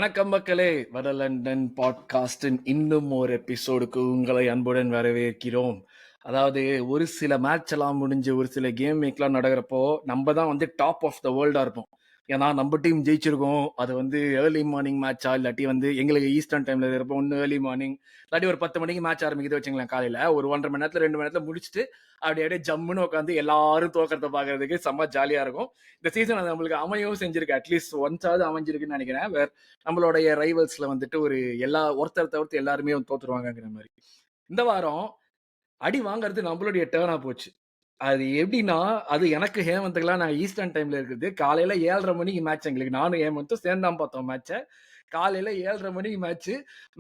வணக்கம் மக்களே, வட லண்டன் பாட்காஸ்டின் இன்னும் ஒரு எபிசோடுக்கு உங்களை அன்புடன் வரவேற்கிறோம். அதாவது ஒரு சில மேட்ச் எல்லாம் முடிஞ்சு ஒரு சில கேம் மேக்லாம் நடக்கிறப்போ நம்ம தான் வந்து டாப் ஆஃப் த வேர்ல்டா இருப்போம். ஏன்னா நம்ம டீம் ஜெயிச்சிருக்கோம். அது வந்து ஏர்லி மார்னிங் மேட்சா இல்லாட்டி வந்து எங்களுக்கு ஈஸ்டர்ன் டைம்ல இருக்கிறப்போ ஒன்று ஏர்லி மார்னிங் இல்லாட்டி ஒரு 10 மணிக்கு மேட்ச் ஆரம்பிக்குது வச்சுங்களேன். காலையில ஒரு 1.5 மணி நேரத்துல 2 மணி நேரத்துல முடிச்சுட்டு அப்படியே ஜம்முன்னு உட்காந்து எல்லாரும் தோக்கறத பாக்குறதுக்கு செம்ம ஜாலியா இருக்கும். இந்த சீசன் அது நம்மளுக்கு அமையவும் செஞ்சிருக்கு. அட்லீஸ்ட் ஒன்ஸாவது அமைஞ்சிருக்குன்னு நினைக்கிறேன். நம்மளுடைய ரைவல்ஸ்ல வந்துட்டு ஒரு ஒருத்தர் தவிர்த்து எல்லாருமே வந்து தோத்துருவாங்கங்கிற மாதிரி. இந்த வாரம் அடி வாங்குறது நம்மளுடைய டேர்னா போச்சு. அது எப்படின்னா, அது எனக்கு ஹேமந்துக்குலாம் நாங்க ஈஸ்டர்ன் டைம்ல இருக்குது. காலையில 7:30 மணிக்கு மேட்ச் எங்களுக்கு. நானும் ஹேமந்தும் சேர்ந்து தான் பார்த்தோம் மேட்ச. காலையில 7:30 மணிக்கு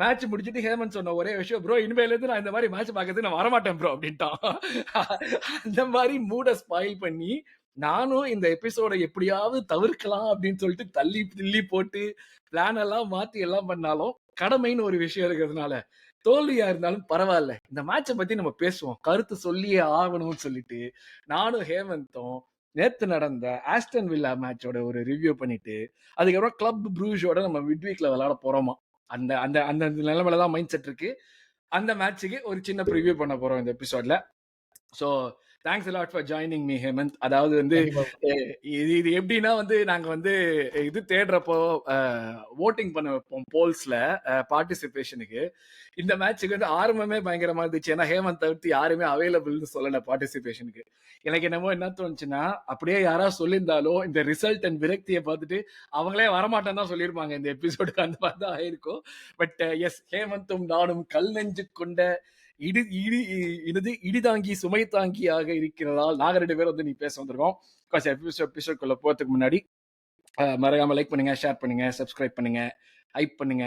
மேட்ச் முடிச்சுட்டு ஹேமந்த் சொன்ன ஒரே விஷயம், "ப்ரோ இனிமேலேருந்து நான் இந்த மாதிரி மேட்ச் பார்க்கறதுக்கு நான் வரமாட்டேன் ப்ரோ" அப்படின்ட்டான். அந்த மாதிரி மூட ஸ்பாயில் பண்ணி, நானும் இந்த எபிசோட எப்படியாவது தவிர்க்கலாம் அப்படின்னு சொல்லிட்டு தள்ளி கிள்ளி போட்டு பிளான் எல்லாம் மாத்தி எல்லாம் பண்ணாலும், கடமைன்னு ஒரு விஷயம் இருக்கிறதுனால, தோல்வியா இருந்தாலும் பரவாயில்ல. இந்த மேட்ச பத்தி நம்ம பேசுவோம். கருத்து சொல்லியே ஆகணும்னு சொல்லிட்டு, நானும் ஹேமந்தும் நேத்து நடந்த ஆஸ்டன் வில்லா மேட்சோட ஒரு ரிவ்யூ பண்ணிட்டு, அதுக்கப்புறம் கிளப் ப்ரூஜோட நம்ம மிட் வீக்ல விளையாட போறோமா. அந்த அந்த அந்த நிலைமையில தான் மைண்ட் செட் இருக்கு. அந்த மேட்சுக்கு ஒரு சின்ன ப்ரிவ்யூ பண்ண போறோம் இந்த எபிசோட்ல. So thanks a lot for joining me Hemanth. அதாவது வந்து கண்டிப்பா. இது இது எப்படின்னா வந்து நாங்க வந்து இது தேடுறப்போ ஓட்டிங் பண்ண வைப்போம் போல்ஸ்ல பார்ட்டிசிபேஷனுக்கு. இந்த மேட்சுக்கு வந்து ஆரம்பமே பயங்கரமா இருந்துச்சு. ஏன்னா ஹேமந்த் தவிர்த்து யாருமே அவைலபிள்னு சொல்லல பார்ட்டிசிபேஷனுக்கு. எனக்கு என்னமோ என்ன தோணுச்சுன்னா, அப்படியே யாராவது சொல்லியிருந்தாலும் இந்த ரிசல்ட் அண்ட் விரக்தியை பார்த்துட்டு அவங்களே வரமாட்டேன்னு தான் சொல்லியிருப்பாங்க இந்த எபிசோடுக்கு. அந்த மாதிரி தான் ஆயிருக்கும். பட் எஸ், ஹேமந்தும் நானும் கல் நெஞ்சு கொண்ட இடி இடி இது இடிதாங்கி சுமை தாங்கியாக இருக்கிறதால் நாங்க 2 பேரும் வந்து நீ பேச வந்திருக்கோம். எபிசோட்குள்ள போறதுக்கு முன்னாடி மறக்காம லைக் பண்ணுங்க, ஷேர் பண்ணுங்க, சப்ஸ்கிரைப் பண்ணுங்க, ஹைப் பண்ணுங்க.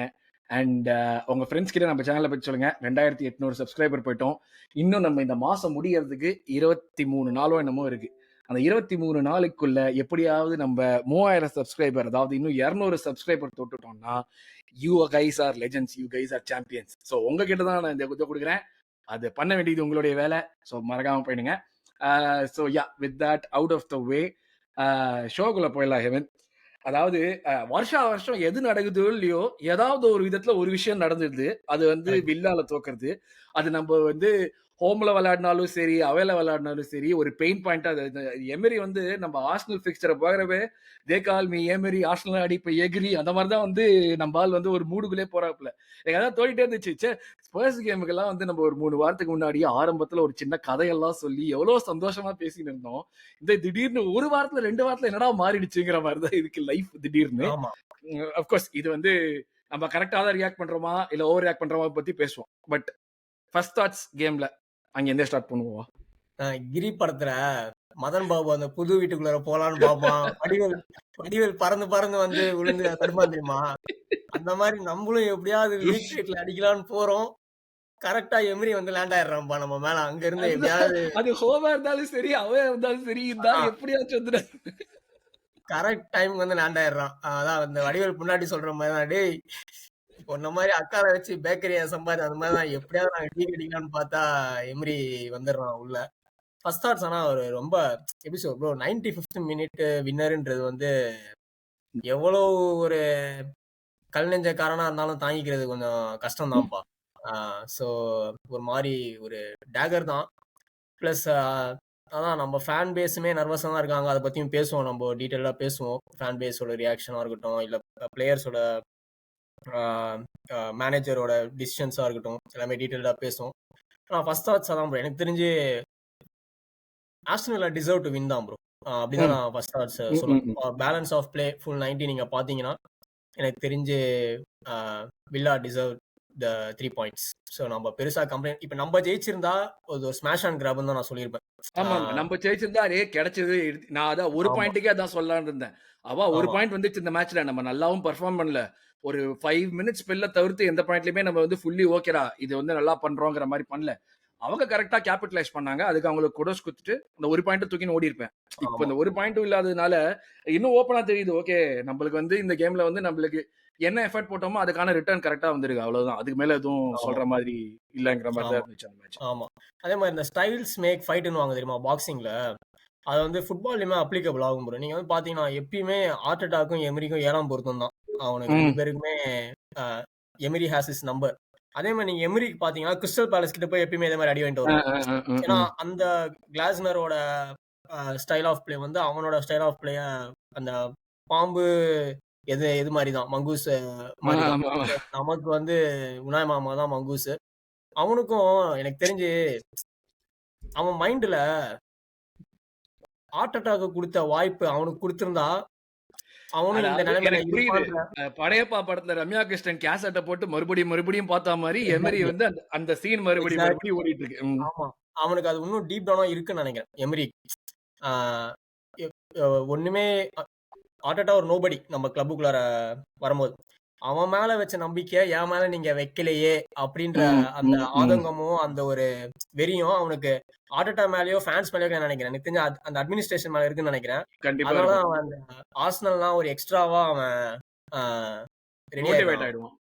அண்ட் உங்க ஃப்ரெண்ட்ஸ் கிட்ட நம்ம சேனலை பத்தி சொல்லுங்க. 2800 சப்ஸ்கிரைபர் போயிட்டோம். இன்னும் நம்ம இந்த மாசம் முடியறதுக்கு 23 நாளோ என்னமோ இருக்கு. அந்த 23 நாளுக்குள்ள எப்படியாவது நம்ம 3000 சப்ஸ்கிரைபர், அதாவது இன்னும் 200 சப்ஸ்கிரைபர் தொட்டுட்டோம்னா, you guys are legends, you guys are champions. So உங்ககிட்ட தான் நான் இந்த இதை கொடுக்குறேன். அது பண்ண வேண்டியது உங்களுடைய வேலை. ஸோ மறக்காம போயிடுங்க. So ya, with that out of the way, ஷோக்குள்ள போயிடலாம் ஹெவன். அதாவது வருஷம் எது நடக்குதோ இல்லையோ, ஏதாவது ஒரு விதத்துல ஒரு விஷயம் நடந்துருது. அது வந்து கரெக்ட். வில்லால தோக்குறது. அது நம்ம வந்து ஹோம்ல விளையாடினாலும் சரி, அவேல விளையாடினாலும் சரி, ஒரு பெயின் பாயிண்டா எமரி வந்து நம்ம ஆர்சனல் பிக்சரை பார்க்கறவே தே கால் மீ எமரி, ஆர்சனல் அடி இப்ப எகிரி, அந்த மாதிரி தான் வந்து நம்ம ஆள் வந்து ஒரு மூடுக்குள்ளே போறாப்புல. எனக்கு அதான் தோண்டிட்டே இருந்துச்சு. ச்சே, ஸ்பர்ஸ் கேமுக்கெல்லாம் வந்து நம்ம ஒரு 3 வாரத்துக்கு முன்னாடி ஆரம்பத்துல ஒரு சின்ன கதையெல்லாம் சொல்லி எவ்வளவு சந்தோஷமா பேசிட்டு இருந்தோம். இந்த திடீர்னு ஒரு வாரத்துல 2 வாரத்துல என்னடா மாறிடுச்சுங்கிற மாதிரி தான் இருக்கு லைஃப் திடீர்னு. ஆமா. அஃப்கோர்ஸ் இது வந்து நம்ம கரெக்டா தான் ரியாக்ட் பண்றோமா இல்ல ஓவர் ரியாக்ட் பண்றோமா பத்தி பேசுவோம். பட் ஃபர்ஸ்ட் தாட்ஸ் கேம்ல அங்க இருந்தே ஸ்டார்ட் பண்ணுவோம். கிரி படத்துல மதன் பாபு அந்த புது வீட்டுக்குள்ளார போலான்னு பாப்பான். வடிவேல் வடிவேல் பறந்து பறந்து வந்து விழுந்து தடுமான் தெரியுமா? அந்த மாதிரி நம்மளும் எப்படியாவது வீக் சைட்ல அடிக்கலாம்னு போறோம். கரெக்டா எமரி வந்து லேண்ட் ஆயிடுறான்பா நம்ம மேல. அங்க இருந்து அதுதான், எப்படியாவது அது ஹோமா இருந்தாலும் சரி, அவன் இருந்தாலும் சரி, இருந்தா எப்படியாச்சும் வந்துட. கரெக்ட் டைம் வந்து லேண்ட் ஆயிடுறான். அதான் அந்த வடிவேல் முன்னாடி சொல்ற மாதிரி தான், டேய் உன்ன மாதிரி அக்கால வச்சு பேக்கரியை சம்பாதி அந்த மாதிரி தான் எப்படியாவது நாங்க டீ அடிக்கலாம்னு பார்த்தா எமரி வந்துடுறான் உள்ள. ஃபர்ஸ்ட் தாட்ஸ் ஆனா ஒரு ரொம்ப எபிசோட் ப்ரோ 95th மினிட் வின்னர்ன்றது வந்து எவ்வளவு ஒரு கல் நெஞ்சக்காரனா இருந்தாலும் தாங்கிக்கிறது கொஞ்சம் கஷ்டம் தான்ப்பா. ஸோ ஒரு மாதிரி ஒரு டேகர் தான். ப்ளஸ் அதான் நம்ம ஃபேன் பேஸுமே நர்வஸாக தான் இருக்காங்க. அதை பற்றியும் பேசுவோம், நம்ம டீட்டெயிலாக பேசுவோம். ஃபேன் பேஸோட ரியாக்ஷனாக இருக்கட்டும், இல்லை பிளேயர்ஸோட மேனேஜரோட டிசிஷன்ஸாக இருக்கட்டும், எல்லாமே டீட்டெயிலாக பேசுவோம். ஆனால் ஃபர்ஸ்ட் தாட்ஸ் அதான் ப்ரோ, எனக்கு தெரிஞ்சு Aston villa deserve to win தான் ப்ரோ. அப்படிதான் நான் ஃபர்ஸ்ட் தாட்ஸ் சொல்லுவேன். பேலன்ஸ் ஆஃப் பிளே ஃபுல் 90 நீங்க பாத்தீங்கன்னா எனக்கு தெரிஞ்சு வில்லா டிசர்வ் த 3 பாயிண்ட்ஸ். ஸோ நம்ம பெருசா கம்ப்ளைண்ட், இப்போ நம்ம ஜெயிச்சிருந்தா ஒரு ஸ்மாஷ் அண்ட் கிராப்னு தான் நான் சொல்லியிருப்பேன். ஆமா, நம்ம ஜெயிச்சிருந்தா கிடைச்சது. நான் அதான் ஒரு பாயிண்ட்டுக்கே அதான் சொல்லலாம்னு இருந்தேன். ஒரு பாயிண்ட் வந்துச்சு இந்த மேட்ச்ல. நம்ம நல்லாவும் பெர்ஃபார்ம் பண்ணல. ஒரு 5 மினிட்ஸ் ஸ்பெல்ல தவிர்த்து எந்த பாயிண்ட்லயுமே நம்ம வந்து ஃபுல்லி ஓகேடா, இது வந்து நல்லா பண்றோங்கிற மாதிரி பண்ணல. அவங்க கரெக்டா கேபிட்டலைஸ் பண்ணாங்க. அதுக்கு அவங்களுக்கு குடோஸ் கொடுத்துட்டு அந்த ஒரு பாயிண்ட் தூக்கின்னு ஓடி இருப்பேன். இப்போ இந்த ஒரு பாயிண்ட்டும் இல்லாததுனால இன்னும் ஓப்பனா தெரியுது. ஓகே, நம்மளுக்கு வந்து இந்த கேம்ல வந்து நம்மளுக்கு என்ன எஃபர்ட் போட்டோமோ அதுக்கான ரிட்டர்ன் கரெக்டா வந்திருக்கு. அவ்வளவுதான். அதுக்கு மேல எதுவும் சொல்ற மாதிரி இல்லங்கிற மாதிரி தான் இருந்துச்சு அந்த மேட்ச். ஆமா. அதே மாதிரி இந்த ஸ்டைல்ஸ் மேக் ஃபைட்னு வாங்க தெரியுமா பாக்ஸிங்ல, அது வந்து ஃபுட்பால்லையுமே அப்ளிகபிள் ஆகும் ப்ரோ. நீங்க வந்து பாத்தீங்கன்னா எப்பயுமே ஆர்டெட்டாக்கும் எமரிக்கும் 7ஆம் பொருத்தம் தான். அவனுக்கு 2 பேருக்குமே எமிரி ஹாஸ் இஸ் நம்பர். அதே மாதிரி நீங்க எமிரிக்கு பாத்தீங்கன்னா கிறிஸ்டல் பேலஸ் கிட்ட போய் எப்பயுமே இதே மாதிரி அடி வாங்கிட்டு வருவான். ஏன்னா அந்த கிளாஸ்னரோட ஸ்டைல் ஆஃப் பிளே வந்து அவனோட ஸ்டைல் ஆஃப் பிளே அந்த பாம்பு எது எது மாதிரி தான் மங்கூஸ் மாதிரி தான். நமக்கு வந்து உனாய் மாமா தான் மங்கூஸ். அவனுக்கும் எனக்கு தெரிஞ்சு அவன் மைண்ட்ல ஹார்ட் அட்டாக் கொடுத்த வாய்ப்பு அவனுக்கு கொடுத்திருந்தா அவனும் இந்த நிலைமையில எனக்கு புரியுது. இருப்பான்ற படையப்பா படத்துல ரம்யா கிருஷ்ணன் கேசட்ட போட்டு மறுபடியும் பார்த்தா மாதிரி எமரி வந்து அந்த சீன் மறுபடியும் ஓடிட்டு இருக்கு. ஆமா அவனுக்கு அது இன்னும் டீப் டவுனா இருக்குன்னு நினைக்கிறேன் எமரி. ஒண்ணுமே ஆட்டட்டா ஒரு நோபடி நம்ம கிளப்புக்குள்ளார வரும்போது அவன் மேல வச்ச நம்பிக்கை என் மேல நீங்க வைக்கலையே அப்படின்ற அந்த ஆதங்கமும் அந்த ஒரு வெறியும் அவனுக்கு ஆட்டட்டா மேலயோ ஃபேன்ஸ் மேலயோ நினைக்கிறேன். எனக்கு தெரிஞ்ச அந்த அட்மினிஸ்ட்ரேஷன் மேல இருக்குன்னு நினைக்கிறேன். அதனாலதான் அவன் அந்த ஆர்சனல்லாம் ஒரு எக்ஸ்ட்ராவா அவன் ரெடி ஆயிடுவான்.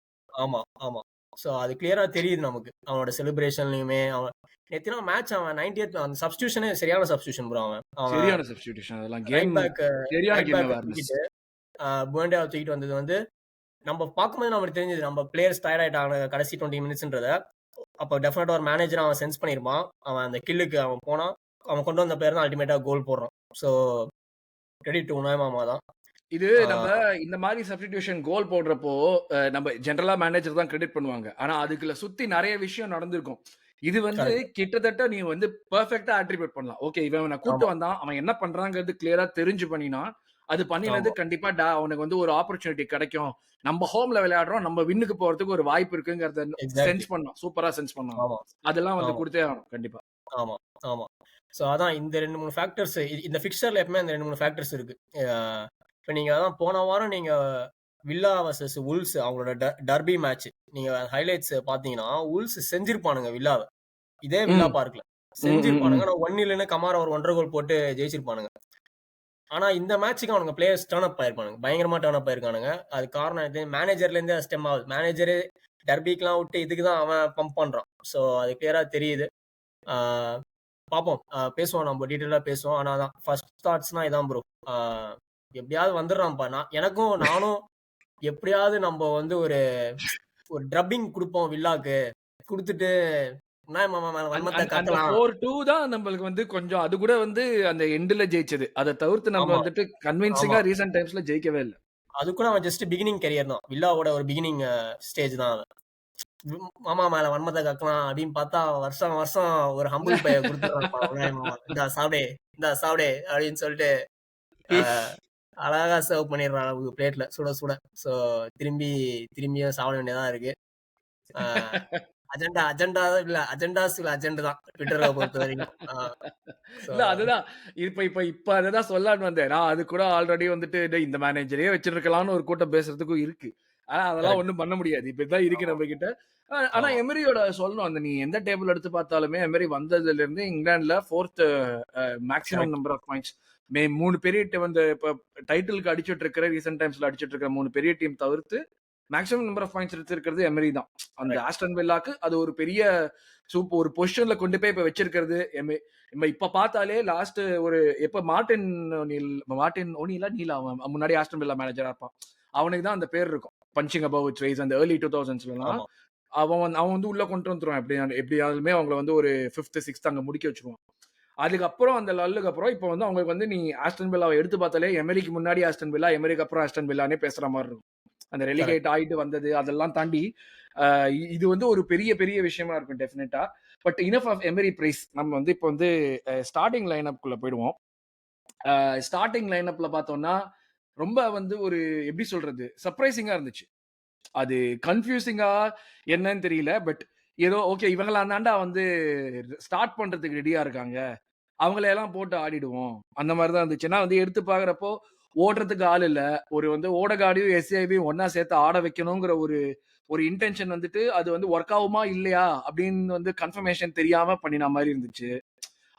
ஆமா ஆமா. சோ அது கிளியரா தெரியுது நமக்கு அவனோட செலிப்ரேஷன்லயுமே. அவன் நேத்தினா மேட்ச் அவன் 90th அந்த சப்ஸ்டிடியூஷனே சரியான சப்ஸ்டிடியூஷன் ப்ரோ. அவன் சரியான சப்ஸ்டிடியூஷன். அதெல்லாம் ரைட் கேம் பேக் சரியான கேம் அவேர்னஸ். புயண்டா தூக்கிட்டு வந்தது வந்து நம்ம பார்க்கும்போது நமக்கு தெரிஞ்சது நம்ம பிளேயர்ஸ் டயர்ட் ஆயிட்டாங்க கடைசி 20 மினிட்ஸ்ன்றத. அப்போ டெஃபினட்டா ஒரு மேனேஜர் அவன் சென்ஸ் பண்ணிருப்பான். அவன் அந்த கில்லுக்கு அவன் போனா அவன் கொண்டு வந்த பிளேயர் தான் அல்டிமேட்டா கோல் போடுறான். சோ கிரெடிட் டு உனாய் மாமா தான். இது நம்ம இந்த மாதிரி சப்ஸ்டிடியூஷன் கோல் போடுறப்போ நம்ம ஜெனரலா மேனேஜர் தான் கிரெடிட் பண்ணுவாங்க. ஆனா அதுக்குள்ள சுத்தி நிறைய விஷயம் நடந்திருக்கும். இது வந்து கிட்டத்தட்ட நீ வந்து பெர்ஃபெக்ட்டா அட்ரிபியூட் பண்ணலாம். ஓகே இவன் கூட்டு வந்தான், அவன் என்ன பண்றாங்கிறது கிளியரா தெரிஞ்சு பண்ணினா அது பண்ணினது கண்டிப்பா அவனுக்கு வந்து ஒரு ஆப்பர்ச்சுனிட்டி கிடைக்கும். நம்ம ஹோம்ல விளையாடுறோம், நம்ம வின்னுக்கு போறதுக்கு ஒரு வாய்ப்பு இருக்குங்கிறத சென்ஸ் பண்ணோம். சூப்பரா சென்ஸ் பண்ணோம். அதெல்லாம் வந்து கொடுத்தே ஆகணும் கண்டிப்பா. ஆமா ஆமா. சோ அதான் இந்த 2-3 ஃபேக்டர்ஸ் இந்த ஃபிக்சர்ல எப்பவுமே அந்த 2-3 ஃபேக்டர்ஸ் இருக்கு. இப்ப நீங்க அதான் போன வாரம் நீங்க வில்லா வர்சஸ் உல்ஸ் அவங்களோட டர்பி மேட்ச் நீங்க ஹைலைட்ஸ் பாத்தீங்கன்னா உல்ஸ் செஞ்சிருப்பானுங்க வில்லாவை. இதே வில்லா பார்க்ல செஞ்சிருப்பானுங்க. ஆனா 1-0 கமாரா ஒரு 1.5 கோல் போட்டு ஜெயிச்சிருப்பானுங்க. ஆனா இந்த மேட்சுக்கு அவனுங்க பிளேயர்ஸ் டர்ன் அப் ஆயிருப்பானுங்க. பயங்கரமா டர்ன் அப் ஆயிருக்கானுங்க. அது காரணம் மேனேஜர்ல இருந்தே ஸ்டெம் ஆகுது. மேனேஜரு டர்பிக்கெல்லாம் விட்டு இதுக்கு தான் அவன் பம்ப் பண்றான். சோ அது கிளியரா தெரியுது. பாப்போம், பேசுவோம், நம்ம டீட்டெயிலா பேசுவோம். ஆனா அதான் ஃபர்ஸ்ட் தாட்ஸ்னா இதான் ப்ரோ. எப்படியாவது வந்துடுறான்ப்பா. நானும் எப்படியாவது நம்ம வந்து ஒரு ட்ரப்பிங் கொடுப்போம் வில்லாக்கு. கொடுத்துட்டு மாமா மேல வன்மத்தை காட்டலாம். 4-2 தான் நம்மளுக்கு வந்து கொஞ்சம் அது கூட வந்து அந்த எண்ட்ல ஜெயிச்சது. அதை தவிர்த்து நம்ம வந்துட்டு கன்வின்சிங்கா ரீசன்ட் டைம்ஸ்ல ஜெயிக்கவே இல்லை. அது கூட அவன் ஜஸ்ட் பிகினிங் கரியர் தான். வில்லாவோட ஒரு பிகினிங் ஸ்டேஜ் தான் அவன். மாமா மேல வன்மத்தை கக்கலாம் அப்படின்னு பார்த்தா வருஷம் வருஷம் ஒரு ஹம்பிள் பைய கொடுத்துறான். இந்த சாப்பிடே அப்படின்னு சொல்லிட்டு அழகா சர்வ் பண்ணிடுறான் அவங்க பிளேட்ல சுட சுட. சோ திரும்பியும் சாப்பிட வேண்டியதா இருக்கு. அஜெண்டா தான் ட்விட்டரை பொறுத்த வரைக்கும். இல்ல அதுதான் இப்ப அததான் சொல்லலான்னு வந்தேன். நான் அது கூட ஆல்ரெடி வந்துட்டு இந்த மேனேஜரே வச்சிருக்கலாம்னு ஒரு கூட்டம் பேசுறதுக்கும் இருக்கு. ஆனா அதெல்லாம் ஒண்ணும் பண்ண முடியாது. இப்பதான் இருக்கு நம்ம கிட்ட. ஆனா எமரியோட சொல்லணும், அந்த நீ எந்த டேபிள் எடுத்து பார்த்தாலுமே எமரி வந்ததுல இருந்து இங்கிலாந்துல 4th maximum number of points. 3 பெரிய வந்து இப்ப டைட்டிலுக்கு அடிச்சிட்டு இருக்கிற ரீசென்ட் டைம்ஸ்ல அடிச்சிட்டு இருக்கிற 3 பெரிய டீம் தவிர்த்து மேக்ஸிமம் நம்பர் ஆஃப் பாயிண்ட்ஸ் எடுத்திருக்கிறது எமரி தான். அந்த ஆஸ்டன் வில்லாக்கு அது ஒரு பெரிய சூப்பர் ஒரு பொசிஷன்ல கொண்டு போய் இப்ப வச்சிருக்கிறது இப்ப பார்த்தாலே லாஸ்ட் ஒரு எப்ப மார்டின் ஓனிலா நீலா முன்னாடி ஆஸ்டன் வில்லா மேனேஜரா இருப்பான். அவனுக்கு தான் அந்த பேர் இருக்கும், பஞ்சிங் அபவ் இட்ஸ் வெயிட். அந்த ஏர்லி 2000ஸ்லாம் அவன் வந்து உள்ள கொண்டு வந்துருவான். எப்படியாலுமே அவங்கள வந்து ஒரு 5th 6th அங்க முடிக்க வச்சிருவான். அதுக்கப்புறம் அந்த லல்லுக்கு அப்புறம் இப்ப வந்து அவங்களுக்கு வந்து நீ ஆஸ்டன் வில்லாவை எடுத்து பார்த்தாலே எமரிக்கு முன்னாடி ஆஸ்டன் வில்லா, எமரிக்கு அப்புறம் ஆஸ்டன் வில்லானே பேசுற மாதிரி இருக்கும். அந்த ரெலிகேட் ஆயிட்டு வந்தது அதெல்லாம் தாண்டி இது வந்து ஒரு பெரிய பெரிய விஷயமா இருக்கும் டெஃபினட்டா. But enough of Emery praise. நம்ம வந்து இப்போ வந்து ஸ்டார்டிங் லைனப்குள்ள போயிடுவோம். ஸ்டார்டிங் லைனப்ல பார்த்தோம்னா ரொம்ப வந்து ஒரு எப்படி சொல்றது சர்ப்ரைசிங்கா இருந்துச்சு. அது கன்ஃபியூசிங்கா என்னன்னு தெரியல. பட் ஏதோ ஓகே இவங்களாம் தாண்டா வந்து ஸ்டார்ட் பண்றதுக்கு ரெடியா இருக்காங்க, அவங்களையெல்லாம் போட்டு ஆடிடுவோம் அந்த மாதிரி தான் இருந்துச்சு. ஏன்னா வந்து எடுத்து பாக்குறப்போ ஓடுறதுக்கு ஆள் இல்ல. ஒரு வந்து ஓடகாடியும் எஸ்ஐபியும் ஒன்னா சேர்த்து ஆட வைக்கணுங்கிற ஒரு இன்டென்ஷன் வந்துட்டு அது வந்து ஒர்க் ஆகுமா இல்லையா அப்படின்னு வந்து கன்ஃபர்மேஷன் தெரியாம பண்ணின மாதிரி இருந்துச்சு.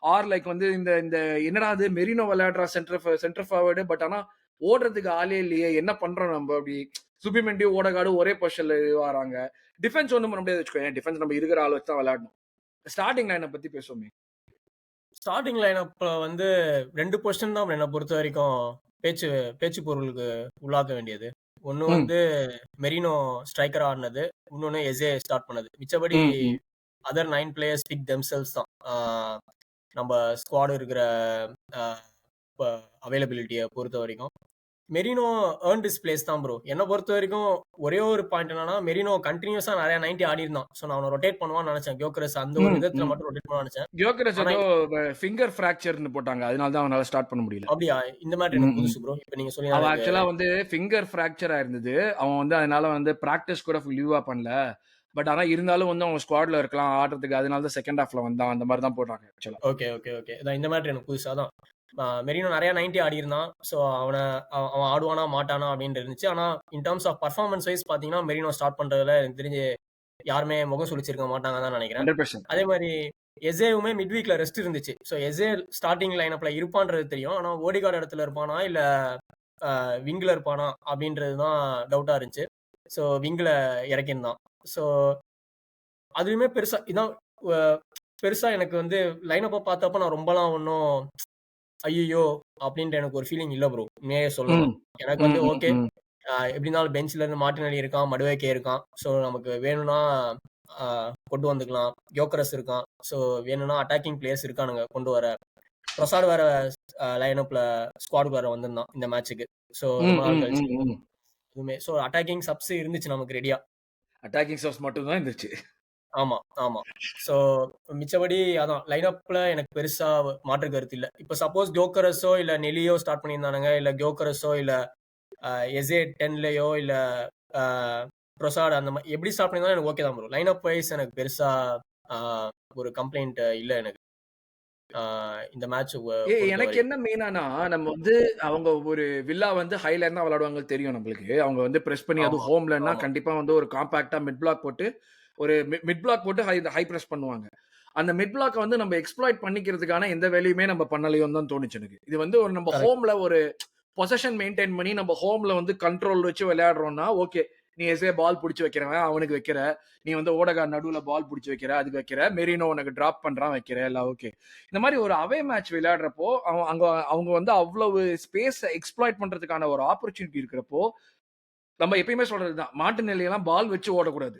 ஆர் லைக் வந்து இந்த இந்த என்னடா அது மெரினோ விளையாடுறா சென்டர் ஃபார்வர்டு, பட் ஆனா ஓடுறதுக்கு ஆளே இல்லையே, என்ன பண்றோம் நம்ம அப்படி. சுபிமெண்டி ஓடகாடு ஒரே பொசிஷன்ல வராங்க. டிஃபென்ஸ் ஒண்ணும் பண்ண முடியாது வச்சுக்கோ. டிஃபென்ஸ் நம்ம இருக்கிற ஆள் வச்சு தான் விளையாடணும். ஸ்டார்டிங் லைனை பத்தி பேசுவோமே. ஸ்டார்டிங் லைனப்ல வந்து 2 பொசிஷன் தான் என்ன பொறுத்த வரைக்கும் பேச்சு பொருளுக்கு உள்ளாக்க வேண்டியது. ஒண்ணு ம். வந்து மெரினோ ஸ்ட்ரைக்கரா ஆடுனது. இன்னொன்னு எசே ஸ்டார்ட் பண்ணது. மிச்சபடி ம். ம். அதர் 9 பிளேயர்ஸ் பிக் தெம்செல்வ்ஸ் தான். நம்ம ஸ்குவாட் இருக்கிற அ ப அவைலபிலிட்டிய பொறுத்தவரைக்கும். மெரினோ ஏர்ன்ட் ஹிஸ் பிளேஸ் தான் ப்ரோ. என்ன பொறுத்தவரைக்கும் ஒரே ஒரு பாயிண்ட் என்னன்னா, மெரினோ கன்டினியூஸா நெறைய 90 ஆடியிருந்தான். ஸோ நான் அவன ரொட்டேட் பண்ணுவான்னு நெனச்சேன். கியோகரெஸ் அந்த ஒரு ம். விதத்துல ம். மட்டும் ரொட்டேட் பண்ணுவான்னு நெனச்சேன். கியோகரெஸ் ஆனா ஏதோ ஃபிங்கர் ஃபிராக்சர்ன்னு போட்டாங்க. அதனால தான் அவனால ஸ்டார்ட் பண்ண முடியல. அப்படியா? இந்த மேட்டர் ம். எனக்கு ம். புதுசு ப்ரோ. இப்ப நீங்க சொல்லி தான் அவன் எனக்கு ஆக்சுவலா வந்து ஃபிங்கர் ஃபிராக்சர் ஆயிருந்தது. அவன் வந்து அதனால வந்து பிராக்டிஸ் கூட லீவா பண்ணல. பட் ஆனா இருந்தாலும் வந்து அவன் ஸ்குவாட்ல இருக்கலாம் ஆடுறதுக்கு. அதனால தான் செகண்ட் ஹாஃப்ல வந்தான். அந்த மாரி தான் போட்டாங்க ஆக்சுவலா. Okay, okay, okay. அதான் இந்த மேட்டர் எனக்கு புதுசு. அதான். மெரினோ நெறைய 90 ஆடியிருந்தான். ஸோ அவன் ஆடுவானா, மாட்டானா அப்படின்னு இருந்துச்சு. ஆனா in terms of performance wise பார்த்தீங்கன்னா, மெரினோ ஸ்டார்ட் பண்றதுல எனக்கு தெரிஞ்சு யாருமே முகம் சுளிச்சிருக்க மாட்டாங்கன்னு தான் நெனைக்கிறேன். 100%. அதே மாரி எசேவுமே மிட் வீக்ல ரெஸ்ட் இருந்துச்சு. ஸோ எசே ஸ்டார்ட்டிங் லைனப்ல இருப்பான்றது தெரியும். ஆனா ஓடிகார்ட் இடத்துல இருப்பானா, இல்ல விங்ல இருப்பானா அப்படின்றது தான் டவுட்டா இருந்துச்சு. ஸோ விங்ல இறக்கியிருந்தான். ஸோ அதுவுமே பெருசா இதான் அ பெருசா எனக்கு வந்து லைனப்ப பார்த்தப்ப நான் ரொம்பலாம் ஒண்ணும் ஐய்யய்யோ! அப்டின்ற எனக்கு ஒரு ஃபீலிங் இல்ல ப்ரோ. உண்மையாவே சொல்லணும்னா. ம். எனக்கு ம். வந்து ம். ஓகே. ம். எப்டி இருந்தாலும் பெஞ்ச்ல இருந்து மார்டினெல்லி இருக்கான், மடுவேக்கே இருக்கான். ஸோ நமக்கு வேணும்னா அ கொண்டு வந்துக்கலாம். யோக்கரஸ் இருக்கான். ஸோ வேணும்னா அட்டாக்கிங் பிளேயர்ஸ் இருக்கானுங்க கொண்டு வர. ட்ரொசார்ட் வேற லைனப்ல ஸ்குவாடுக்கு வேற வந்திருந்தான் இந்த மேட்ச்சுக்கு. ஸோ ம். ரொம்ப நாள் ம். கழிச்சு. ம். ம். அதுவுமே ஸோ அட்டாக்கிங் சப்ஸ் இருந்துச்சு நமக்கு ரெடியா. அட்டாக்கிங் சப்ஸ் மட்டும் தான் இருந்துச்சு. ஆமா, ஆமா. ஸோ மிச்சபடி அதான் லைனப்ல எனக்கு பெருசா மாற்று கருத்து இல்ல. இப்ப சப்போஸ் ஜோக்கரஸோ இல்ல நெலியோ ஸ்டார்ட் பண்ணியிருந்தானுங்க. இல்ல ஜோக்கரஸோ இல்ல எசே 10லயோ இல்ல அ ட்ரொசார்ட் அந்த மாரி எப்படி ஸ்டார்ட் பண்ணியிருந்தாலும் எனக்கு ஓகே தான் ப்ரோ. லைன் அப் வைஸ் எனக்கு பெருசா அ ஒரு கம்ப்ளைண்ட் இல்ல எனக்கு. அ இந்த மேட்ச் எனக்கு பொறுத்தவரைக்கும். என்ன மெயினானா, நம்ம வந்து அவங்க ஒரு வில்லா வந்து ஹைல இருந்தா விளையாடுவாங்கன்னு தெரியும் நம்மளுக்கு. அவங்க வந்து பிரஸ் பண்ணி அதுவும் ஆமா, ஹோம்லன்னா ஆமா. கண்டிப்பா வந்து ஒரு காம்பாக்ட்டா மிட் பிளாக் போட்டு ஒரு மிட் பிளாக் போட்டு ஹை பிரஸ் பண்ணுவாங்க. அந்த மிட் பிளாக்க வந்து நம்ம எக்ஸ்ப்ளாய்ட் பண்ணிக்கிறதுக்கான எந்த வேலையுமே நம்ம பண்ணலையோன்னு தான் தோணுச்சு எனக்கு. இது வந்து ஒரு நம்ம கரெக்ட். ஹோம்ல ஒரு பொசஷன் மெயின்டெயின் பண்ணி நம்ம ஹோம்ல வந்து கண்ட்ரோல் வச்சு விளையாடுறோம்னா, ஓகே. நீ எஸ்ஏ பால் புடிச்சு வைக்கிறவன் அவனுக்கு வைக்கிற. நீ வந்து ஓடகார்ட் நடுவுல பால் புடிச்சு வைக்கிற, அதுக்கு வைக்கிற. மெரினோ உனக்கு டிராப் பண்றான் வைக்கிற, எல்லாம் ஓகே. இந்த மாரி ஒரு அவே மேட்ச் விளையாடுறப்போ, அவங்க வந்து அவ்வளவு ஸ்பேஸ எக்ஸ்ப்ளாய்ட் பண்றதுக்கான ஒரு ஆப்பர்ச்சுனிட்டி இருக்கிறப்போ, நம்ம எப்பயுமே சொல்றது தான். மார்டினெல்லி எல்லாம் பால் வச்சு ஓடக்கூடாது.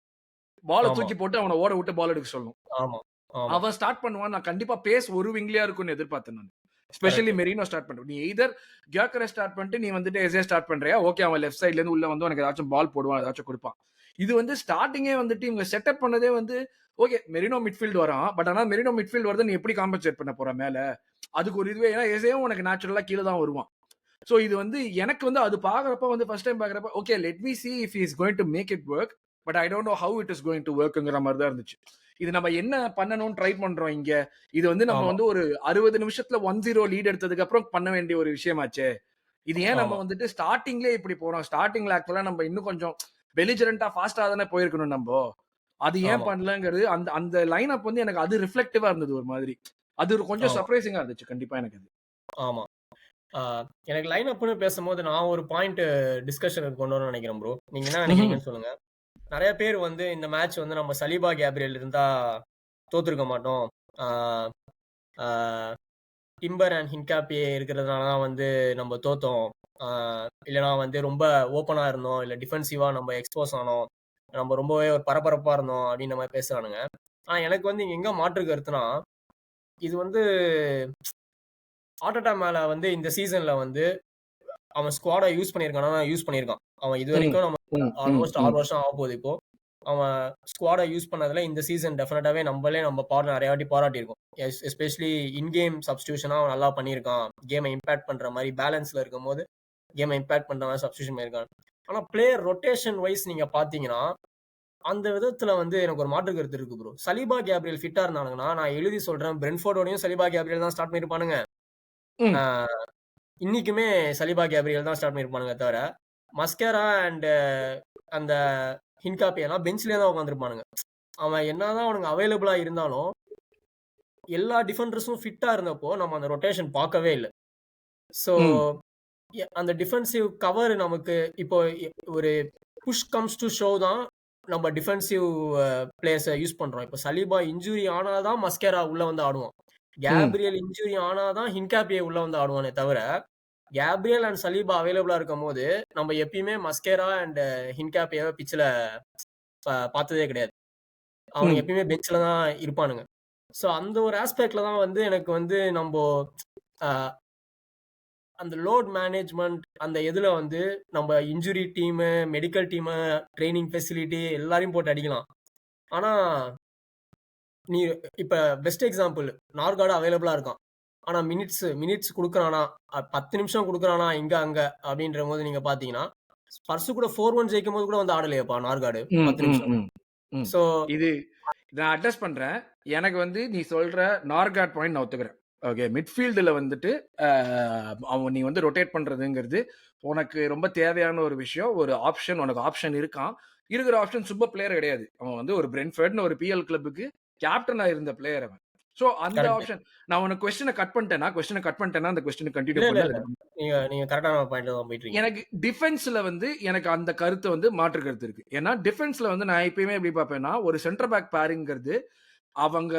பால ஆமா, தூக்கி போட்டு அவன ஓட விட்டு பால் எடுக்க சொல்லணும். ஆமா, ஆமா. அவன் ஸ்டார்ட் பண்ணுவான். நான் கண்டிப்பா பேஸ் ஒரு விங்லியா இருக்கும்னு எதிர்பார்த்தேன் நானு. Especially correct. மெரினோ ஸ்டார்ட் பண்ணுவான். நீ எய்தர் கியோகரெஸ் ஸ்டார்ட் பண்ணிட்டு நீ வந்துட்டு எஸ்ஏ ஸ்டார்ட் பண்றியா? ஓகே அவன் லெஃப்ட் சைட்ல இருந்து உள்ள வந்து உனக்கு ஏதாச்சும் பால் போடுவான், ஏதாச்சும் குடுப்பான். இது வந்து ஸ்டார்ட்டிங்கே வந்துட்டு இவங்க செட்டப் பண்ணதே வந்து ஓகே மெரினோ மிட்ஃபீல்ட் வரான். பட் ஆனா மெரினோ மிட்ஃபீல்ட் வரத நீ எப்படி காம்பன்சேட் பண்ண போற மேல? அதுக்கு ஒரு இதுவே ஏன்னா எஸ்ஏவும் உனக்கு நேச்சுரலா கீழ தான் வருவான். சோ இது வந்து எனக்கு வந்து அது பார்க்கறப்ப வந்து ஃபர்ஸ்ட் டைம் பார்க்கறப்ப okay let me see if he is going to make it work but I don't know how it is going to workங்கிற மாதிரி தான் இருந்துச்சு. இது நம்ம என்ன பண்ணணும்னு ட்ரை பண்றோம் இங்க. இது வந்து நம்ம ஆமா, வந்து ஒரு 60 நிமிஷத்துல 1-0 லீட் எடுத்ததுக்கு அப்புறம் பண்ண வேண்டிய ஒரு விஷயமாச்சே. இது ஏன் நம்ம ஆமா, வந்துட்டு ஸ்டார்டிங்லயே இப்படி போறோம். ஸ்டார்டிங்ல ஆக்சுவலா நம்ம இன்னும் கொஞ்சம் பெலிஜரண்டா ஃபாஸ்டா தானே போயிருக்கணும் நம்போ. அது ஏன் ஆமா, பண்ணலங்கிறது அந்த அந்த லைன் அப் வந்து எனக்கு அது ரிஃப்ளெக்டிவா இருந்தது ஒரு மாதிரி. அது கொஞ்சம் ஆமா, சர்ப்ரைசிங்கா இருந்துச்சு கண்டிப்பா எனக்கு அது. ஆமா. ஆ, எனக்கு லைன் அப்ன்னு பேசும்போது நான் ஒரு பாயிண்ட் டிஸ்கஷனுக்கு கொண்டு வரணும்னு நினைக்கிறேன் ப்ரோ. நீங்க என்ன ம்ஹ்ம். நினைக்கிறீங்கன்னு சொல்லுங்க. நெறைய பேர் வந்து இந்த மேட்ச் வந்து நம்ம சலீபா கேப்ரியல் இருந்தா தோத்துருக்க மாட்டோம். ஆ, ஆ, டிம்பர் அண்ட் ஹின்காப்பியே இருக்கிறதுனால தான் வந்து நம்ம தோத்தோம். ஆ, இல்லனா வந்து ரொம்ப ஓப்பனா இருந்தோம். இல்ல டிஃபென்சிவா நம்ம எக்ஸ்போஸ் ஆனோம். நம்ம ரொம்பவே ஒரு பரபரப்பா இருந்தோம் அப்டின்ற மாரி பேசுறானுங்க. ஆனா எனக்கு வந்து இங்க எங்க மாற்று கருத்துனா, இது வந்து ஆர்டெட்டா மேல வந்து இந்த சீசன்ல வந்து அவன் ஸ்குவாட யூஸ் பண்ணியிருக்கானா, யூஸ் பண்ணியிருக்கான். அவன் ம். இதுவரைக்கும் நம்ம ம். ம். ஆல்மோஸ்ட் 6 ம். வருஷம் ஆகப்போகுது இப்போ. அவன் ஸ்குவாட யூஸ் பண்ணதுல இந்த சீசன் டெஃபினட்டாவே நம்ம நெறைய வாட்டி பாராட்டியிருக்கோம். எஸ்பெஷலி இன் கேம் சப்ஸ்டிடியூஷனா அவன் நல்லா பண்ணியிருக்கான். கேம இம்பாக்ட் பண்ற மாரி பேலன்ஸ்ல இருக்கும்போது, கேம இம்பாக்ட் பண்ற மாரி சப்ஸ்டிடியூஷன் பண்ணியிருக்கான். ஆனா பிளேயர் ரொட்டேஷன் வைஸ் நீங்க பார்த்தீங்கன்னா, அந்த விதத்துல வந்து எனக்கு ஒரு மாற்று கருத்து இருக்கு ப்ரோ. சலீபா கேப்ரியல் ஃபிட்டா இருந்தானுங்கன்னா, நான் எழுதி சொல்றேன் பிரென்ட்ஃபோர்டோடயும் சலீபா கேப்ரியல் தான் ஸ்டார்ட் பண்ணியிருப்பானுங்க. ம். ஆ இன்னைக்குமே சலீபா கேப்ரியல் தான் ஸ்டார்ட் பண்ணியிருப்பானுங்க தவிர, மஸ்கேரா அண்ட் அந்த ஹின்காப்பி எல்லாம் பெஞ்ச்லயே தான் உட்கார்ந்திருப்பானுங்க. அவன் என்னதான் அவனுங்க அவைலபிளா இருந்தாலும், எல்லா டிஃபெண்டர்ஸும் ஃபிட்டா இருந்தப்போ, நம்ம அந்த ரொட்டேஷன் பார்க்கவே இல்ல. ஸோ, ம். அந்த டிஃபென்சிவ் கவர் நமக்கு இப்போ ஒரு புஷ் கம்ஸ் டூ ஷோவ் தான் நம்ம டிஃபென்சிவ் பிளேயர்ஸ யூஸ் பண்றோம். இப்ப சலீபா இன்ஜூரி ஆனா தான் மஸ்கேரா உள்ள வந்து ஆடுவான். ம். கேப்ரியல் இன்ஜூரி ஆனா தான் ஹின்காப்பியே உள்ள வந்து ஆடுவானே தவிர, கேப்ரியல் அண்ட் சலீபா அவைலபிளா இருக்கும்போது, நம்ம எப்பயுமே மஸ்கேரா அண்ட் ஹின்காப்பியாவ பிட்ச்ல பார்த்ததே கிடையாது. அவனுங்க ம். எப்பயுமே பெஞ்ச்ல தான் இருப்பானுங்க. ஸோ அந்த ஒரு ஆஸ்பெக்ட்ல தான் வந்து எனக்கு வந்து நம்போ அ அந்த லோட் மேனேஜ்மென்ட் அந்த இதுல வந்து நம்ம injury team, medical team, training facility எல்லாரையும் போட்டு அடிக்கலாம். ஆனா, நீ இப்ப பெஸ்ட் எக்ஸாம்பிள் நார்கார்டு அவைலபிளா இருக்கான். ஆனா மினிட்ஸ் குடுக்குறானா? 10 நிமிஷம் குடுக்குறானா இங்க, அங்க அப்படின்றபோது நீங்க பார்த்தீங்கன்னா, ஸ்பர்ஸ் கூட 4-1 ஜெயிக்கும்போது கூட வந்து ஆடலையேப்பா நார்கார்டு ம், 10 ம், நிமிஷம். ம், ம். ஸோ இது நான் அட்ரஸ் பண்றேன். எனக்கு வந்து நீ சொல்ற நார்காட் பாயிண்ட் நான் ஒத்துக்கிறேன். ஓகே. மிட்ஃபீல்டுல வந்துட்டு அவன் நீ வந்து ரொட்டேட் பண்றதுங்கிறது உனக்கு ரொம்ப தேவையான ஒரு விஷயம். ஒரு ஆப்ஷன் உனக்கு ஆப்ஷன் இருக்கான். இருக்கிற ஆப்ஷன் சூப்பர் பிளேயர் கிடையாது. அவன் வந்து ஒரு பிரென்ட்ஃபோர்ட்ன்னு ஒரு பிஎல் கிளப்புக்கு கேப்டனா இருந்த பிளேயர் அவன். சோ அந்த கரெக்ட். ஆப்ஷன் நான் உனக்கு கொஸ்டின கட் பண்ணிட்டேன்னா, அந்த கொஸ்டின கன்டின்யூ இல்ல, இல்ல, பண்ணு. இல்ல. நீங்க நீங்க கரெக்ட்டான பாயிண்ட்ல தான் போயிட்டுருக்கீங்க. எனக்கு டிஃபென்ஸ்ல வந்து எனக்கு அந்த கருத்து வந்து மாற்று கருத்து இருக்கு. ஏன்னா டிஃபென்ஸ்ல வந்து நான் எப்பயுமே எப்படி பார்ப்பேன்னா, ஒரு சென்டர் பேக் பேரிங்கிறது அவங்க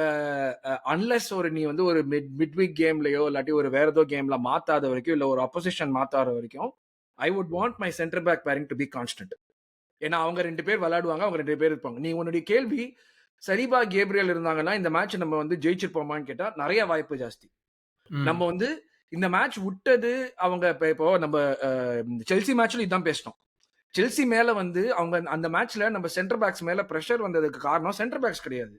அன்லெஸ் ஒரு நீ வந்து ஒரு மிட் வீக் கேம்லயோ இல்லாட்டி ஒரு வேற ஏதோ கேம்ல மாத்தாத வரைக்கும் இல்ல ஒரு அப்போசிஷன் மாத்தாத வரைக்கும் I would want my centre back pairing to be constant. ஏன்னா அவங்க 2 பேர் விளையாடுவாங்க, அவங்க 2 பேர் இருப்பாங்க. நீ உன்னுடைய கேள்வி சலீபா, கேப்ரியல் இருந்தாங்கன்னா இந்த மேட்ச் நம்ம வந்து ஜெயிச்சிருப்போமான்னு கேட்டா நெறைய வாய்ப்பு ஜாஸ்தி. நம்ம ம். வந்து இந்த மேட்ச் விட்டது அவங்க இப்போ நம்ம செல்சி மேட்ச்ல இதான் பேசினோம். செல்சி மேல வந்து அவங்க அந்த மேட்ச்ல நம்ம சென்டர் பேக்ஸ் மேல பிரஷர் வந்ததுக்கு காரணம் சென்டர் பேக்ஸ் கிடையாது.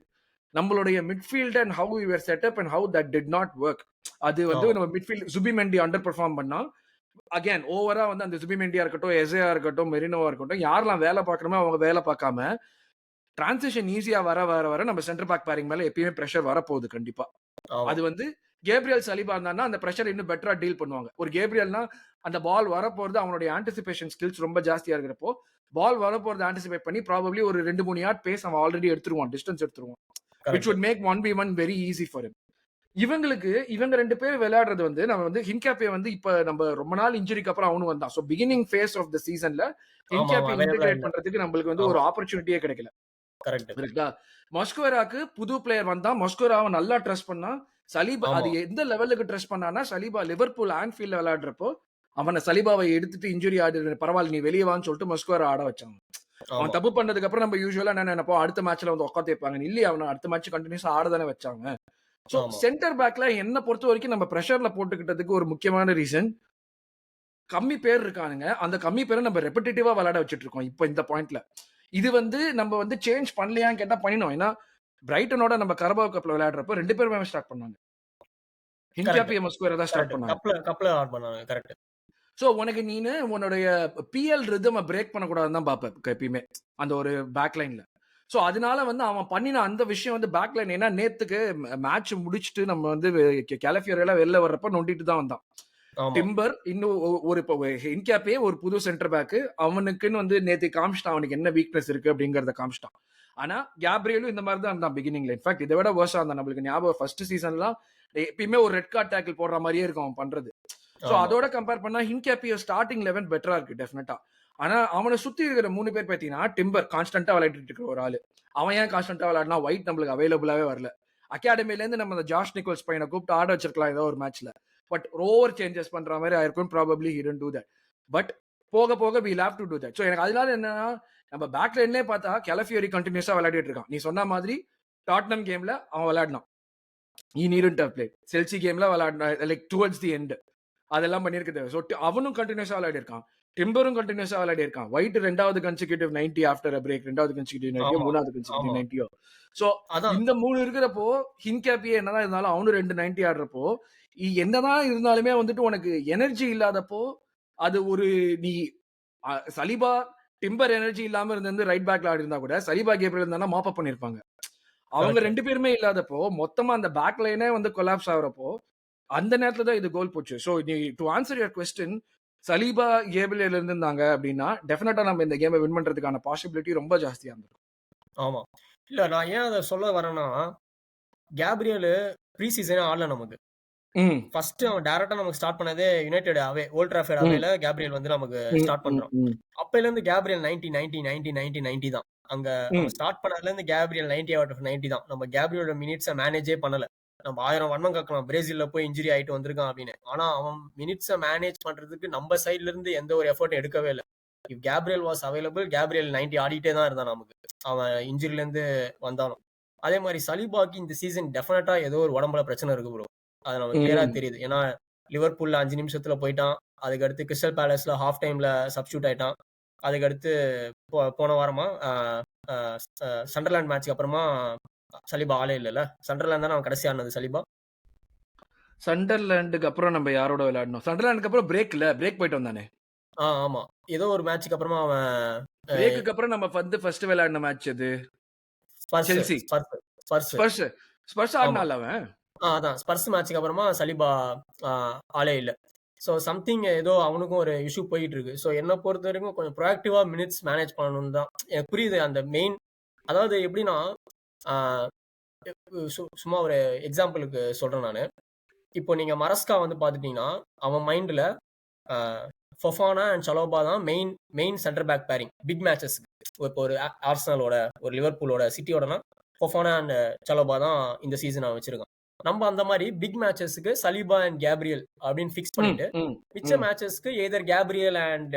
நம்மளுடைய midfield and how we were setup and how that did not work. அது வந்து ஆமா. நம்ம மிட்ஃபீல்ட் சுபிமெண்டி அண்டர் பெர்ஃபார்ம் பண்ணா அகைன் ஓவரா வந்து அந்த சுபிமெண்டியா இருக்கட்டும், எஸ்ஏயா இருக்கட்டும், மெரினோவா இருக்கட்டும், யாரெல்லாம் வேலை பார்க்கணுமோ அவங்க வேலை பார்க்காம டிரான்சிஷன் ஈஸியா வர வர வர நம்ம சென்டர் பேக் பேரிங் மேல எப்பயுமே பிரஷர் வரப்போகுது கண்டிப்பா. ஆமா. அது வந்து கேப்ரியல் சலீபா இருந்தான்னா அந்த பிரஷர் இன்னும் பெட்டரா டீல் பண்ணுவாங்க. ஒரு கேப்ரியல்னா அந்த பால் வரப்போறது அவனுடைய ஆன்டிசிபேஷன் ஸ்கில்ஸ் ரொம்ப ஜாஸ்தியா இருக்கிறப்போ பால் வரப்போறது ஆன்டிசிபேட் பண்ணி ப்ராபபிலி ஒரு 2-3 யார்ட் பேஸ் அவன் ஆல்ரெடி எடுத்துருவான், டிஸ்டன்ஸ் எடுத்துருவான். Which correct. Would make 1v1 very easy for him. இவங்க 2 பேர் விளையாடுறது வந்து நம்ம வந்து ஹின்காப்பே வந்து இப்ப நம்ம ரொம்ப நாள் இன்ஜுரிக்கு அப்புறம் அவனும் வந்தான். So beginning phase of the சீசன்ல ஆமா, ஆமா. ஹின்காப்பே அவைலபிளா இன்டகிரேட் இல்ல. பண்றதுக்கு நம்மளுக்கு வந்து ஒரு ஆமா. ஆப்பர்ச்சுனிட்டியே கிடைக்கல. கரெக்ட். கரெக்ட்டா? மஸ்குவேராக்கு புது பிளேயர் வந்தான். மஸ்குவேராவ நல்லா ட்ரஸ்ட் பண்ணா. சலீபா அது ஆமா. எந்த லெவலுக்கு ட்ரஸ்ட் பண்ணான்னா, சலீபா லிவர்பூல் ஆன்ஃபீல்ட்ல விளையாடுறப்போ, சலீபாவ எடுத்துட்டு இன்ஜுரி ஆடு பரவால்ல நீ வெளிய வான்னு சொல்லிட்டு மஸ்குவேரா ஆட வச்சாங்க. அவன் ஆமா. தப்பு பண்ணதுக்கு அப்புறம் நம்ம யூசுவலா என்ன நினைப்போம், அடுத்த மேட்ச்ல வந்து உட்காந்து வைப்பாங்கன்னு. இல்லையே அவன அடுத்த மேட்ச் கன்டினியூஸா ஆட தானே வச்சாங்க. சோ ஆமா. சென்டர் பேக்ல என்ன பொறுத்தவரைக்கும் நம்ம பிரஷர்ல போட்டுக்கிட்டதுக்கு ஒரு முக்கியமான ரீசன், கம்மி பேர் இருக்கானுங்க. அந்த கம்மி பேர நம்ம ரெபிட்டிட்டிவா விளையாட வச்சுட்டு இருக்கோம். இப்ப இந்த பாயிண்ட்ல. இது வந்து நம்ம வந்து சேஞ்ச் பண்ணலையான்னு கேட்டா பண்ணினோம். ஏன்னா, பிரைட்டனோட நம்ம கரபாவ் கப்ல விளையாடுறப்போ 2 பேருமே ஸ்டார்ட் பண்ணாங்க. கரெக்ட். ஹின்காப்பி, மஸ்குவேரா தான் ஸ்டார்ட் கரெக்ட். பண்ணாங்க. கப்ல ஆட் பண்ணாங்க. கரெக்ட். சோ உனக்கு நீனு உன்னுடைய பிஎல் ரிதம பிரேக் பண்ணக்கூடாதுன்னு தான் பார்ப்பேன் எப்பயுமே. அந்த ஒரு பேக் லைன்ல. சோ அதனால வந்து அவன் பண்ணின அந்த விஷயம் வந்து பேக் லைன் ஏன்னா நேத்துக்கு மேட்ச் முடிச்சுட்டு நம்ம வந்து கேலஃபியோரெல்லாம் வெளில வர்றப்ப நொண்டிட்டு தான் வந்தான். ஆமா. டிம்பர் இன்னும் ஒரு இப்போ ஹின்காப்பே ஒரு புது சென்டர் பேக் அவனுக்குன்னு வந்து நேத்து காமிச்சிட்டான் அவனுக்கு என்ன வீக்னஸ் இருக்கு அப்படிங்கறத காமிச்சிட்டான். ஆனா கேப்ரியலும் இந்த மாதிரி தான் இருந்தான் பிகினிங்ல. இன்ஃபேக்ட் இதை விட வர்ஸா இருந்தான். நம்மளுக்கு ஞாபகம் ஃபர்ஸ்ட் சீசன்லாம் எப்பயுமே ஒரு ரெட் கார்ட் டேக்கிள் போடுற மாதிரியே இருக்கும் அவன் பண்றது. சோ ஆமா. அதோட கம்பேர் பண்ணா ஹின்காப்பியோ ஸ்டார்டிங் 11 பெட்டரா இருக்கு டெஃபினட்டா. ஆனா அவனை சுத்தி இருக்கிற 3 பேர் பாத்தீங்கன்னா டிம்பர் கான்ஸ்டன்டா விளையாடிட்டு இருக்கிற ஒரு ஆளு. அவன் ஏன் கான்ஸ்டன்டா விளையாடினா ஒயிட் நம்மளுக்கு அவைலபிளாவே வரல. அகாடமில இருந்து நம்ம அந்த ஜாஷ் நிக்கோல்ஸ் பையனை கூப்பிட்டு ஆட வச்சிருக்கலாம் ஏதோ ஒரு மேட்ச்ல. பட் ஓவர் சேஞ்சஸ் பண்ற மாதிரி ஆயிருக்கும். Probably he don't do that. But போக போக we have to do that. So எனக்கு அதனால என்னன்னா நம்ம பேக் லைன்லயே பார்த்தா கெலஃபியோரி கண்டினியூஸா விளையாடிட்டு இருக்கான். நீ சொன்ன மாதிரி டாட்னம் கேம்ல அவன் விளையாடினான். he needn't have played. Chelsea கேம்ல விளையாடினா லைக் டுவர்ட்ஸ் தி எண்ட். அதெல்லாம் பண்ணியிருக்குது. ஸோ அவனும் கண்டினியூஸா விளையாடி இருக்கான். டிம்பரும் கண்டினியூஸா விளையாடி இருக்கான். ஒயிட் 2வது கன்சிக்யூட்டிவ் 90 ஆஃப்டர் அ பிரேக் 2வது கன்சிக்யூட்டிவ் 90 ஆமா. 3வது கன்சிக்யூட்டிவ் ஆமா. 90 ஸோ அதான். இந்த 3 இருக்கிறப்போ ஹின்காப்பியே என்னதான் இருந்தாலும் அவனும் 2 90 ஆடுறப்போ என்னதான் இருந்தாலுமே வந்துட்டு உனக்கு எனர்ஜி இல்லாதப்போ அது ஒரு நீ சலீபா டிம்பர் எனர்ஜி இல்லாம இருந்து ரைட் பேக்ல ஆடி இருந்தா கூட சலீபா கேப்ரியல் இருந்தா மாப் அப் பண்ணிருப்பாங்க. அவங்க கரெக்ட். 2 பேருமே இல்லாதப்போ மொத்தமா அந்த பேக் லைனே வந்து கொலாப்ஸ் ஆகுறப்போ அந்த நேரத்துல தான் இது கோல் போச்சு. ஸோ நீ to answer your question Saliba Gabriel இருந்திருந்தாங்க அப்படின்னா டெஃபினட்டா நம்ம இந்த கேமை வின் பண்றதுக்கான பாசிபிலிட்டி ரொம்ப ஜாஸ்தியா இருந்திருக்கும். ஆமா. இல்ல நான் ஏன் அத சொல்ல வரேன்னா, கேப்ரியலு ப்ரீ சீசனே ஆடல நமக்கு. ம். ஃபர்ஸ்ட் அவன் டைரக்ட்டா நமக்கு ஸ்டார்ட் பண்ணதே யுனைட்டட் அவே, ஓல்ட் டிராஃபர்ட் ம். அவேல கேப்ரியல் வந்து நமக்கு ம். ஸ்டார்ட் ம். பண்றான். ம். அப்பைலருந்து கேப்ரியல் 90, 90, 90, 90, 90 தான். அங்க ம். அவன் ஸ்டார்ட் பண்ணதுலருந்து கேப்ரியல் 90 அவுட் ஆஃப் 90 தான். நம்ம கேப்ரியலோட மினிட்ஸ மேனேஜே பண்ணல. நம்ம 1000 வன்மம் காக்கலாம் பிரேசில்ல போய் இன்ஜுரி ஆயிட்டு வந்திருக்கான் அப்படின்னு. ஆனா அவன் மினிட்ஸை மேனேஜ் பண்றதுக்கு நம்ம சைட்ல இருந்து எந்த ஒரு எஃபர்ட்டும் எடுக்கவே இல்லை. If Gabriel was available, Gabriel 90 ஆடிட்டே தான் இருந்தான் நமக்கு, அவன் இன்ஜுரில இருந்து வந்தாலும். அதே மாதிரி சலிபாக்கு இந்த சீசன் டெஃபினட்டா ஏதோ ஒரு உடம்புல பிரச்சனை இருக்கு ப்ரோ. அது நமக்கு கிளியரா ம். தெரியுது. ஏன்னா லிவர்பூல்ல 5 நிமிஷத்துல போயிட்டான். அதுக்கடுத்து கிறிஸ்டல் பேலஸ்ல ஹாஃப் டைம்ல சப்ஸ்டியூட் ஆயிட்டான். அதுக்கடுத்து போன வாரமா சண்டர்லாண்ட் மேட்ச்க்கு அப்புறமா சலிபா ஆளே இல்லைல்ல. சண்டர்லாண்ட் தானே அவன் கடைசி ஆனது சலிபா. சண்டர்லாண்டுக்கு அப்புறம் நம்ம யாரோட விளையாடணும்? சண்டர்லாண்டுக்கு அப்புறம் பிரேக் போயிட்டு வந்தானே. ஆமா. ஏதோ ஒரு மேட்ச்க்கு அப்புறமா அவன் பிரேக்குக்கு அப்புறம் நம்ம வந்து ஃபர்ஸ்ட் விளையாடின மேட்ச் அது செல்சி. ஸ்பர்ஸ் ஆமா. ஆடினால அவன். அதான் ஸ்பர்ஸ் மேட்ச்க்கு அப்புறமா சலிபா ஆளே இல்ல. ஸோ சம்திங் ஏதோ அவனுக்கும் ஒரு இஷ்யூ போயிட்டு இருக்கு. ஸோ என்ன பொறுத்த வரைக்கும் கொஞ்சம் ப்ரோஆக்டிவா மினிட்ஸ் மேனேஜ் பண்ணணும்னு தான் எனக்கு புரியுது. அந்த மெயின் அதாவது எப்படின்னா சும்மா ஒரு எக்ஸாம்பிளுக்கு சொல்றேன் நானு. இப்போ நீங்க மரஸ்கா வந்து பாத்துட்டீங்கன்னா அவன் மைண்ட்ல ஃபொஃபானா அண்ட் சலோபா தான் main centre back pairing big matches. இப்போ ஒரு ஆர்சனலோட, ஒரு லிவர்பூலோட, சிட்டியோடனா ஃபொஃபானா அண்ட் சலோபா தான் இந்த சீசன் அவன் வச்சிருக்கான். நம்ம அந்த மாதிரி பிக் மேட்சஸ்க்கு சலீபா அண்ட் கேப்ரியல் அப்படின்னு ஃபிக்ஸ் பண்ணிட்டு மிச்ச மேட்சஸ்க்கு எதர் கேப்ரியல் அண்ட்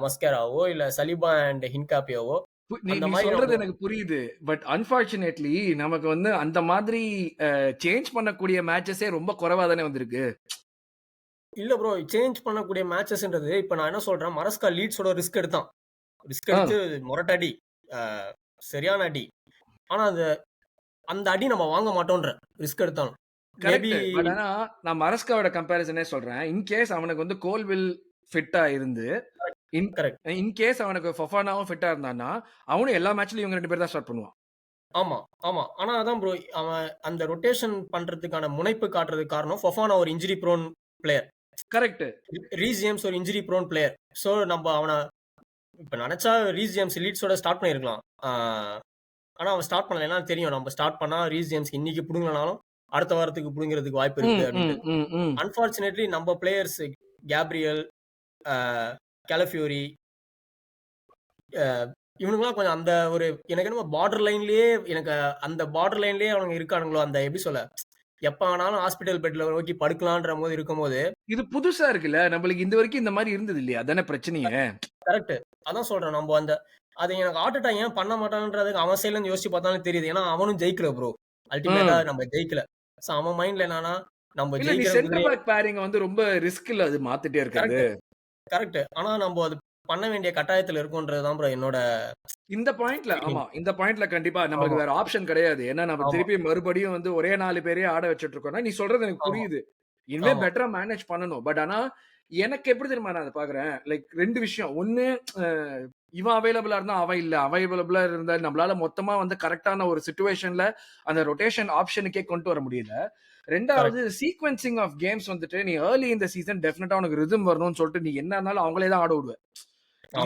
மஸ்கேராவோ இல்ல சலீபா அண்ட் ஹின்காப்பியோவோ நீ அந்த நீ மாதிரி சொல்றது எனக்கு புரியுது. பட் அன்பார்ச்சுனேட்லி நமக்கு வந்து அந்த மாதிரி சேஞ்ச் பண்ணக்கூடிய மேட்சஸே ரொம்ப குறைவா தானே வந்திருக்கு. இல்ல ப்ரோ, சேஞ்ச் பண்ணக்கூடிய மேட்சஸ்ன்றது இப்ப நான் என்ன சொல்றேன், மரஸ்கா லீட்ஸோட ரிஸ்க் எடுத்து மொரட்டடி, சரியான அடி. ஆனா அந்த அடி நம்ம வாங்க மாட்டோம்ன்ற ரிஸ்க் எடுத்தாலும். Maybe correct. பட் ஆனா நான் மரஸ்காவோட கம்பேரிசனே சொல்றேன். இன் கேஸ் அவனுக்கு வந்து கோல்வில் ஃபிட்டா இருந்து கரெக்ட். இன் கேஸ் அவனுக்கு ஃபொஃபானாவும் ஃபிட்டா இருந்தான்னா அவனும் எல்லா மேட்ச்லயும் இவங்க 2 பேர் தான் ஸ்டார்ட் பண்ணுவான். ஆமா, ஆமா. ஆனா அதான் ப்ரோ, அவன் அந்த ரொட்டேஷன் பண்றதுக்கான முனைப்பு காட்டுறதுக்கு காரணம் ஃபொஃபானா ஒரு injury prone player. Correct. Reece James ஒரு இன்ஜுரி ப்ரோன் பிளேயர். சோ நம்ம அவன இப்ப நினைச்சா ரீஸ் ஜேம்ஸ் லீட்ஸோட ஸ்டார்ட் பண்ணிருக்கலாம். ஆனா அவன் ஸ்டார்ட் பண்ணல. ஏன்னா தெரியும் நம்ம ஸ்டார்ட் பண்ணா ரீஸ் ஜேம்ஸ் இன்னைக்கு புடுங்கலனாலும் அடுத்த வாரத்துக்கு புடுங்கிறதுக்கு வாய்ப்பு இருக்கு அப்படின்ட்டு. அன்பார்ச்சுனேட்லி நம்ம பிளேயர்ஸ் கேப்ரியல், கேலஃபியோரி, இவனுங்களாம் கொஞ்சம் அந்த ஒரு எனக்கு என்னமோ பார்டர் லைன்லயே அவங்க இருக்கானுங்களோ, அந்த எப்படி சொல்ல, எப்ப ஆனாலும் ஹாஸ்பிட்டல் பெட்ல நோக்கி படுக்கலான்ற போது இருக்கும்போது. இது புதுசா இருக்குல்ல. நம்மளுக்கு இந்த வரைக்கும் இந்த மாதிரி இருந்தது இல்லையா? அதானே பிரச்சனையே. கரெக்ட். அதான் சொல்றேன். நம்ம அது எனக்கு ஆர்டெட்டா ஏன் பண்ண மாட்டான்றதுக்கு அவன் சைடுல இருந்து யோசிச்சு பார்த்தாலும் தெரியுது. ஏன்னா அவனும் ஜெயிக்கல ப்ரோ. அல்டிமேட்டா நம்ம ஜெயிக்கல. சோ அவன் மைண்ட்ல என்னன்னா நம்ம இல்ல நீ ஜெயிக்கிற சென்டர் பேக் பேரிங் வந்து ரொம்ப ரிஸ்க் இல்ல அது மாத்திட்டே இருக்கிறது. கரெக்ட். ஆனா நம்ம அது பண்ண வேண்டிய கட்டாயத்துல இருக்கோன்றது தான் ப்ரோ என்னோட இந்த பாயிண்ட்ல. ஆமா, இந்த பாயிண்ட்ல கண்டிப்பா நமக்கு வேற ஆப்ஷன் கிடையாது. ஏன்னா நம்ம திருப்பி மறுபடியும் வந்து ஒரே 4 பேரையே ஆட வச்சிட்டு இருக்கோம்னா, நீ சொல்றது எனக்கு புரியுது. இனிமே பெட்டரா மேனேஜ் பண்ணணும். பட் ஆனா எனக்கு எப்படி தெரியுமா நான் அதை பாக்குறேன், லைக் 2 விஷயம். ஒண்ணு, இவன் அவைலபிளா இருந்தா அவன் இல்ல, அவைலபிளா இருந்தா நம்மளால மொத்தமா வந்து கரெக்டான ஒரு சிச்சுவேஷன்ல அந்த ரொட்டேஷன் ஆப்ஷனுக்கே கொண்டு வர முடியல. ரெண்டாவது சீக்வென்சிங் ஆஃப் கேம்ஸ் வந்துட்டு நீ ஏர்லி இந்த சீசன் டெஃபினட்டா உனக்கு ரிதம் வரணும்னு சொல்லிட்டு நீ என்ன இருந்தாலும் அவங்களே தான் ஆட விடுவ.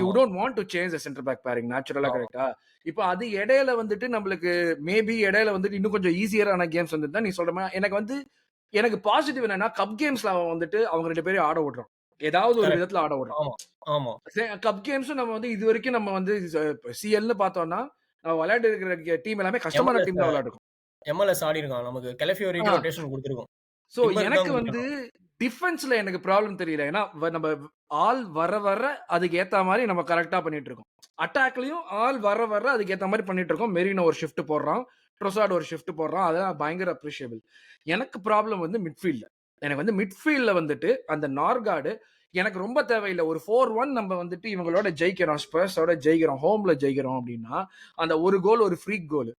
You don't want to change the centre back pairing நேச்சுரலா. கரெக்ட்டா? இப்போ அது இடையில வந்துட்டு நம்மளுக்கு மேபி இடையில வந்துட்டு இன்னும் கொஞ்சம் ஈஸியரான கேம்ஸ் வந்துட்டா நீ சொல்ற மாதிரி எனக்கு பாசிட்டிவ் என்னன்னா கப் கேம்ஸ்ல அவன் வந்துட்டு அவங்க 2 பேரையும் ஆட விடுறான். ஏதாவது ஒரு விதத்துல ஆட விடுறான். கப் கேம்ஸும் நம்ம வந்து இது வரைக்கும் நம்ம வந்து சிஎல்னு பார்த்தோம்னா நம்ம விளையாட்டு இருக்கிற டீம் எல்லாமே கஷ்டமான டீம் தான் விளையாடுறோம். MLS ஆடி இருக்கான். நமக்கு கெலஃபியோரிக்கு ரொட்டேஷன் கொடுத்திருக்கோம். சோ எனக்கு வந்து டிஃபென்ஸ்ல எனக்கு ப்ராப்ளம் தெரியல. ஏன்னா நம்ம ஆள் வர அதுக்கு ஏத்த மாதிரி நம்ம கரெக்டா பண்ணிட்டு இருக்கோம். அட்டாக்லயும் ஆள் வர அதுக்கு ஏத்த மாதிரி பண்ணிட்டு இருக்கோம். மெரினோ ஒரு ஷிஃப்ட் போடுறான், ட்ரோசார்ட் ஒரு ஷிஃப்ட் போடுறான். அதெல்லாம் பயங்கர அப்ரிஷியபிள். எனக்கு ப்ராப்ளம் வந்து மிட்ஃபீல்ட்ல. எனக்கு வந்து மிட்ஃபீல்ட்ல வந்துட்டு அந்த நார்கார்டு எனக்கு ரொம்ப தேவையில்லை. ஒரு 4-1 நம்ம வந்துட்டு இவங்களோட ஜெயிக்கிறோம், ஸ்பர்ஸோட ஜெயிக்கிறோம், ஹோம்ல ஜெயிக்கிறோம் அப்படின்னா அந்த ஒரு கோல் ஒரு ஃப்ரீக் கோல்.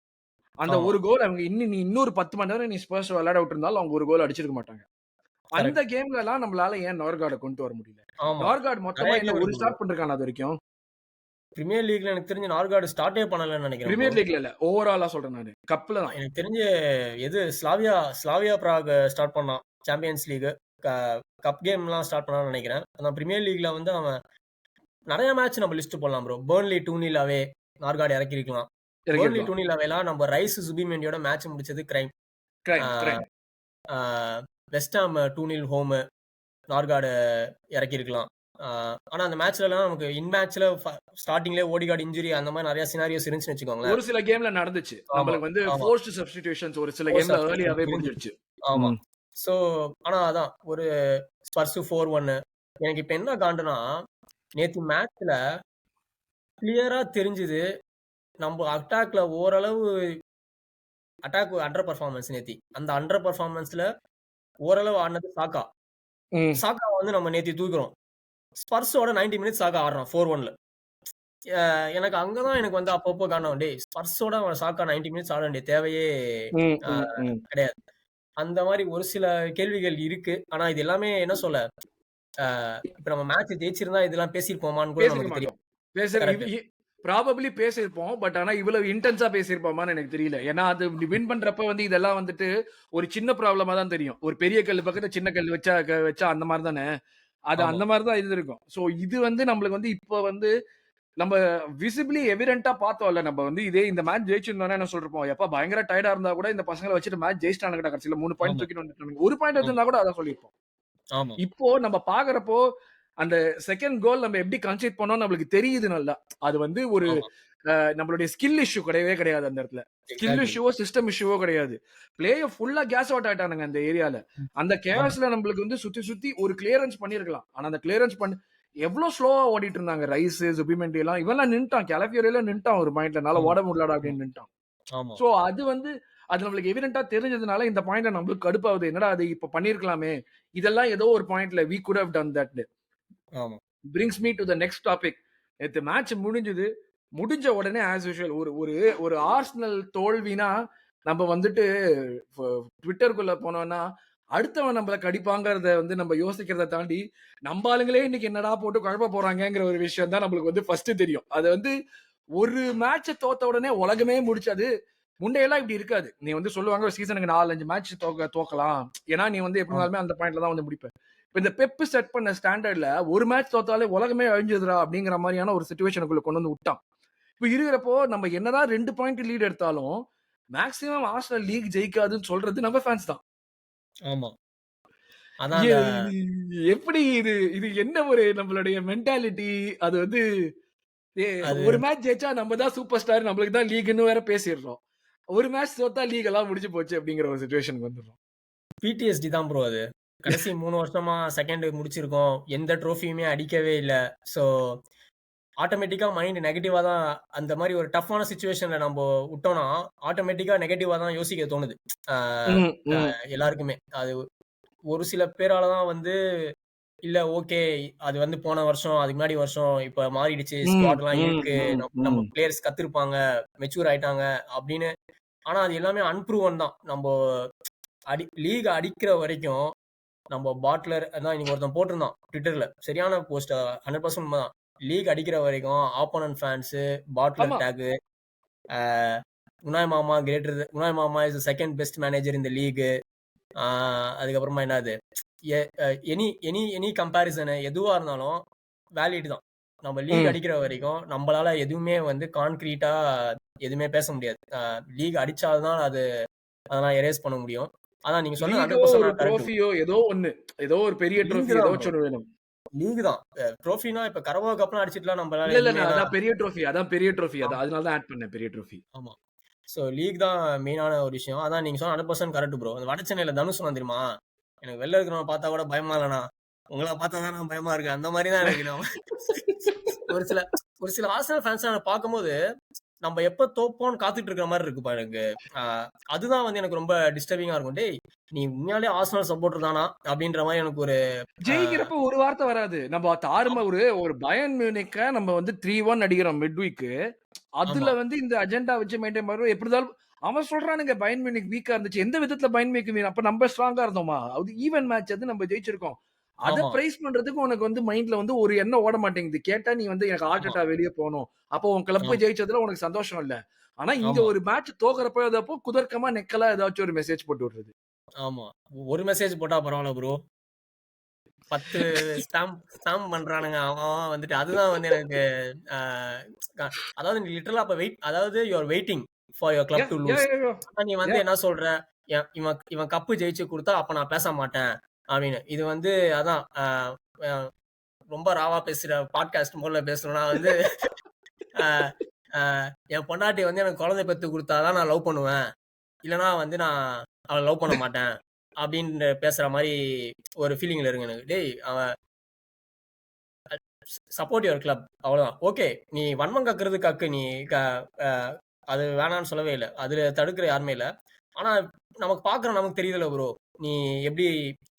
அந்த ஒரு கோல் அவங்க நீ இன்னொரு 10 மணி நேரம் நீ ஸ்பர்ஸ் விளையாட விட்டு இருந்தாலும் அவங்க ஒரு கோல் அடிச்சிருக்க மாட்டாங்க. அந்த கேம்ல எல்லாம் நம்மளால ஏன் நார்கார்டை கொண்டு வர முடியல? நார்கார்டு மொத்தமா என்ன ஒரு ஸ்டார்ட் பண்ணிருக்கான் அது வரைக்கும்? பிரீமியர் லீக்ல எனக்கு தெரிஞ்சு நார்கார்டு ஸ்டார்ட்டே பண்ணலன்னு நினைக்கிறேன். பிரீமியர் லீக்ல இல்ல, ஓவராலா சொல்றேன் நானு. கப்ல தான் எனக்கு தெரிஞ்சு எது ஸ்லாவியா பிராக் ஸ்டார்ட் பண்ணான் சாம்பியன்ஸ் லீக். கப் கேம்லாம் ஸ்டார்ட் பண்ணான்னு நினைக்கிறேன். ஆனா பிரீமியர் லீக்ல வந்து அவன் நிறைய மேட்ச் நம்ம லிஸ்ட் போடலாம் ப்ரோ. பர்ன்லி 2-0 அவே நார்கார்டு இறக்கி இருக்கலாம். பர்ன்லி 2-0 அவேலாம் நம்ம ரைஸ் சுபிமெண்டியோட மேட்ச் முடிச்சது கிரைம். வெஸ்ட் ஹாம் 2-0 ஹோம் நார்கார்டு இறக்கி இருக்கலாம். ஆனா அந்த மேட்ச்லலாம் நமக்கு மேட்ச்ல ஸ்டார்ட்டிங்லயே ஓடிகார்ட் இன்ஜுரி அந்த மாதிரி நிறைய சினாரியோஸ் இருந்துச்சுன்னு வச்சுக்கோங்களேன். ஒரு சில கேம்ல நடந்துச்சு. ஆமா, நம்மளுக்கு வந்து ஆமா. ஃபோர்ஸ்டு சப்ஸ்டிடியூஷன்ஸ் ஒரு சில ஃபோர்ஸ் கேம்ல சப்ஸ்டிடியூஷன் ஏர்லியாவே இருந்துச்சு. முடிஞ்சிருச்சு. ஆமா. ம். சோ ஆனா அதான் ஒரு ஸ்பர்ஸ் 4-1 எனக்கு இப்ப என்ன காண்டுனா, நேத்து மேட்ச்ல கிளியரா தெரிஞ்சுது. நம்ம அட்டாக்ல ஓரளவு அட்டாக் அண்டர் பெர்ஃபார்மன்ஸ் நேத்தி. அந்த அண்டர் பெர்ஃபார்மன்ஸ்ல ஓரளவு ஆடுனது சாக்கா. ம். சாக்காவ வந்து நம்ம நேத்தி தூக்குறோம். ஸ்பர்ஸோட 90 மினிட்ஸ் சாக்கா ஆடுறான் 4-1ல. எனக்கு அங்க தான் எனக்கு வந்து அப்பப்போ காரணம். டேய் ஸ்பர்ஸோட அவன் சாக்கா 90 மினிட்ஸ் ஆட வேண்டிய தேவையே ம். அ ம். ம். கிடையாது. அந்த மாரி ஒரு சில கேள்விகள் இருக்கு. ஆனா இது எல்லாமே என்ன சொல்ல, அ இப்ப நம்ம மேட்ச் ஜெயிச்சிருந்தா இதெல்லாம் பேசியிருப்போமான்னு கூட பேசிருக்க நமக்கு தெரியும். மாட்டோம். பேச இவ் கரெக்ட். இ ப்ராபபிலி பேசியிருப்போம். பட் ஆனா இவ்வளவு இன்டென்ஸா பேசியிருப்போமான்னு எனக்கு தெரியல. ஏன்னா அது வின் பண்றப்ப வந்து இதெல்லாம் வந்துட்டு ஒரு சின்ன ப்ராப்ளமா தான் தெரியும். ஒரு பெரிய கல்லு பக்கத்துல சின்ன கல் வச்சா அந்த மாரி தானே. அது ஆமா, அந்த மாரி தான் இருந்திருக்கும். சோ இது வந்து நம்மளுக்கு வந்து இப்ப வந்து நம்ம விசிபிலி எவிடென்ட்டா பார்த்தோம்ல. நம்ம வந்து இதே இந்த மேட்ச் ஜெயிச்சிருந்தோம்னா என்ன சொல்லிருப்போம். எப்பா பயங்கர டயர்டா இருந்தா கூட இந்த பசங்கள வச்சுட்டு மேட்ச் ஜெயிச்சிட்டானுங்கடா கடைசில 3 பாயிண்ட் ஆமா, தூக்கிட்டு வந்துட்டானுங்க. 1 பாயிண்ட் ஆமா, வச்சிருந்தா கூட அதான் சொல்லியிருப்போம். ஆமா, இப்போ நம்ம பார்க்கிறப்போ, அந்த செகண்ட் கோல் நம்ம எப்படி கன்சிடர் பண்ணோம்னு நம்மளுக்கு தெரியுது நல்லா. அது வந்து ஒரு ஆமா. நம்மளுடைய ஸ்கில் இஷ்யூ கிடையவே கிடையாது அந்த இடத்துல. Skill exactly. இஷ்யூவோ, சிஸ்டம் இஷ்யூவோ கிடையாது. பிளேயர் ஃபுல்லா கேஸ் அவுட் ஆயிட்டானுங்க அந்த ஏரியால. ம். அந்த ஆமா, கேஸ்ல நம்மளுக்கு வந்து சுத்தி சுத்தி ஒரு கிளியரன்ஸ் பண்ணியிருக்கலாம். ஆனா அந்த கிளியரன்ஸ் எவ்ளோ ஸ்லோவா ஓடிட்டு இருந்தாங்க. ரைஸ், சுபிமெண்டி எல்லாம் இவன்லாம் நின்னுட்டான். கலஃபியோரில நின்னுட்டான் ஒரு பாயிண்ட்ல. என்னால ஆமா, ஓட முடியலடா ஆமா, அப்படின்னு நின்னுட்டான். ஆமா, சோ அது வந்து அது நம்மளுக்கு எவிடென்ட்டா தெரிஞ்சதுனால இந்த பாயிண்ட்ல நம்மளுக்கு கடுப்பாவுது. என்னடா அது இப்ப பண்ணியிருக்கலாமே. இதெல்லாம் ஏதோ ஒரு பாயிண்ட்ல we could have done that. ஆமா, brings me to the next topic. நேத்து மேட்ச் முடிஞ்சது. முடிஞ்ச உடனே ஆஸ் யூசுவல் ஒரு ஒரு ஒரு ஆர்சனல் தோல்வினா நம்ம வந்துட்டு ட்விட்டருக்குள்ள போனோம்னா அடுத்தவன் நம்மள கடிப்பாங்கிறத வந்து நம்ம யோசிக்கிறத தாண்டி நம்ம ஆளுங்களே இன்னைக்கு என்னடா போட்டு குழப்ப போறாங்கங்கிற ஒரு விஷயம் தான் நம்மளுக்கு வந்து ஃபர்ஸ்ட் தெரியும். அது வந்து ஒரு மேட்ச தோத்த உடனே உலகமே முடிச்சது. முண்டையெல்லாம் இப்படி இருக்காது. நீ வந்து சொல்லுவாங்க சீசனுக்கு 4-5 மேட்ச் தோக்கலாம். ஏன்னா நீ வந்து எப்படி ஆமா, இருந்தாலுமே அந்த பாயிண்ட்ல தான் வந்து முடிப்ப. இப்ப இந்த பெப் செட் பண்ண ஸ்டாண்டர்ட்ல ஒரு மேட்ச் தோத்தாலே உலகமே அழிஞ்சதுடா அப்படிங்கிற மாதிரியான ஒரு சிச்சுவேஷனுக்குள்ள கொண்டு வந்து விட்டான். இப்ப இருக்கிறப்போ நம்ம என்னதான் 2 பாயிண்ட் லீட் எடுத்தாலும் மேக்ஸிமம் ஆர்சனல் லீக் ஜெயிக்காதுன்னு சொல்றது நம்ம ஃபேன்ஸ் தான். ஆமா. அதான் அந்த எப்படி இது இது என்ன ஒரு நம்மளுடைய மென்டாலிட்டி அது வந்து அது ஒரு மேட்ச் ஜெயிச்சா நம்ம தான் சூப்பர் ஸ்டார் நம்மளுக்கு தான் லீக்னு வேற பேசிடுறோம். ஒரு மேட்ச் தோத்தா லீக் எல்லாம் முடிஞ்சு போச்சு அப்படிங்கிற ஒரு சிச்சுவேஷனுக்கு வந்துடுறோம். பிடிஎஸ்டி தான் ப்ரோ அது. கடைசி 3 வருஷமா செகண்ட் முடிச்சிருக்கோம். எந்த ட்ரோஃபியுமே அடிக்கவே இல்ல. ஸோ ஆட்டோமேட்டிக்கா மைண்ட் நெகட்டிவா தான் அந்த மாரி ஒரு டஃப்பான சிச்சுவேஷன்ல நம்ப உட்டோம்னா, ஆட்டோமேட்டிக்கா நெகட்டிவா தான் யோசிக்க தோணுது. ஆ ம், ம், எல்லாருக்குமே. அது ஒரு சில பேரால தான் வந்து இல்ல ஓகே. அது வந்து போன வருஷம், அதுக்கு முன்னாடி வருஷம் இப்ப மாறிடுச்சு. ம், ஸ்குவாட்லாம் ம், இருக்கு. ம், நம்ம ம். பிளேயர்ஸ் கத்துருப்பாங்க. மெச்சூர் ஆயிட்டாங்க அப்படின்னு. ஆனா அது எல்லாமே அன்ப்ரூவன் தான். நம்ப லீக் அடிக்கிற வரைக்கும் நம்ம பாட்லர் அதான் இன்னைக்கு ஒருத்தன் போட்டிருந்தான் ட்விட்டர்ல. சரியான போஸ்ட் 100% உண்மதான். லீக் அடிக்கிற வரைக்கும் ஆப்போனன்ட் ஃபேன்ஸ், பாட்லர் ஆமா. டேக், ஆ உனாய் மாமா is the second best manager in the league. Ah அதுக்கப்புறமா என்னது? A uh any any any comparison எதுவா இருந்தாலும் வேலிட் தான். நம்ம லீக் ம். அடிக்கிற வரைக்கும் நம்மளால எதுவுமே வந்து கான்கிரீட்டா எதுவுமே பேச முடியாது. லீக் அடிச்சா தான் அது அதெல்லாம் எரேஸ் பண்ண முடியும். அதான் நீங்க சொன்னது லீகோ, ஒரு 100% கரெக்ட். ட்ரோஃபியோ ஏதோ ஒண்ணு. ஏதோ ஒரு பெரிய லீக் ட்ரோஃபி தான் ப்ரோ. ஏதோச்சும் ஒண்ணு வேணும். லீக் தான். ட்ரோஃபினா இப்ப கரவா கப்லாம் அடிச்சிட்டுலாம் நம்மளால இல்ல. எதுவுமே ஏன்னா அதான் பெரிய ட்ரோஃபி. அதான் பெரிய ட்ரோஃபி. ஆமா, அதனால தான் ஆட் பண்ணேன் பெரிய ட்ரோஃபி. ஆமா. சோ லீக் தான் மெயினான ஒரு விஷயம். அதான் நீங்க சொன்ன 100% கரெக்ட் ப்ரோ. அந்த வட சென்னையில தனுஷ் சொன்னான் தெரியுமா? எனக்கு வெளில இருக்கிறவன பார்த்தா கூட பயமா இல்லண்ணா. உங்கள பார்த்தா தான் நான் பயமா இருக்கு. அந்த மாரி தான் எனக்கு நான் ஒரு சில ஒரு சில ஆர்சனல் ஃபேன்ஸ நான் பார்க்கும்போது, நம்ம எப்ப தோப்போம்ன்னு காத்துட்டு இருக்கிற மாரி இருக்குப்பா எனக்கு. அ அதுதான் வந்து எனக்கு ரொம்ப டிஸ்டர்பிங்கா இருக்கும். டேய்! நீ உண்மையாலே ஆர்சனல் சப்போர்ட்டர் தானா? அப்படின்ற மாரி எனக்கு ஒரு அ ஜெயிக்கிறப்ப ஒரு வார்த்தை வராது. நம்ம தாறுமா ஒரு ஒரு பயர்ன் மியூனிக்க நம்ம வந்து 3-1 அடிக்கிறோம் மிட் வீக். ஆமா, அதுல வந்து இந்த அஜெண்டா வச்சு மெயின்டெயின் பண்றோம். எப்படி இருந்தாலும் அவன் சொல்றானுங்க பயர்ன் மியூனிக் வீக்கா இருந்துச்சு. எந்த விதத்துல பயர்ன் மியூனிக் வீக் அப்ப நம்ம ஸ்ட்ராங்கா இருந்தோமா? அது ஈவன் மேட்ச் அது நம்ம ஜெயிச்சிருக்கோம். அத ஆமா, பிரைஸ் பண்றதுக்கு உனக்கு வந்து மைண்ட்ல வந்து ஒரு எண்ணம் ஓட மாட்டேங்குது. கேட்டா நீ வந்து எனக்கு ஆமா, ஆர்டெட்டா வெளிய போணும். அப்போ உன் கிளப் ஆமா, ஜெயிச்சதுல உனக்கு சந்தோஷம் இல்ல. ஆனா இங்க ஆமா, ஒரு மேட்ச் தோக்குறப்ப அதப்போ குதர்க்கமா நெக்கலா ஏதாச்சும் ஒரு மெசேஜ் போட்டு விடுறது. ஆமா. ஒரு மெசேஜ் போட்டா பரவால்ல ப்ரோ. 10 ஸ்டாம்ப் பண்றானுங்க. அவன் அவன் வந்துட்டு அதுதான் வந்து எனக்கு அ க அதாவது நீ லிட்டரலா அப்ப அதாவது you are waiting for your ya club to ya lose. Ya ya. ஆனா நீ வந்து யா. என்ன சொல்ற? இவன் இவன் கப்பு ஜெயிச்சு குடுத்தா அப்ப நான் பேச மாட்டேன் அப்படின்னு. இது வந்து அதான் அ ரொம்ப ராவா பேசுற பாட்காஸ்ட் மோட்ல பேசணும்னா வந்து அ அ என் பொண்டாட்டி வந்து எனக்கு குழந்தை பெத்து குடுத்தா தான் நான் லவ் பண்ணுவேன். இல்லன்னா வந்து நான் அவள லவ் பண்ண மாட்டேன். அப்படின்னு பேசுற மாரி ஒரு ஃபீலிங்ல இருக்குங்க எனக்கு. டேய் அவன் சப்போர்ட் யுவர் கிளப் அவ்வளோதான். ஓகே. நீ வன்மம் கக்குறது கக்கு. நீ க அ அது வேணான்னு சொல்லவே இல்ல. அதுல தடுக்கிற யாருமே இல்ல. ஆனா நமக்கு நமக்கு தெரியுதுல்ல ப்ரோ. நீ எப்படி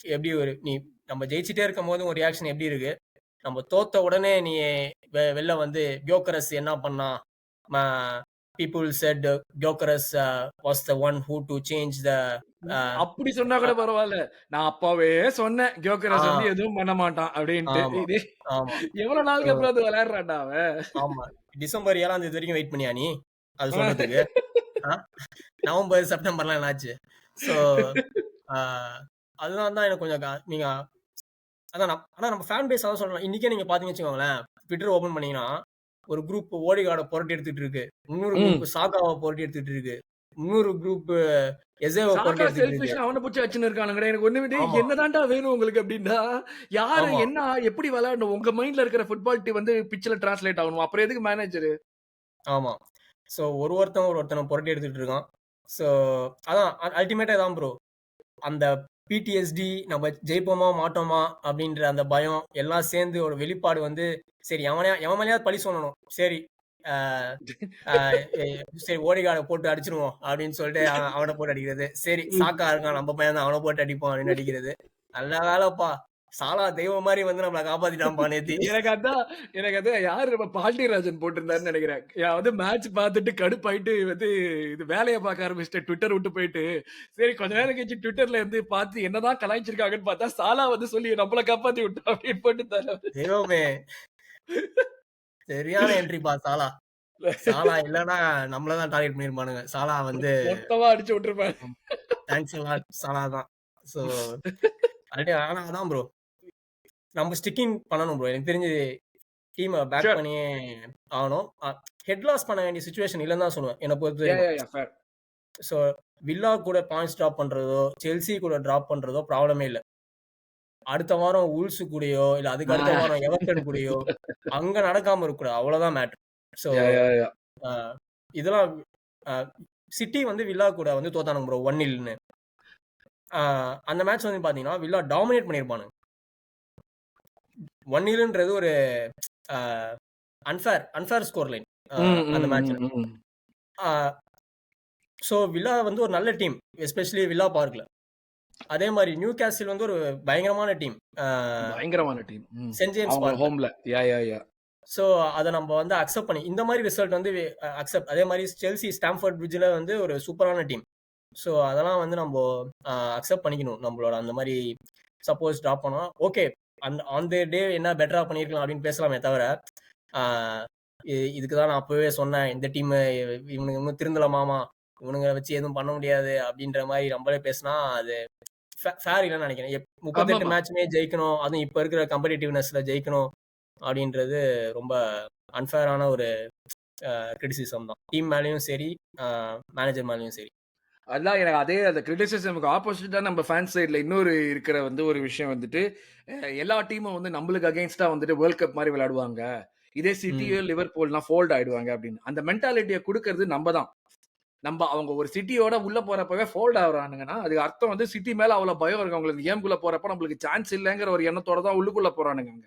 எப்படி ஒரு நீ நம்ம ஜெயிச்சுட்டே இருக்கும்போது உன் ரியாக்ஷன் எப்படி இருக்கு? நம்ம தோத்த உடனே நீ வெளில வந்து கியோகரஸ் என்ன பண்ணான்? ம people said Gyokeres was the one who to change the uh அப்படி சொன்னா கூட பரவால்ல. நான் அப்பவே சொன்னேன். ஆ கியோகரஸ் வந்து எதுவும் பண்ண மாட்டான் அப்டின்ட்டு. ஆமா, இது ஆமா. எவ்வளோ ஸோ நாளுக்கு அப்புறம் அது விளையாடுறான்டா அவன். ஆமா. டிசம்பர் 7ஆம் தேதி வரைக்கும் வெயிட் பண்ணியா நீ? அது ஆ. சொல்றதுக்கு? ஆ நவம்பர், செப்டம்பர்லாம் என்னாச்சு? ஸோ ஆ அதுதான் தான் எனக்கு கொஞ்சம் நீங்க அதான் ஆனா நம்ம ஃபேன் பேஸ் அதான் சொல்றேன். இன்னைக்கே நீங்க பார்த்தீங்கன்னு வச்சுக்கோங்களேன், ட்விட்டர் ஓப்பன் பண்ணீங்கன்னா, ஒரு குரூப் ஓடிகார்ட புரட்டி எடுத்துட்டு இருக்கு. இன்னொரு குரூப் ம். சாகாவ புரட்டி எடுத்துட்டு இருக்கு. இன்னொரு குரூப் எசேவ புரட்டி சாகா எடுத்துட்டு இருக்கு. செல்ஃபிஷ்ன்னு அவன புடிச்சு வச்சுன்னு இருக்கானுங்கடா. எனக்கு ஒண்ணுமே டேய் ஆமா, என்னதான்டா வேணும் உங்களுக்கு அப்டின்னா, யாரு ஆமா, என்ன எப்படி விளையாடணும்? உங்க மைண்ட்ல இருக்கிற ஃபுட்பால் டீம் வந்து பிட்ச்ல டிரான்ஸ்லேட் ஆகணும். அப்புறம் எதுக்கு மேனேஜரு? ஆமா. ஸோ ஒருத்தன புரட்டி எடுத்துட்டு இருக்கான். ஸோ அதான் அல்டிமேட்டா இதான் ப்ரோ. அந்த பிடிஎஸ்டி நம்ம ஜெயிப்போமா, மாட்டோமா அப்படின்ற அந்த பயம் எல்லாம் சேர்ந்து ஒரு வெளிப்பாடு வந்து, சரி எவன் மேலயாவது பழி சொல்லணும். சரி அ அ எ சரி ஓடிகார்ட போட்டு அடிச்சுருவோம் அப்படின்னு சொல்லிட்டு அவன போட்டு அடிக்கிறது. சரி ம். சாக்கா இருக்கான் நம்ம பையன் தான் அவன போட்டு அடிப்போம் அப்படின்னு அடிக்கிறது. நல்ல வேலைப்பா. சாலா தெய்வம் மாரி வந்து நம்மள காப்பாத்திட்டான்ப்பா நேத்தி. எனக்கு அதான் யாரு நம்ம பாண்டியராஜன் போட்டிருந்தாருன்னு நெனைக்கிறேன். வந்து மேட்ச் பார்த்துட்டு கடுப்பாயிட்டு வந்து இது வேலைய பார்க்க ஆரம்பிச்சுட்டேன். ட்விட்டர் விட்டு போயிட்டு, சரி கொஞ்ச நேரம் கழிச்சு ட்விட்டர்ல இருந்து பார்த்து என்னதான் கலாய்ச்சிருக்காங்கன்னு பார்த்தா, சாலா வந்து சொல்லி நம்மள காப்பாத்தி விட்டான் அப்படின்னு போட்டுருந்தாரு அவரு. தெய்வமே! சரியான என்ட்ரிப்பா சாலா. சாலா இல்லன்னா நம்மள தான் டார்கெட் பண்ணியிருப்பானுங்க. சாலா வந்து மொத்தமா அடிச்சு விட்டுருப்பாரு. தேங்க்ஸ் எ லாட் சாலா தான். ஸோ ஆனா அதான் ப்ரோ. நம்ம ஸ்டிக்கிங் பண்ணணும் ப்ரோ. எனக்கு தெரிஞ்சு டீம பேக் ஷூர். பண்ணியே ஆகணும். ஹெட் லாஸ் பண்ண வேண்டிய சிச்சுவேஷன் இல்லன்னு தான் சொல்லுவேன். என்ன பொறுத்தவரைக்கும். ஃபேர். ஸோ வில்லா கூட பாயிண்ட்ஸ் டிராப் பண்றதோ, செல்சி கூட டிராப் பண்றதோ ப்ராப்ளமே இல்ல. அடுத்த வாரம் வுல்ஸ் கூடயோ, இல்ல அதுக்கு அடுத்த ஆ. வாரம் எவர்டன் கூடயோ, அங்க நடக்காம இருக்கக்கூடாது. அவ்வளோதான் மேட்டர். So yeah. அ இதெல்லாம் அ சிட்டி வந்து வில்லா கூட வந்து தோத்தானுங்க ப்ரோ 1-0ன்னு. அ அந்த மேட்ச் வந்து பார்த்தீங்கன்னா, வில்லா டாமினேட் பண்ணியிருப்பானுங்க. 1-0ன்றது ஒரு அ அன்ஃபேர் ஸ்கோர் லைன். ம், அந்த ம், மேட்ச்ல. ம், ம். ஆ ஸோ வில்லா வந்து ஒரு நல்ல டீம். எஸ்பெஷலி வில்லா பார்க்ல. அதே மாரி நியூ காசில் வந்து ஒரு பயங்கரமான டீம். பயங்கரமான டீம். செயின்ட் ஜேம்ஸ் அவங்க பார்க்ல. ஹோம்ல. யா. ஸோ அத நம்ம வந்து அக்செப்ட் பண்ணி இந்த மாரி ரிசல்ட் வந்து அக்செப்ட் அதே மாரி செல்சி ஸ்டாம்ஃபோர்ட் பிரிட்ஜ்ல வந்து ஒரு சூப்பரான டீம். ஸோ அதெல்லாம் வந்து நம்போ அக்செப்ட் பண்ணிக்கணும். நம்மளோட அந்த மாரி சப்போஸ் டிராப் பண்ணா, ஓகே. ஆன் த டே என்ன பெட்டரா பண்ணியிருக்கலாம் அப்படின்னு பேசலாமே தவிர, ஆ இதுக்கு தான் நான் அப்பவே சொன்னேன். இந்த டீம் இவனுங்க இன்னும் திருந்தல மாமா. இவனுங்கள வச்சு எதுவும் பண்ண முடியாது அப்படின்ற மாரி நம்மளே பேசினா, அது ஃபேர் இல்லன்னு நெனைக்கிறேன். 38 ஆமாமா. மேட்சுமே ஜெயிக்கணும். அதுவும் இப்ப இருக்கிற காம்படிட்டிவ்னஸ்ல ஜெயிக்கணும் அப்படின்றது ரொம்ப அன்ஃபேரான ஒரு கிரிட்டிசிசம் தான். டீம் மேலயும் சரி, அ மேனேஜர் மேலயும் சரி. அதான் எனக்கு அதே அந்த கிரிட்டிசிசம்க்கு ஆப்போசிட்டா நம்ம ஃபேன் சைட்ல இன்னொரு இருக்கிற வந்து ஒரு விஷயம் வந்துட்டு, எல்லா டீமும் வந்து நம்மளுக்கு அகைன்ஸ்டா வந்துட்டு வேர்ல்ட் கப் மாரி விளையாடுவாங்க. இதே சிட்டியோ, ம். லிவர்பூல்னா ஃபோல்ட் ஆயிடுவாங்க அப்படின்னு. அந்த மென்டாலிட்டிய குடுக்கறது நம்ப தான். அவங்க ஒரு சிட்டியோட உள்ள போறப்பவே ஃபோல்ட் ஆகுறானுங்கன்னா, அதுக்கு அர்த்தம் வந்து சிட்டி மேல அவ்வளோ பயம் இருக்கு அவங்களுக்கு. இந்த கேம்குள்ள போறப்ப நம்மளுக்கு சான்ஸ் இல்லங்கிற ஒரு எண்ணத்தோட தான் உள்ளுக்குள்ள போறானுங்க அங்க.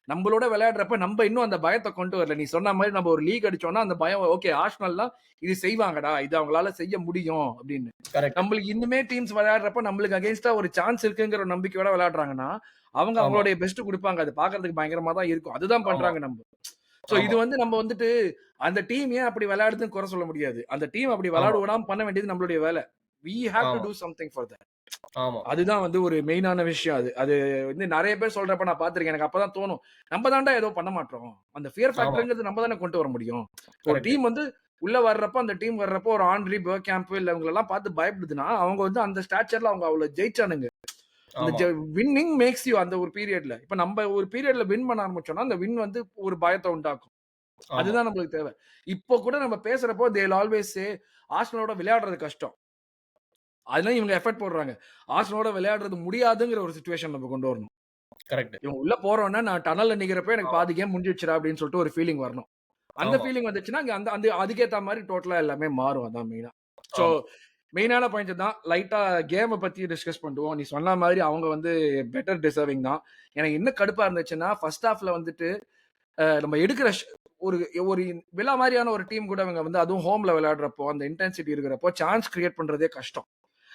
நம்பளோட விளையாடுறப்ப நம்ப இன்னும் அந்த பயத்த கொண்டு வரல. நீ சொன்ன மாரி நம்ம ஒரு லீக் அடிச்சோம்னா, அந்த பயம் ஓகே ஆர்சனல்லாம் இது செய்வாங்கடா. இது அவங்களால செய்ய முடியும் அப்படின்னு. கரெக்ட். நம்மளுக்கு இன்னுமே டீம்ஸ் விளையாடுறப்ப நம்மளுக்கு அகைன்ஸ்டா ஒரு சான்ஸ் இருக்குங்கிற ஒரு நம்பிக்கையோட விளையாடுறாங்கன்னா, அவங்க ஆமா, அவங்களுடைய பெஸ்ட் குடுப்பாங்க. அது பார்க்கறதுக்கு பயங்கரமா தான் இருக்கும். அதுதான் ஆமா, பண்றாங்க நம்ப. சோ இது ஆமா, வந்து நம்ம வந்துட்டு அந்த டீம் ஏன் அப்படி விளையாடுதுன்னு குறை சொல்ல முடியாது. அந்த டீம் அப்படி விளையாட ஆமா, விடாம பண்ண வேண்டியது நம்மளுடைய வேலை. வி ஹேவ் டு ஆமா, டூ சம்திங் ஃபார் தட். ஆமா, அதுதான் வந்து ஒரு மெயினான விஷயம் அது. அது வந்து நெறைய பேர் சொல்றப்ப நான் பார்த்திருக்கேன். எனக்கு அப்பதான் தோணும். நம்ம தான்டா ஏதோ பண்ண மாட்றோம். அந்த ஃபியர் ஆமா. ஃபேக்டர்ங்கிறது நம்ம தானே கொண்டு வர முடியும். ஒரு கரெக்ட். டீம் வந்து உள்ள வர்றப்ப அந்த டீம் வர்றப்போ ஒரு ஆண்ட்ரி, பெர்கேம்ப் இல்ல இவங்களலாம் பார்த்து பயப்படுதுன்னா, அவங்க வந்து அந்த ஸ்டாச்சர்ல அவங்க அவ்வளோ ஜெயிச்சானுங்க. அந்த ஆமா, வின்னிங் மேக்ஸ் யூ அந்த ஒரு பீரியட்ல. இப்ப நம்ம ஒரு பீரியட்ல வின் பண்ண ஆரம்பிச்சோம்னா, அந்த வின் வந்து ஒரு பயத்த உண்டாக்கும். ஆமா, அதுதான் நம்மளுக்கு தேவை. இப்போ கூட நம்ம பேசுறப்போ தே வில் ஆல்வேஸ் சே ஆர்சனலோட விளையாடுறது கஷ்டம். அதனால இவங்க எஃபோர்ட் போடுறாங்க. ஆர்சனலோட விளையாடுறது முடியாதுங்கிற ஒரு சிச்சுவேஷன் நம்ம கொண்டு வரணும். கரெக்ட். இவன் உள்ள போறோம்னா நான் டனல்ல நிக்கிறப்ப எனக்கு ஆமா, பாதி கேம் முடிஞ்சிடுச்சுடா அப்படின்னு சொல்லிட்டு ஒரு ஃபீலிங் வரணும். அந்த ஆமா, ஃபீலிங் வந்துச்சுன்னா, அங்க அந்த அந்த அதுக்கேத்த மாரி டோட்டலா எல்லாமே மாறும். அதான் மெயினா. ஸோ ஆமா. மெயினான பாயிண்ட் தான். லைட்டா கேம பத்தி டிஸ்கஸ் பண்ணுவோம். நீ சொன்ன மாரி அவங்க வந்து பெட்டர் டிசர்விங் தான். எனக்கு என்ன கடுப்பா இருந்துச்சுன்னா, ஃபர்ஸ்ட் ஹாஃப்ல வந்துட்டு நம்ம எடுக்கிற ஒரு ஒரு விழா மாரியான ஒரு டீம் கூட இவங்க வந்து அதுவும் ஹோம்ல விளையாடுறப்போ, அந்த இன்டென்சிட்டி இருக்கிறப்போ சான்ஸ் கிரியேட் பண்றதே கஷ்டம்.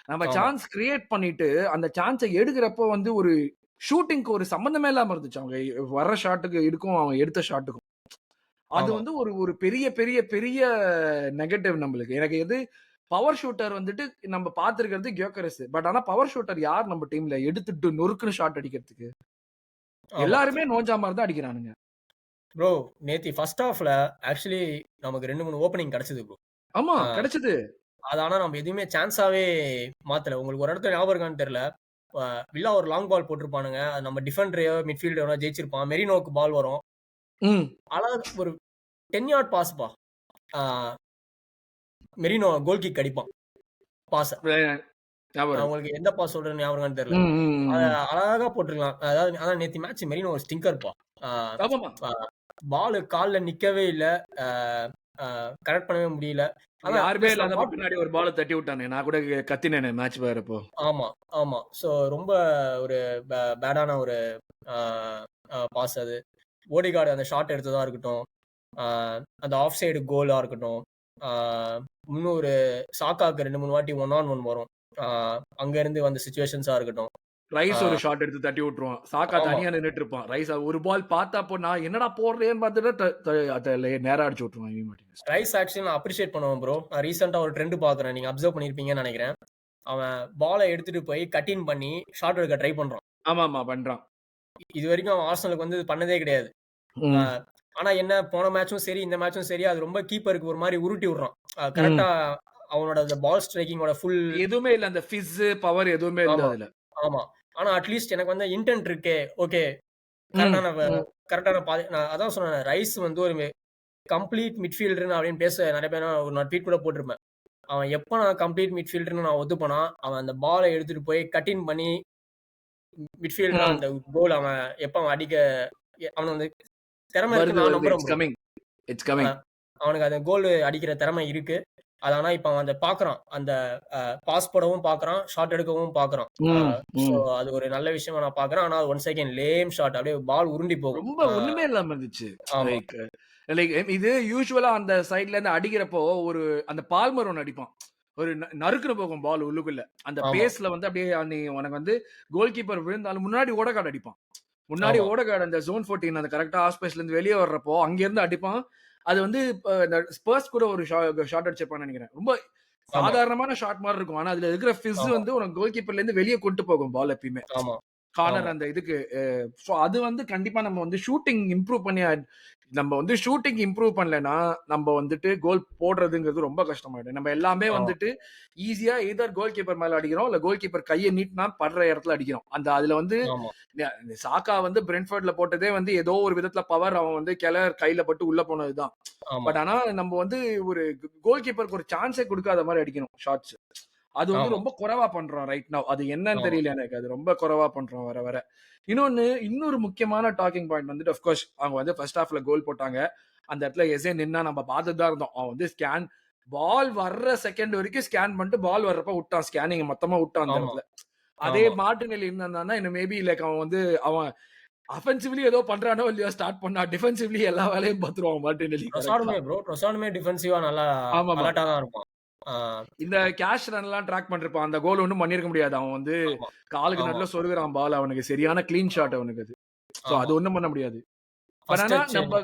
நம்ம ஆமா, சான்ஸ் கிரியேட் பண்ணிட்டு, அந்த சான்ஸ எடுக்கிறப்போ வந்து ஒரு ஷூட்டிங்க்கு ஒரு சம்மந்தமே இல்லாம இருந்துச்சு. அவங்க வர்ற ஷாட்டுக்கு இதுக்கும், அவன் எடுத்த ஷாட்டுக்கும். அது ஆமா. வந்து ஒரு ஒரு பெரிய, பெரிய, பெரிய நெகட்டிவ் நம்மளுக்கு. எனக்கு எது பவர் ஷூட்டர் வந்துட்டு நம்ம பார்த்திருக்கிறது கியோகரெஸ். பட் ஆனா பவர் ஷூட்டர் யார் நம்ம டீம்ல எடுத்துட்டு நொறுக்குன்னு ஷாட் அடிக்கிறதுக்கு? ஆமா. எல்லாருமே நோஞ்சா மாரி தான் அடிக்கிறானுங்க. ப்ரோ நேத்தி ஃபர்ஸ்ட் ஹாஃப்ல ஆக்சுவலி நமக்கு 2, 3 ஓப்பனிங் கிடைச்சது ப்ரோ. ஆமா, ஆ கிடைச்சது. அது ஆனா நம்ம எதுவுமே சான்ஸாவே மாத்தல. உங்களுக்கு ஒரு இடத்துல ஞாபகம் இருக்கான்னு தெரியல. அ வில்லா ஒரு லாங் பால் போட்டிருப்பானுங்க. அது நம்ம டிஃபெண்டரையோ, மிட்ஃபீல்டரோ ஜெயிச்சிருப்பான். மெரினோவுக்கு பால் வரும். ம். அழகா ஒரு 10 யார்ட் பாஸ்ப்பா. ஆ மெரினோ கோல் கிக் அடிப்பான். பாஸ. ஞாபகம் இருக்கு. உங்களுக்கு எந்த பாஸ் சொல்றேன்னு ஞாபகம் இருக்கான்னு தெரியல. ம், ம், அத ம், ம். அழகா போட்டுருக்கலாம். அதாவது ஆனா நேத்து மேட்ச் மெரினோ ஒரு ஸ்டிங்கர்ப்பா. ஆ ஆமாமா. அ பாலு கால்ல நிக்கவே இல்ல. ஆ ஆ கரெக்ட் பண்ணவே முடியல. ஆனா யாருமே அட்லீஸ்ட் நான் இல்லாதப்ப பின்னாடி ஒரு பால தட்டி விட்டானே! நான் கூட கத்தினேனே மேட்ச் வேறப்போ. ஆமா, ஆமா. ஸோ ரொம்ப ஒரு பேடான ஒரு ஆ பாஸ் அது. ஓடிகார்டு அந்த ஷாட் எடுத்ததா இருக்கட்டும். ஆ அந்த ஆஃப் சைடு கோலா இருக்கட்டும். ஆ இன்னொரு சாக்காக்கு 2, 3 வாட்டி ஒன் ஆன் ஒன் வரும். ஆ அங்க இருந்து வந்த சிச்சுவேஷன்ஸா இருக்கட்டும். ஆ ரைஸ் ஒரு ஷாட் எடுத்து தட்டி விட்டுருவான். சாக்கா ஆமா. தனியா நின்னுட்டு இருப்பான். ரைஸ் ஒரு பால் பார்த்தப்போ நான் என்னடா போடுறேன்னு பார்த்துட்டு அத நேரா அடிச்சு விட்டுருவான் இவன் மார்டினஸ். ரைஸ் ஆக்சுவலி நான் அப்ரிஷியேட் பண்ணுவேன் ப்ரோ. நான் ரீசென்ட்டா ஒரு ட்ரெண்ட் பார்க்குறேன். நீங்க அப்சர்வ் பண்ணியிருப்பீங்கன்னு நெனைக்கிறேன். அவன் பால எடுத்துட்டு போய் கட் இன் பண்ணி ஷாட் எடுக்க ட்ரை பண்றான். ஆமாமா பண்றான். இதுவரைக்கும் அவன் ஆர்சனலுக்கு வந்து பண்ணதே கிடையாது. ஆ ம். ஆனா என்ன போன மேட்சும் சரி, இந்த மேட்சும் சரி, அது ரொம்ப கீப்பருக்கு ஒரு மாரி உருட்டி விடுறான். ம். கரெக்ட்டா அவனோட அந்த பால் ஸ்ட்ரைக்கிங்கோட ஃபுல் எதுவுமே இல்ல. அந்த பவர் எதுவுமே இல்ல ஆமா, அதுல. ஆமா. ஆனா அட்லீஸ்ட் எனக்கு வந்து இன்டென்ட் இருக்கே. ஓகே. ம். கரெக்ட்டான ம். கரெக்ட்டான பாதை நான் அதான் சொன்னேனே. ரைஸ் வந்து ஒரு கம்ப்ளீட் மிட்ஃபீல்டர்ன்னு அப்படின்னு பேச நெறைய பேர் நான் ட்வீட் கூட போட்டிருப்பேன். அவன் எப்ப நான் கம்ப்ளீட் மிட்ஃபீல்டர்ன்னு நான் ஒத்துப்பேனா, அவன் அந்த பால எடுத்துட்டு போய் கட் இன் பண்ணி மிட்ஃபீல்டர் ம். அந்த கோல் அவன் எப்ப அவன் அடிக்க அவனுக்கு அந்த திறமை வருது, இருக்குன்னு நான் வருது. நம்புறேன் it's bro. Coming. It's a coming. அவனுக்கு அந்த கோல் அடிக்கிற திறமை இருக்கு. அது ஆனா இப்ப அவன் அத பார்க்குறான். அந்த பாஸ் போடவும் பார்க்குறான், ஷாட் எடுக்கவும் பார்க்குறான். அ ம். சோ ம். அது ஒரு நல்ல விஷயமா நான் பார்க்குறேன். ஆனா ஒன்ஸ் அகைன் லேம் ஷாட் அப்படியே பால் உருண்டி போகும். ரொம்ப ஒண்ணுமே இல்லாம இருந்துச்சு. ஆமா, லைக் லைக் இது யூசுவலா அந்த சைட்ல இருந்து அடிக்கிறப்போ ஒரு அந்த பால்மர் ஒண்ணு அடிப்பான். ஒரு நறுக்குன்னு போகும் பால் உள்ளுக்குள்ள. அந்த ஆமா, பேஸ்ல வந்து அப்படியே நீ உனக்கு வந்து கோல் கீப்பர் விழுந்தாலும் முன்னாடி ஓடகார்டு அடிப்பான். முன்னாடி ஆமா, ஓடகார்டு அந்த ஜோன் 14 அந்த கரெக்ட்டா ஹாஃப் ஸ்பேஸ்ல இருந்து வெளிய வர்றப்போ அங்கேருந்து அடிப்பான். அது வந்து இந்த ஸ்பர்ஸ் கூட ஒரு ஷாட் அடிச்சிருப்பான்னு நெனைக்கிறேன். ரொம்ப ஆமா, சாதாரணமான ஷாட் மாரி இருக்கும். ஆனா அதுல இருக்கிற ஆமா, வந்து உனக்கு கோல் கீப்பர்ல இருந்து வெளிய கொண்டு போகும் பால் எப்பயுமே. ஆமா, கார்னர் ஆமா, அந்த இதுக்கு சோ அது வந்து கண்டிப்பா நம்ம வந்து ஷூட்டிங் இம்ப்ரூவ் பண்ணி நம்ம வந்து ஷூட்டிங் இம்ப்ரூவ் பண்ணலன்னா நம்ம வந்துட்டு கோல் போடுறதுங்கிறது ரொம்ப கஷ்டமாயிடும். நம்ம எல்லாமே ஆமா, வந்துட்டு ஈஸியா எய்தர் கோல் கீப்பர் மேல அடிக்கிறோம் இல்ல கோல் கீப்பர் கையை நீட்டினா படுற இடத்துல அடிக்கிறோம். அந்த அதுல வந்து ஆமா, சாக்கா வந்து பிரென்ஃபோர்ட்ல போட்டதே வந்து ஏதோ ஒரு விதத்துல பவர் அவன் வந்து கெலர் கையில பட்டு உள்ள போனதுதான். ஆமா, பட் ஆனா நம்ம வந்து ஒரு கோல் கீப்பருக்கு ஒரு சான்ஸே கொடுக்காத மாதிரி அடிக்கணும் ஷாட்ஸ். அது வந்து ஆமா, ரொம்ப குறைவா பண்றோம் ரைட் நவ். அது என்னன்னு ஆமா, தெரியல எனக்கு. அது ரொம்ப குறைவா பண்றோம் வர வர. இன்னொரு முக்கியமான டாக்கிங் பாயிண்ட் வந்துட்டு ஆஃப் கோர்ஸ் அவங்க வந்து ஃபர்ஸ்ட் ஹாஃப்ல கோல் போட்டாங்க. அந்த இடத்துல எசே நின்னா நம்ம பார்த்துட்டு தான் இருந்தோம். அவன் வந்து பால் வர்ற செகண்ட் வரைக்கும் ஸ்கேன் பண்ணிட்டு பால் வர்றப்ப விட்டான். ஸ்கேனிங் மொத்தமா விட்டான் அந்த ஆமா, இடத்துல. அதே ஆமா. மார்டினெல்லி இருந்தான்னா இன்னும் மேபி லைக் அவன் வந்து அவன் அஃபென்சிவ்லி ஏதோ பண்றானோ இல்லையோ ஸ்டார்ட் பண்ணா டிஃபென்சிவ்லி எல்லா வேலையும் பார்த்துருவான் மார்டினெல்லி கரெக்ட்டா. ட்ரொசார்டுமே டிஃபென்சிவா நல்லா ஆமாமா. அலர்ட்டா தான் இருப்பான். ஆ, இந்த கேஷ் ரன்லாம் ட்ராக் பண்ணிருப்பான். அந்த கோல் ஒண்ணும் பண்ணியிருக்க முடியாது. அவன் வந்து ஆமா, காலுக்கு ஆமா, நடுவுல சொருகுறான் பால். அவனுக்கு சரியான கிளீன் ஷாட் ஆமா, அவனுக்கு அது. சோ அது ஆமா. ஒண்ணும் பண்ண முடியாது. பட் ஃபர்ஸ்ட் ஆனா டச் நம்ப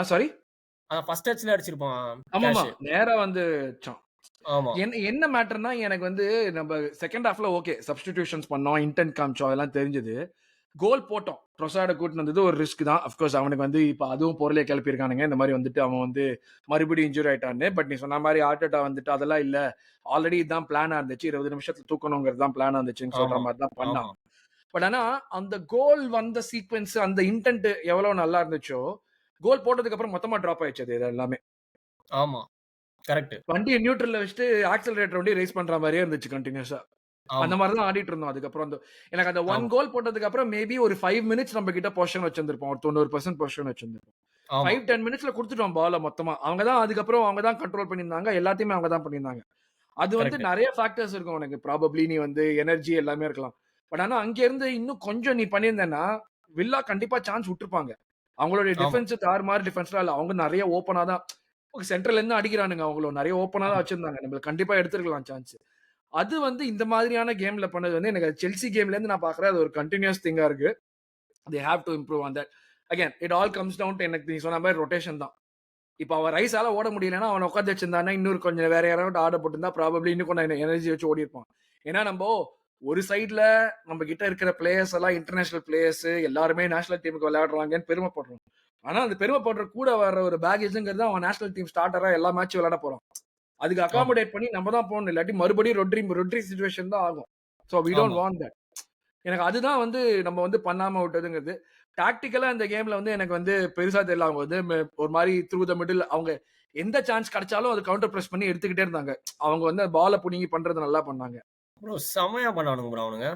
சாரி? ஃபர்ஸ்ட் டச்ல அடிச்சிருப்பான் ஆமாமா. கேஷ். நேரா வந்து வச்சான். ஆமா, என்ன மேட்டர்ன்னா எனக்கு வந்து நம்ப செகண்ட் ஹாஃப்ல ஓகே சப்ஸ்டிடியூஷன்ஸ் பண்ணோம். இன்டென்ட் காமிச்சோம். அதெல்லாம் தெரிஞ்சது. கோல் போட்டோம். ட்ரொசார்ட கூட்டின்னு வந்தது ஒரு ரிஸ்க் தான். ஆஃப் கோர்ஸ் அவனுக்கு வந்து இப்ப அதுவும் பொருளே கிளப்பியிருக்கானுங்க. இந்த மாரி வந்துட்டு அவன் வந்து மறுபடியும் இன்ஜூரி ஆயிட்டான்னு. பட் நீ சொன்ன மாரி ஆர்டெட்டா வந்துட்டு அதெல்லாம் இல்ல. ஆல்ரெடி இதான் பிளானா இருந்துச்சு. 20 நிமிஷத்துல தூக்கணுங்கிறது தான் பிளானா இருந்துச்சுன்னு சொல்ற ஆமா, மாரி தான் பண்ணான். ஆமா, பட் ஆனா அந்த கோல் வந்த சீக்வென்ஸ் அந்த இன்டென்ட் எவ்வளவு நல்லா இருந்துச்சோ, கோல் போட்டதுக்கு அப்புறம் மொத்தமா டிராப் ஆயிடுச்சு அது எல்லாமே. ஆமா. கரெக்ட். வண்டிய நியூட்ரல்ல வச்சுட்டு ஆக்ஸலரேட்டர் வண்டிய ரைஸ் பண்ற மாரியே இருந்துச்சு கன்டினியூஸா. அந்த ஆமா, மாதிரி தான் ஆடிட்டு இருந்தோம். அதுக்கப்புறம் எனக்கு அந்த 1 ஆமா, கோல் போட்டதுக்கு அப்புறம் மேபி ஒரு 5 மினிட்ஸ் நம்ம கிட்ட பொசிஷன் வச்சிருந்திருப்போம். ஒரு 90% பொசிஷன் வச்சிருந்திருப்போம். ஆமா. 5, 10 மினிட்ஸ்ல குடுத்துட்டோம் பால மொத்தமா. அவங்க தான் கண்ட்ரோல் பண்ணியிருந்தாங்க. எல்லாத்தையுமே அவங்க தான் பண்ணியிருந்தாங்க. அது வந்து கரெக்ட். நெறைய ஃபேக்டர்ஸ் இருக்கும் உனக்கு. ப்ராபப்ளி நீ வந்து எனர்ஜி எல்லாமே இருக்கலாம். பட் ஆனா அங்க இருந்து இன்னும் கொஞ்சம் நீ பண்ணியிருந்தேன்னா, வில்லா கண்டிப்பா சான்ஸ் விட்டுருப்பாங்க. அவங்களுடைய ஆமா, டிஃபென்ஸ் தாறுமாறு டிஃபென்ஸ்லாம் இல்ல. அவங்க நெறைய ஓப்பனா தான் சென்ட்ரல்ல இருந்து அடிக்கிறானுங்க அவங்களும். நெறைய ஓப்பனா தான் ஆமா. வச்சிருந்தாங்க. நம்மளுக்கு கண்டிப்பா எடுத்திருக்கலாம் சான்ஸ். அது வந்து இந்த மாதிரியான கேம்ல பண்ணது வந்து எனக்கு செல்சி கேம்ல இருந்து நான் பார்க்குறேன். அது ஒரு கன்டினியூஸ் திங்கா இருக்கு. They have to improve on that. Again it all comes down to எனக்கு நீ சொன்ன மாரி ரொட்டேஷன் தான். இப்ப அவன் ரைஸால ஓட முடியலன்னா, அவன உட்காந்து வச்சிருந்தான்னா, இன்னொரு கொஞ்சம் வேற யாராவது ஆர்டர் போட்டிருந்தா ப்ராபப்ளி இன்னும் கொஞ்சம் எனர்ஜி வச்சு ஓடியிருப்பான். ஏன்னா நம்போ ஒரு சைடுல நம்ம கிட்ட இருக்கிற பிளேயர்ஸ் எல்லாம் இன்டர்நேஷனல் பிளேயர்ஸ் எல்லாருமே நேஷனல் டீமுக்கு விளையாடுறாங்கன்னு பெருமைப்படுறோம். ஆனா அந்த பெருமைப்படுற கூட வர்ற ஒரு பேகேஜ்ங்கிறது அவன் நேஷனல் டீம் ஸ்டார்டரா எல்லா மேட்சும் விளையாட போறான். அதுக்கு ஆமா, அகாமடேட் பண்ணி நம்ம தான் போகணும். இல்லாட்டி மறுபடியும் ரொட்ரி சிச்சுவேஷன் தான் ஆகும். சோ வி டோன்ட் ஆமா. Want that. எனக்கு அதுதான் வந்து நம்ம வந்து பண்ணாம விட்டதுங்கிறது. டாக்டிக்கலா இந்த கேம்ல வந்து எனக்கு வந்து பெருசா தெரியல. அவங்க வந்து ஒரு மாரி த்ரூ த மிடில் அவங்க எந்த சான்ஸ் கிடைச்சாலும் அது கவுண்டர் பிரஸ் பண்ணி எடுத்துக்கிட்டே இருந்தாங்க. அவங்க வந்து பால புடுங்கி பண்றது நல்லா பண்ணாங்க. ப்ரோ செம்மையா பண்ணானுங்க ப்ரோ அவனுங்க.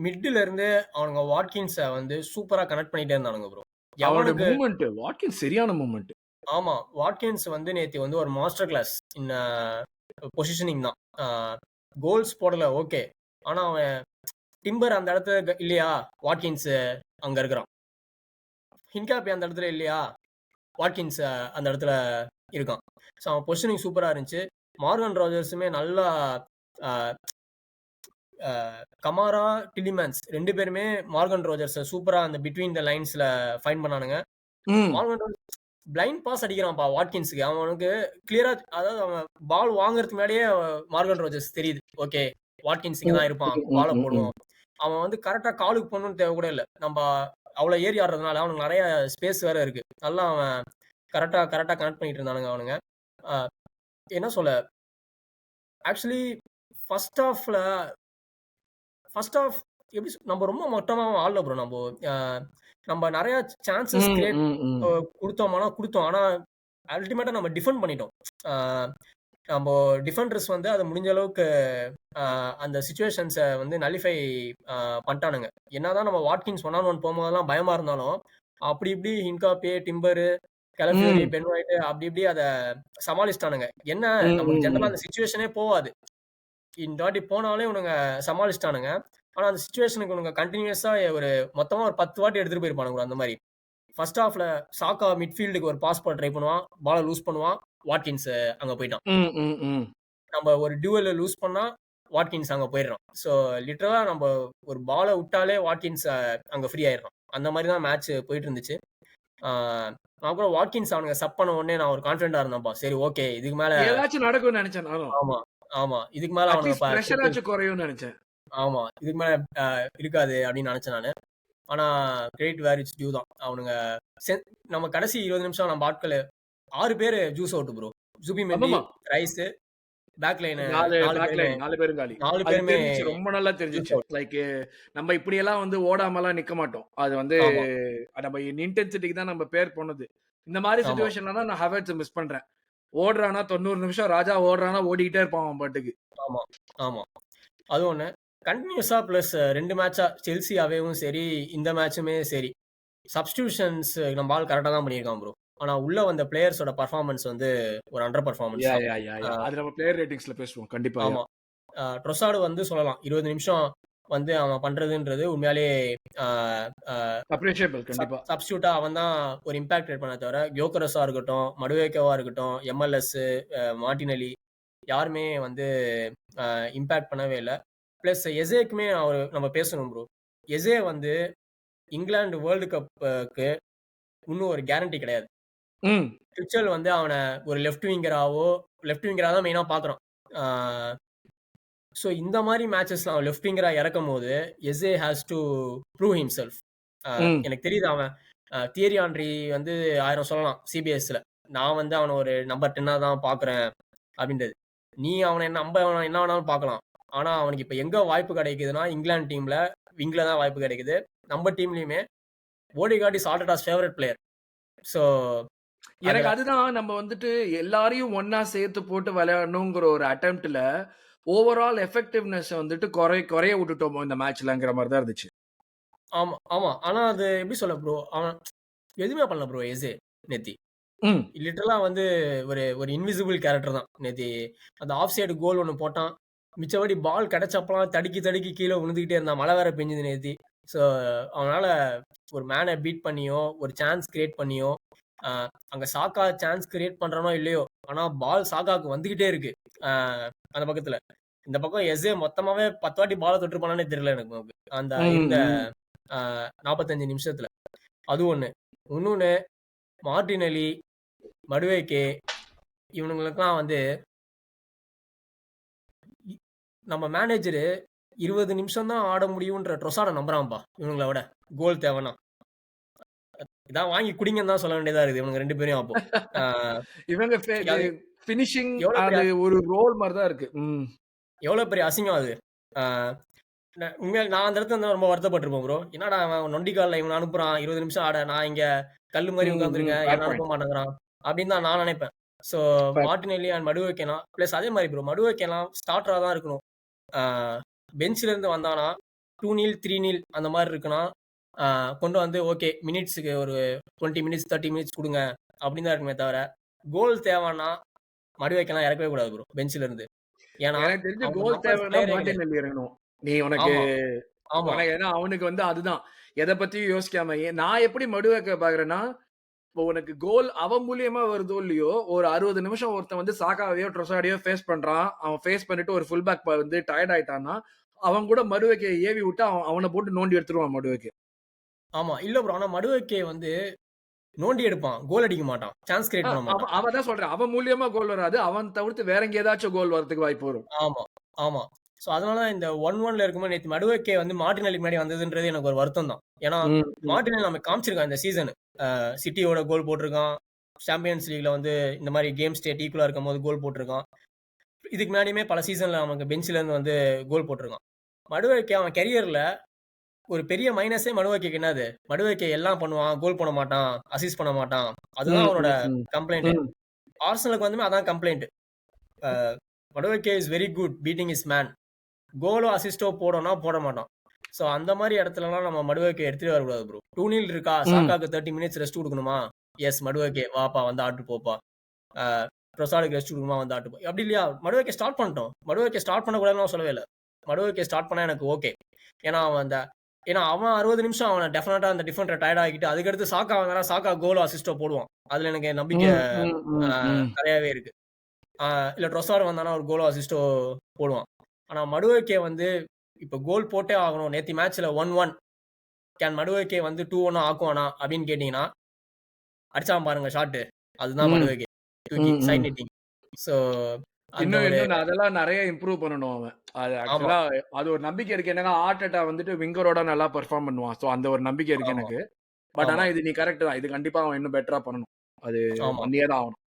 மிட்ல இருந்து அவனுங்க வாட்கின்ஸ வந்து சூப்பரா கனெக்ட் பண்ணிட்டே இருந்தானுங்க ப்ரோ. அவனுடைய எவனுக்கு மூவ்மெண்ட் வாட்கின்ஸ் சரியான மூவ்மெண்ட். ஆமா. வாட்கின்ஸ் வந்து நேத்து வந்து ஒரு மாஸ்டர் கிளாஸ் இன் பொசிஷனிங் தான். கோல்ஸ் போடல ஓகே. ஆனா அவன் டிம்பர் அந்த இடத்துல இல்லையா? வாட்கின்ஸ் அங்க இருக்கிறான். ஹின்காபி அந்த இடத்துல இல்லையா? வாட்கின்ஸ் அந்த இடத்துல இருக்கான். ஸோ அவன் பொசிஷனிங் சூப்பரா இருந்துச்சு. மார்கன் ரோஜர்ஸுமே நல்லா அ அ கமாரா, டில்லிமேன்ஸ் 2 பேருமே மார்கன் ரோஜர்ஸ சூப்பரா அந்த பிட்வீன் த லைன்ஸ்ல ஃபைண்ட் பண்ணானுங்க. ம். மார்கன் ரோஜர்ஸ் பிளைண்ட் பாஸ் அடிக்கிறான்ப்பா வாட்கின்ஸ்க்கு. அவனுக்கு கிளியரா அதாவது அவன் பால் வாங்குறதுக்கு முன்னாடியே மார்கன் ரோஜர்ஸ் தெரியுது. ஓகே வாட்கின்ஸ் இங்க ம். தான் இருப்பான். ம். பால ம். ம். போடுவோம். அவன் வந்து கரெக்ட்டா காலுக்கு போடணும்னு தேவை கூட இல்ல. நம்ப அவ்வளோ ஏறி ஆடுறதுனால அவனுக்கு நெறைய ஸ்பேஸ் வேற இருக்கு. நல்லா அவன் கரெக்ட்டா கரெக்ட்டா கனெக்ட் பண்ணிட்டு இருந்தானுங்க அவனுங்க. அ என்ன சொல்ல, ஆக்சுவலி ஃபர்ஸ்ட் ஹாஃப்ல ஃபர்ஸ்ட் ஹாஃப் எப்படி நம்ம ரொம்ப மட்டமாவும் ஆடல ப்ரோ நம்போ. அ நம்ம நெறைய சான்ஸஸ் ம். கிரியேட் ம். ம். குடுத்தோமானா குடுத்தோம். ஆனா அல்டிமேட்டா நம்ம டிஃபெண்ட் பண்ணிட்டோம். அ நம்போ டிஃபெண்டர்ஸ் வந்து அத முடிஞ்ச அளவுக்கு அ அந்த சிச்சுவேஷன்ஸ வந்து நல்லிஃபை அ பண்ட்டானுங்க. என்னதான் நம்ம வாட்கின்ஸ் 1 ஆன் 1 போம்போதெல்லாம் பயமா இருந்தாலும், அப்படி இப்படி ஹின்காபி, டிம்பரு, கலஃபியோரி, ம். பென் ஒயிட் அப்படி இப்படி அத சமாளிச்சுட்டானுங்க. என்ன ம். நமக்கு ம். ஜெனரலா அந்த சிச்சுவேஷனே போவாது. இந்த வாட்டி போனாலே இவனுங்க சமாளிச்சுட்டானுங்க. ஆனா அந்த சிச்சுவேஷனுக்கு இவனுங்க கன்டினியூஸா ஒரு மொத்தமா ஒரு 10 வாட்டி எடுத்துட்டு போயிருப்பானுங்க அந்த மாரி. ஃபர்ஸ்ட் ஹாஃப்ல சாக்கா மிட்ஃபீல்டுக்கு ஒரு பாஸ் போட ட்ரை பண்ணுவான். பால லூஸ் பண்ணுவான். வாட்கின்ஸ் அங்க போயிட்டான். ம். ம். ம். நம்ம ஒரு டியூவல லூஸ் பண்ணா, வாட்கின்ஸ் அங்க போயிடுறான். ஸோ லிட்டரலா நம்ப ஒரு பால விட்டாலே வாட்கின்ஸ் அங்க ஃப்ரீ ஆயிடுறான். அந்த மாரி தான் மேட்ச் போயிட்டு இருந்துச்சு. ஆ நான் கூட வாட்கின்ஸ் அவனுங்க சப் பண்ண உடனே நான் ஒரு கான்ஃபிடென்ட்டா இருந்தேன்ப்பா. சரி ஓகே. இதுக்கு மேல ஏதாச்சும் நடக்கும்னு நெனச்சேன் நானும். ஆமா, ஆமா. இதுக்கு மேல அவனுங்க அட்லீஸ்ட் செட்டில் பிரஷராச்சும் குறையும்னு நெனச்சேன். ஆமா. இதுக்கு மேல அ இருக்காது அப்படின்னு நெனச்சேன் நானு. ஆனா கிரெடிட் வேர் இட்ஸ் டியூ தான். அவனுங்க செ நம்ம கடைசி 20 நிமிஷம் நம்ம ஆட்கள 6 பேரு ஜூஸ் அவுட் ப்ரோ. ஜுபிமெண்டி, ஆமாமா. ரைஸு, பேக் லைனு 4 4 பேக் பேருமே லைன் 4 பேரும் காலி. 4 அது பேருமே தெரிஞ்சுச்சு. ரொம்ப நல்லா ஜூஸ் தெரிஞ்சுச்சு. அவுட். நம்ம இப்படியெல்லாம் வந்து ஓடாமலாம் நிக்க மாட்டோம். அது வந்து ஆமா, நம்ம இன்டென்சிட்டிக்கு தான் நம்ம பேர் போனது. இந்த மாரி ஆமா, சிச்சுவேஷன்ல தான் நான் ஹவர்ட்ஸ மிஸ் பண்றேன். ஓடுறானா 90 நிமிஷம் ராஜா ஓடுறானா ஓடிக்கிட்டே இருப்பான் அவன் பாட்டுக்கு. ஆமா, ஆமா. அது ஒண்ணு. கன்டினியூஸா பிளஸ் 2 மேட்சா செல்சி அவேவும் சரி, இந்த மேட்சுமே சரி, சப்ஸ்டிடியூஷன்ஸ் நம்ம ஆள் கரெக்ட்டா தான் பண்ணியிருக்கான் ப்ரோ. ஆனா உள்ள வந்த பிளேயர்ஸோட பெர்ஃபார்மன்ஸ் வந்து ஒரு அண்டர் பெர்ஃபார்மன்ஸ் தான். அ அது நம்ம பிளேயர் ரேட்டிங்ஸ்ல பேசுவோம். கண்டிப்பா ஆமா. ட்ரொசார்டு வந்து சொல்லலாம். 20 நிமிஷம் வந்து அவன் பண்றதுன்றது உண்மையாலேயே அ அ அப்ரிஷியபிள் கண்டிப்பா. சப்ஸ்டியூட்டா அவன் தான் ஒரு இம்பாக்ட் கிரியேட் பண்ணானே தவிர, கியோகரஸா இருக்கட்டும், மடுவேக்கவா இருக்கட்டும், எம்எல்எஸ், மார்டினெல்லி யாருமே வந்து இம்பாக்ட் பண்ணவே இல்ல. பிளஸ் எசேக்குமே நம்ம பேசணும் ப்ரோ. எசே வந்து இங்கிலாந்து வேர்ல்டு கப்புக்கு இன்னும் ஒரு கேரண்டி கிடையாது. ம். டுச்சல் வந்து அவன ஒரு லெஃப்ட் விங்கரா தான் மெயினா பார்க்குறான். ஆ ஸோ இந்த மாரி மேட்சஸ்ல அவன் லெஃப்ட் விங்கரா இறக்கும்போது, எஸ்ஏ ஹேஸ் டூ ப்ரூவ் ஹிம்செல்ஃப். ம். எனக்கு தெரியுது அவன் தியரி ஆன்ரி வந்து 1000 சொல்லலாம் சிபிஎஸ்ல. நான் வந்து அவன ஒரு நம்பர் 10ஆ தான் பார்க்குறேன் அப்படின்றது. நீ அவன என்ன வேணாலும் பார்க்கலாம். ஆனா அவனுக்கு இப்ப எங்க வாய்ப்பு கிடைக்குதுன்னா, இங்கிலாந்து டீம்ல விங்ல தான் வாய்ப்பு கிடைக்குது. நம்ம டீம்லயுமே Odegaard is already favourite player. So எனக்கு அதுல அதுதான் நம்ம வந்துட்டு எல்லாரையும் ஒண்ணா சேர்த்து போட்டு விளையாடணுங்கிற ஒரு அட்டெம்ப்ட்ல ஓவரால் எஃபெக்டிவ்னஸ் வந்துட்டு குறைய விட்டுட்டோமோ இந்த மேட்ச்லங்கிற மாதிரி தான் இருந்துச்சு. ஆமா, ஆமா. ஆனா அது எப்படி சொல்ல ப்ரோ? அவன் எதுவுமே பண்ணல ப்ரோ எஸ்ஏ நேத்தி. ம். லிட்டரலா வந்து ஒரு ஒரு இன்விசிபிள் கேரக்டர் தான். நேத்தி அந்த ஆஃப் சைடு கோல் ஒண்ணு போட்டான். மிச்சபடி பால் கிடைச்சப்பலாம் தடுக்கி, தடுக்கி கீழ விழுந்துகிட்டே இருந்தான். மழை வேற பெஞ்சது நேத்தி. ஸோ அவனால ஒரு மேன பீட் பண்ணியோ, ஒரு சான்ஸ் கிரியேட் பண்ணியோ, அ அங்க சாக்கா சான்ஸ் கிரியேட் பண்றானோ இல்லையோ, ஆனா பால் சாக்காவுக்கு வந்துகிட்டே இருக்கு. அ அந்த பக்கத்துல. இந்த பக்கம் எஸ்ஏ மொத்தமாவே 10 வாட்டி பால தொட்டுருப்பானான்னே தெரியல எனக்கு. அந்த ம், இருந்த ம். 45 நிமிஷத்துல. அது ஒண்ணு. இன்னொன்னு மார்டினெல்லி, மடுவேக்கே இவனுங்களுக்கெல்லாம் வந்து இ நம்ம மேனேஜரு 20 நிமிஷம் தான் ஆட முடியும்ன்ற ட்ரொசார்ட நம்புறான்ப்பா, இவனுங்கள விட. கோல் தேவன்னா. இதான் வாங்கி குடிங்கன்னு தான் சொல்ல வேண்டியதா இருக்குது இவனுங்க 2 பேரையும் அப்போ. ஆ இவங்க அது ஃபினிஷிங் எவ்வளோ பெரிய அது ஒரு ரோல் மாதிரி தான் இருக்கு. ம். எவ்வளோ பெரிய அசிங்கம் அது. ஆ உண்மையா நான் அந்த இடத்துல வந்து ரொம்ப வருத்தப்பட்டுருப்பேன் ப்ரோ. என்னடா அவன் நொண்டி கால்ல இவன அனுப்புறான் 20 நிமிஷம் ஆட. நான் இங்க கல்லு மாரி ம், ம். உட்கார்ந்துருக்கேன். ஃபேர் என்ன அனுப்ப பாயிண்ட். மாட்டேங்கிறான். அப்படின்னு தான் நான் நினைப்பேன். So far. மார்டினெல்லி அண்ட் மடுவேக்கேலாம் பிளஸ் அதே மாரி ப்ரோ மடுவேக்கேலாம் ஸ்டார்ட்டரா தான் இருக்கணும். ஆ பெஞ்ச்ல இருந்து வந்தானா 2-0, 3-0 அந்த மாரி இருக்குன்னா, ஆ கொண்டு வந்து ஓகே மினிட்ஸ்க்கு ஒரு 20 மினிட்ஸ், 30 மினிட்ஸ் குடுங்க அப்படின்னு தான் இருக்குமே தவிர, கோல் தேவைன்னா மடுவேக்கெல்லாம் இறக்கவே கூடாது ப்ரோ பெஞ்ச்ல இருந்து. ஏன்னா, எனக்கு தெரிஞ்சு அவன் கோல் நம்பர் தேவைன்னா பிளேயரே கிடையாது. மார்டினெல்லி இறங்கணும். நீ உனக்கு ஆமா, ஆமா, ஏன்னா அவனுக்கு வந்து அதுதான். எத பத்தியும் யோசிக்காம நான் எப்படி மடுவேக்க பார்க்குறேன்னா, இப்போ உனக்கு கோல் அவன் மூலியமா வருதோ இல்லையோ, ஒரு 60 நிமிஷம் ஒருத்தன் வந்து சாகாவையோ, ட்ரொசார்டையோ ஃபேஸ் பண்றான். அவன் ஃபேஸ் பண்ணிட்டு ஒரு ஃபுல் பேக் வந்து டயர்ட் ஆயிட்டான்னா, அவன் கூட மடுவேக்கைய ஏவி விட்டு அவன போட்டு நோண்டி எடுத்துருவான் மடுவேக்கு. ஆமா. இல்ல ப்ரோ. ஆனா மடுவேக்கே வந்து நோண்டி எடுப்பான். கோல் அடிக்க மாட்டான். சான்ஸ் கிரியேட் பண்ண மாட்டான். அவன் தான் சொல்றேன். அவன் மூலியமா கோல் வராது. அவன் தவிர்த்து வேற எங்க ஏதாச்சும் கோல் வரதுக்கு வாய்ப்பு வரும். ஆமா, ஆமா. ஸோ அதனால தான் இந்த 1-1ல இருக்கும்போது நேத்து மடுவேக்கே வந்து மார்டினெல்லி முன்னாடி வந்ததுன்றது எனக்கு ஒரு வருத்தம் தான். ஏன்னா, ம், ம். மார்டினெல்லி நமக்கு காமிச்சிருக்கான் இந்த சீசனு. சிட்டியோட கோல் போட்டிருக்கான். சாம்பியன்ஸ் லீக்ல வந்து இந்த மாரி கேம் ஸ்டேட் ஈக்குவலா இருக்கும்போது கோல் போட்டிருக்கான். இதுக்கு முன்னாடியுமே பல சீசன்ல நமக்கு பெஞ்ச்ல இருந்து வந்து கோல் போட்டிருக்கான். மடுவேக்கே அவன் கரியர்ல ஒரு பெரிய மைனஸே மடுவேக்கேக்கு என்னது? மடுவேக்கே எல்லாம் பண்ணுவான். கோல் போட மாட்டான். அசிஸ்ட் பண்ண மாட்டான். அதுதான் ம், அவனோட ம், ம். கம்ப்ளைண்ட்டே. ம். ஆர்சனலுக்கு வந்துமே அதான் complaint. Uh Madueke is very good beating his man. கோலோ, அசிஸ்டோ போடும்னா போட மாட்டான். ஸோ அந்த மாரி இடத்துலலாம் நம்ம மடுவேக்கே எடுத்துட்டு வரக்கூடாது ப்ரோ. 2-0 இருக்கா? ம். சாக்காக்கு 30 மினிட்ஸ் ரெஸ்ட் குடுக்கணுமா? எஸ் மடுவேக்கே வாப்பா வந்து ஆட்டு போப்பா. அ ட்ரோசார்டுக்கு ரெஸ்ட் குடுக்கணுமா? வந்து ஆட்டு போ. அப்படி இல்லையா? மடுவேக்கே ஸ்டார்ட் பண்ணட்டும். மடுவேக்கே ஸ்டார்ட் பண்ணக்கூடாதுன்னு நான் சொல்லவே இல்ல. மடுவேக்கே ஸ்டார்ட் பண்ணா எனக்கு ஓகே. ஏன்னா அவன் அந்த ஏன்னா அவன் 60 நிமிஷம் அவன டெஃபினட்டா அந்த டிஃபெண்டர டயர்ட் ஆக்கிட்டு, அதுக்கடுத்து சாக்கா வந்தானா, சாக்கா கோலோ, அசிஸ்டோ போடுவான். அதுல எனக்கு நம்பிக்கை ம், ம், அ ம், ம். நெறையாவே இருக்கு. ஆ இல்ல ட்ரொசார்ட் வந்தானா ஒரு கோலோ, அசிஸ்டோ போடுவான். ஆனா மடுவேக்கே வந்து இப்ப கோல் போட்டே ஆகணும். நேத்து மேட்ச்ல 1-1 கேன் மடுவேக்கே வந்து 2-1 ஆக்குவானா? அப்படின்னு கேட்டீங்கன்னா, அடிச்சான் பாருங்க ஷாட்டு. அதுதான் ம், மடுவேக்கே. தூக்கி ம், சைட் ம். நெட்டிங். ஸோ அந்த இன்னும் ஒரு இன்னும் நான் அதெல்லாம் நெறைய இம்ப்ரூவ் பண்ணணும் அவன். அது ஆமா, ஆக்சுவலா அது ஒரு நம்பிக்கை இருக்கு. என்னன்னா, ஆர்டெட்டா வந்துட்டு விங்கரோட நல்லா பெர்ஃபார்ம் பண்ணுவான். ஸோ அந்த ஒரு நம்பிக்கை இருக்கு ஆமா, எனக்கு. பட் ஆனா ஆமா, இது நீ கரெக்ட் தான். இது கண்டிப்பா அவன் இன்னும் பெட்டரா பண்ணணும். அது ஆமா. பண்ணியே தான் ஆவணும்.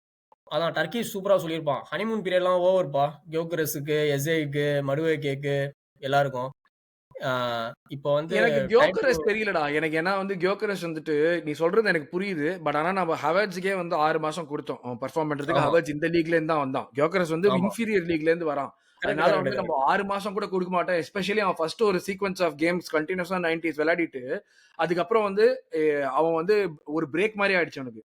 அதான் டர்கி சூப்பரா சொல்லியிருப்பான். ஹனிமூன் பீரியட்லாம் ஓவர்ப்பா. கியோகரெஸ்ஸுக்கு, எசேக்கு, மடுவேக்கேக்கு எல்லாருக்கும். ஆ இப்போ வந்து எனக்கு டைம் டூ கியோகரெஸ் தெரியலடா. எனக்கு ஏன்னா வந்து கியோகரெஸ் வந்துட்டு நீ சொல்றது எனக்கு புரியுது. பட் ஆனா நம்ம ஹவர்ட்ஸ்க்கே வந்து 6 மாசம் குடுத்தோம். அவன் பெர்ஃபார்ம் பண்றதுக்கு ஆமா, ஹவர்ட்ஸ் இந்த லீக்ல இருந்து தான் வந்தான். கியோகரெஸ் வந்து ஆமா. இன்ஃபீரியர் லீக்ல இருந்து வரான். கரெக்ட், அதனால கரெக்ட், வந்து நம்ம கரெக்ட். 6 மாசம் கூட குடுக்க மாட்டோம். எஸ்பெஷலி அவன் ஃபர்ஸ்ட் ஒரு சீக்வென்ஸ் ஆஃப் கேம்ஸ் கன்டினியூஸா 90ஸ் விளையாடிட்டு, அதுக்கப்புறம் வந்து அவன் வந்து ஒரு பிரேக் மாரி ஆயிடுச்சு அவனுக்கு.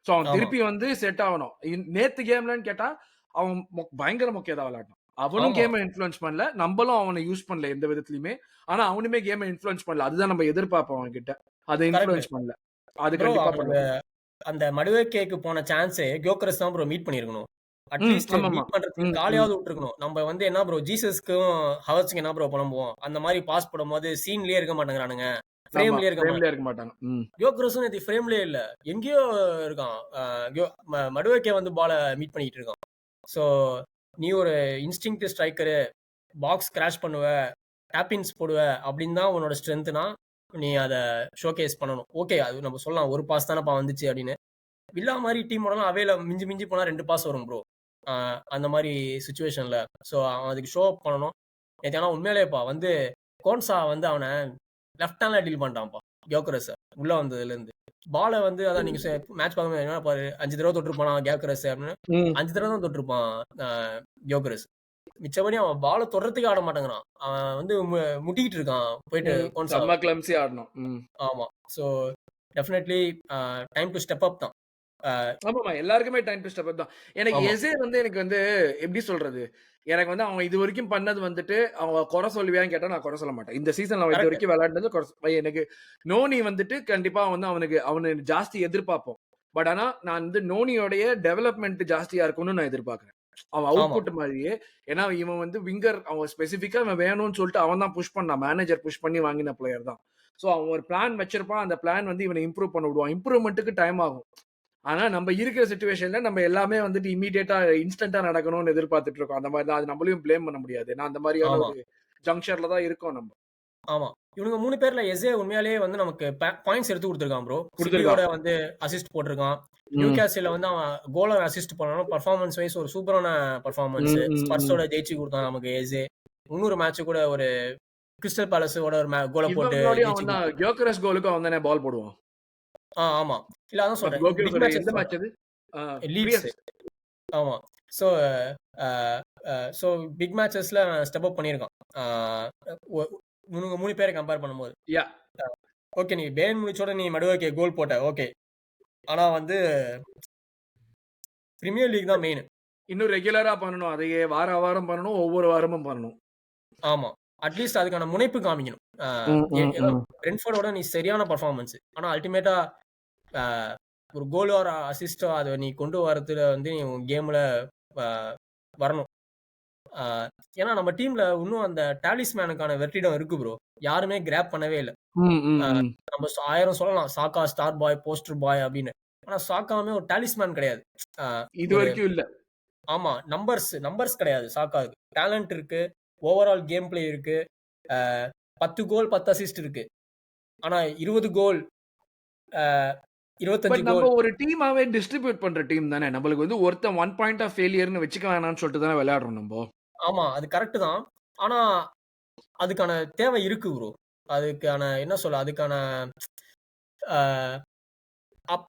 சோ அவன் ஆமா, திருப்பி வந்து செட் ஆவணும். நேத்து கேம்லன்னு கேட்டா, அவன் பயங்கர மொக்கையா தான் விளையாடினான். அவனும் ஆமா. கேம இன்ஃப்ளூயன்ஸ் பண்ணல. நம்பளும் அவன யூஸ் பண்ணல எந்த விதத்திலயுமே. ஆனா அவனுமே கேம இன்ஃப்ளூயன்ஸ் பண்ணல. அதுதான் நம்ம எதிர்பார்ப்போம் அவன்கிட்ட. அத கரெக்ட். இன்ஃப்ளூயன்ஸ் பண்ணல. அது ப்ரோ கண்டிப்பா அவனுக்கு பண்ணணும். அந்த மடுவேக்கேக்கு போன சான்ஸே கியோகரெஸ் தான் ப்ரோ மீட் பண்ணியிருக்கணும். ம். அட்லீஸ்ட் ஆமாமா. மீட் பண்றதுக்கு ம், ம். காலையாவது விட்டுருக்கணும். நம்ம வந்து என்ன ப்ரோ ஜீசஸ்க்கும், ஹவர்ட்ஸ்க்கும் என்ன ப்ரோ புலம்புவோம். அந்த மாரி பாஸ் போடும்போது சீன்லயே இருக்க மாட்டேங்கிறானுங்க. ஆமா. ஃப்ரேம்லயே இருக்க ஃப்ரேம்லயே இருக்க மாட்டேங்கிறானுங்க. மாட்டாங்க. ம். கியோகரெஸும் நேத்து ஃப்ரேம்லயே இல்ல. எங்கேயோ இருக்கான். கியோ மடுவேக்கே வந்து பால மீட் பண்ணிட்டு இருக்கான். ஸோ நீ ஒரு இன்ஸ்டிங்க்ட் ஸ்ட்ரைக்கரு, பாக்ஸ் கிராஷ் பண்ணுவ, டேப் இன்ஸ் போடுவ அப்படின்னு தான் உன்னோட ஸ்ட்ரென்த்னா, நீ அத ஷோகேஸ் பண்ணணும். ஓகே அது நம்ம சொல்லலாம். ஒரு பாஸ் தானப்பா வந்துச்சு அப்படின்னு. வில்லா மாரி டீமோடலாம் அவேல மிஞ்சி மிஞ்சி போனா 2 பாஸ் வரும் ப்ரோ. அ அந்த மாரி சிச்சுவேஷன்ல. ஸோ அவன் அதுக்கு ஷோ அப் பண்ணணும். நேத்து ஆனா உண்மையிலேயேப்பா வந்து கோன்சா வந்து அவன லெஃப்ட் ஹேண்ட்ல டீல் பண்ணிட்டான்ப்பா. கியோகரெஸ்ஸ உள்ள வந்ததுலருந்து. பால வந்து அதான் நீங்க மேட்ச் பார்க்கும்போது என்ன பாரு 5 தடவ தொட்டிருப்பானா கியோகரெஸ் அப்படின்னு. ம். 5 தடவ தான் தொட்டிருப்பான் அ கியோகரெஸ். மிச்சபடி அவன் பால தொடுறதுக்கே ஆட மாட்டேங்கிறான். அவன் வந்து முட்டிக்கிட்டு இருக்கான் போயிட்டு கோன்சாவ. செம்ம கிளம்ஸி ஆடணும். ஆமா. So definitely time to step up தான். அ ஆமாமா. எல்லாருக்குமே டைம் டு ஸ்டெப் அப் தான். எனக்கு ஆமா, எசே வந்து எனக்கு வந்து எப்படி சொல்றது? எனக்கு வந்து அவன் இதுவரைக்கும் பண்ணது வந்துட்டு, அவன் குறை சொல்லுவியான்னு கேட்டா நான் குறை சொல்ல மாட்டேன். இந்த சீசன்ல அவன் கரெக்ட். இதுவரைக்கும் விளையாண்டது எனக்கு நோனி வந்துட்டு கண்டிப்பா வந்து அவன ஜாஸ்தி எதிர்பார்ப்போம். பட் ஆனா நான் வந்து நோனியோடைய டெவலப்மென்ட் ஜாஸ்தியா இருக்கணும்னு நான் எதிர்பார்க்கிறேன். அவன் ஆமா, அவுட்புட் மாரியே. ஏன்னா இவன் வந்து விங்கர் அவன் ஸ்பெசிஃபிக்கா இவன் வேணும்னு சொல்லிட்டு அவன் தான் புஷ் பண்ணான். மேனேஜர் புஷ் பண்ணி வாங்கின பிளேயர் தான். சோ அவன் ஒரு பிளான் வச்சிருப்பான். அந்த பிளான் வந்து இவன இம்ப்ரூவ் பண்ண விடுவான். இம்ப்ரூவ்மென்ட்க்கு டைம் ஆகும். ஆனா நம்ம இருக்கிற சிச்சுவேஷன்ல நம்ம எல்லாமே வந்துட்டு இம்மீடியட்டா இன்ஸ்டன்ட்டா நடக்கணும்னு எதிர்பார்த்துட்டு இருக்கோம். அந்த மாரி தான். அது நம்மளையும் ப்ளேம் பண்ண முடியாது. ஏன்னா அந்த மாரியான ஆமா, ஒரு ஜங்ஷன்ல தான் இருக்கோம் நம்ம. ஆமா. இவனுங்க 3 பேர்ல எஸ்ஏ உண்மையாலேயே வந்து நமக்கு பாயிண்ட்ஸ் எடுத்து குடுத்துருக்கான் ப்ரோ. சிட்டியோட குடுத்துருக்கான். வந்து அசிஸ்ட் போட்டிருக்கான். ம். நியூகாசில்ல வந்து அவன் கோலர் அசிஸ்ட் பண்ணாலும் பெர்ஃபார்மன்ஸ் வைஸ் ஒரு சூப்பரான பெர்ஃபார்மன்ஸ். ம், ம், ம். ஸ்பர்ஸோட ஜெயிச்சு குடுத்தான் நமக்கு எஸ்ஏ. முன்னூறு மேட்ச் கூட ஒரு கிறிஸ்டல் பேலஸோட ஒரு கோல போட்டு இவங்களோடயும் ஜெயிச்சு அவன் தான் குடுத்தான். கியோகரஸ் கோலுக்கும் அவன் தானே பால் போடுவான். ஆமா. இல்ல அதான் சொல்றேன். பிக் கோகியோகரை எந்த மேட்சஸ் மேட்ச் சொல்றேன். அது? ஆ லீட்ஸ். பிரியஸ். ஆமா. ஸோ அ ஸோ பிக் மேட்சஸ்ல ஸ்டெப் அப் பண்ணியிருக்கான். ஆ ஒ இவனுங்க 3 பேர கம்பேர் பண்ணும்போது. யாஹ்! ஓகே நீ பேயர்ன் முடிச்சோட நீ மடுவாக்கி கோல் போட்ட. ஓகே. ஆனா வந்து பிரீமியர் லீக் தான் மெயின். இன்னும் ரெகுலரா பண்ணணும். அதையே வாரம் பண்ணணும். ஒவ்வொரு வாரமும் பண்ணணும். ஆமா. அட்லீஸ்ட் அதுக்கான முனைப்பு காமிக்கணும். ம், ம், ஏதோ ம். பிரென்ட்ஃபோர்டோட நீ சரியான பெர்ஃபார்மன்ஸ். ஆனா அல்டிமேட்டா அ ஒரு கோல் ஆர் அசிஸ்டோ அத நீ கொண்டு வரதுல வந்து நீ உன் கேம்ல அ வரணும். அ ஏன்னா நம்ம டீம்ல இன்னும் அந்த டாலிஸ்மேனுக்கான வெற்றிடம் இருக்கு ப்ரோ. யாருமே கிராப் பண்ணவே இல்ல. ம், அ ம், ம். நம்ம 1000 சொல்லலாம். சாக்கா ஸ்டார் பாய், போஸ்டர் பாய் அப்படின்னு. ஆனா சாக்காவுமே ஒரு டாலிஸ்மேன் கிடையாது. அ ஒரு இதுவரைக்கும் இல்ல. ஆமா. நம்பர்ஸ் கிடையாது சாக்காவுக்கு. டேலண்ட் இருக்கு. ஓவரால் கேம் பிளே இருக்கு. அ 10 கோல், 10 அசிஸ்ட் இருக்கு. ஆனா 20 கோல், அ 25 பட் நம்ம கோல். ஒரு டீமாவே டிஸ்ட்ரிபியூட் பண்ற டீம் தானே. நம்மளுக்கு வந்து ஒருத்தன் 1 பாயிண்ட் ஆஃப் ஃபெயிலியர்ன்னு வச்சுக்க வேணாம்னு சொல்லிட்டு தானே விளையாடுறோம் நம்போ. ஆமா. அது கரெக்ட் தான். ஆனா அதுக்கான தேவை இருக்கு ப்ரோ. அதுக்கான என்ன சொல்ல, அதுக்கான அ அப்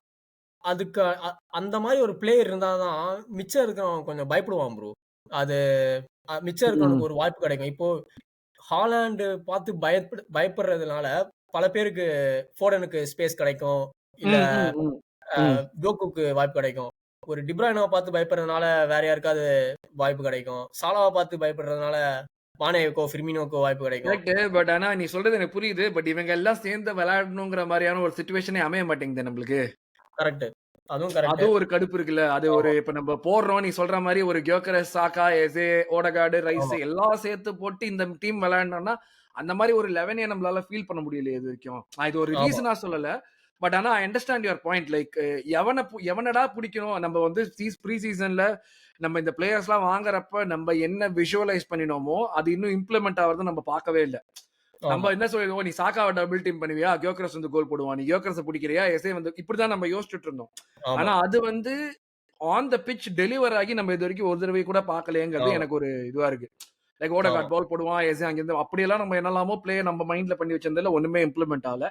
அதுக்கு அந்த மாரி ஒரு பிளேயர் இருந்தா தான் மிச்சம் இருக்கிறவன் கொஞ்சம் பயப்படுவான் ப்ரோ. அது மிச்சம் ம். இருக்கிறவனுக்கு ஒரு வாய்ப்பு கிடைக்கும். இப்போ ஹாலாண்ட் பார்த்து பயப்படுறதுனால பல பேருக்கு ஃபோடனுக்கு ஸ்பேஸ் கிடைக்கும். இல்ல ம், ம், ம். ம். டோக்குக்கு வாய்ப்பு கிடைக்கும். ஒரு டிப்ராயினோவ பார்த்து பயப்படுறதுனால வேற யாருக்காவது வாய்ப்பு கிடைக்கும். சாலாவ பார்த்து பயப்படுறதுனால மானேவுக்கோ, ஃபிர்மினோக்கோ வாய்ப்பு கிடைக்கும். கரெக்ட்டு. பட் ஆனா நீ சொல்றது எனக்கு புரியுது. பட் இவங்க எல்லாம் சேர்ந்து விளையாடணுங்கிற மாரியான ஒரு சிச்சுவேஷனே அமைய மாட்டேங்குதே நம்மளுக்கு. கரெக்ட். அதுவும் கரெக்ட். அதுவும் ஒரு கடுப்பு இருக்குல்ல. அது ஒரு ஆமா, இப்ப நம்ம போடுறோம். நீ சொல்ற மாரி ஒரு கியோகரஸ், சாக்கா, எசே, ஓடகார்டு, ரைஸ் ஆமா, எல்லாம் சேர்த்து போட்டு இந்த டீம் விளையாண்டோம்னா, அந்த மாரி ஒரு 11 நம்மளால ஃபீல் பண்ண முடியலையே இதுவரைக்கும். நான் இது ஒரு ஆமா, ரீசனா சொல்லல. பட் ஆனா I understand your point. Like எவனடா புடிக்கணும்? நம்ம வந்து ப்ரீ சீசன்ல நம்ம இந்த பிளேயர்ஸ்லாம் வாங்குறப்ப நம்ம என்ன விஷுவலைஸ் பண்ணினோமோ, அது இன்னும் இம்ப்ளிமெண்ட் ஆவறத நம்ம பார்க்கவே இல்ல. ஆமா, நம்ம என்ன சொல்லிடுவோம், நீ சாக்காவ டபுள் டீம் பண்ணுவியா? கியோகரஸ் வந்து கோல் போடுவான். நீ கியோகரஸ புடிக்கிறியா? எஸ்ஏ வந்து இப்படிதான் நம்ம யோசிச்சுட்டு இருந்தோம். ஆமா, ஆனா அது வந்து ஆன் த பிட்ச் டெலிவர் ஆகி நம்ம இதுவரைக்கும் ஒரு தடவை கூட பார்க்கலையேங்கிறது ஆமா, எனக்கு ஒரு இதுவா இருக்கு. லைக் ஆமா, ஓடகார்ட் பால் போடுவான். எஸ்ஏ அங்கிருந்து அப்படியெல்லாம் நம்ம என்னெல்லாமோ பிளே நம்ம மைண்ட்ல பண்ணி வச்சிருந்ததுல ஒண்ணுமே இம்ப்ளிமெண்ட் ஆகல.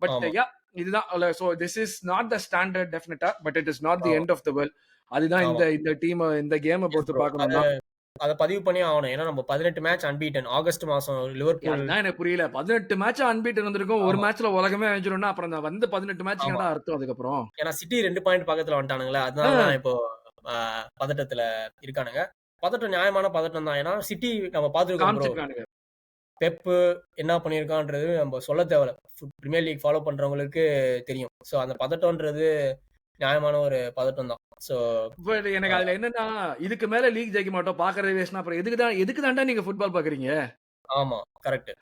பட் ஆமா, யா இதுதான் so this is not the standard டெஃபினட்டா. But it is not the ஆமா, எண்ட் ஆஃப் த வேர்ல்ட். அதுதான் ஆமா. இந்த இந்த டீம் இந்த கேம எஸ் பொறுத்து ப்ரோ. பார்க்கணும்னா அத பதிவு பண்ணியே ஆவணும். ஏன்னா நம்ம 18 மேட்ச் அன்பீட்டன். ஆகஸ்ட் மாசம் லிவர்பூல். அதுதான் எனக்கு புரியல. 18 மேட்ச் அன்பீட்டன் இருந்திருக்கும். ஒரு ஆமா, மேட்ச்ல உலகமே அழிஞ்சிரும்னா, அப்புறம் அந்த வந்த 18 மேட்ச்க்கு ஆமா. என்னடா அர்த்தம் அதுக்கப்புறம்? ஏன்னா சிட்டி 2 பாயிண்ட் பக்கத்துல வந்துட்டானுங்களா, ஆ அதனால தான் இப்போ அ பதட்டத்துல இருக்கானுங்க. பதட்டம் நியாயமான பதட்டம் தான். ஏன்னா சிட்டி நம்ம பார்த்துருக்கோம் ப்ரோ. காமிச்சிருக்கானுங்க. பெப்பு என்ன பண்ணியிருக்கான்றது நம்ம சொல்ல தேவையில்ல. பிரீமியர் லீக் ஃபாலோ பண்றவங்களுக்கு தெரியும். ஸோ அந்த பதட்டம்ன்றது நியாயமான ஒரு பதட்டம் தான். ஸோ பட் அ எனக்கு அதுல என்னன்னா, இதுக்கு மேல லீக் ஜெயிக்க மாட்டோம். பார்க்கறதே வேஸ்ட்னா, அப்புறம் எதுக்கு தான்டா நீங்க ஃபுட்பால் பார்க்குறீங்க? ஆமா. கரெக்ட்.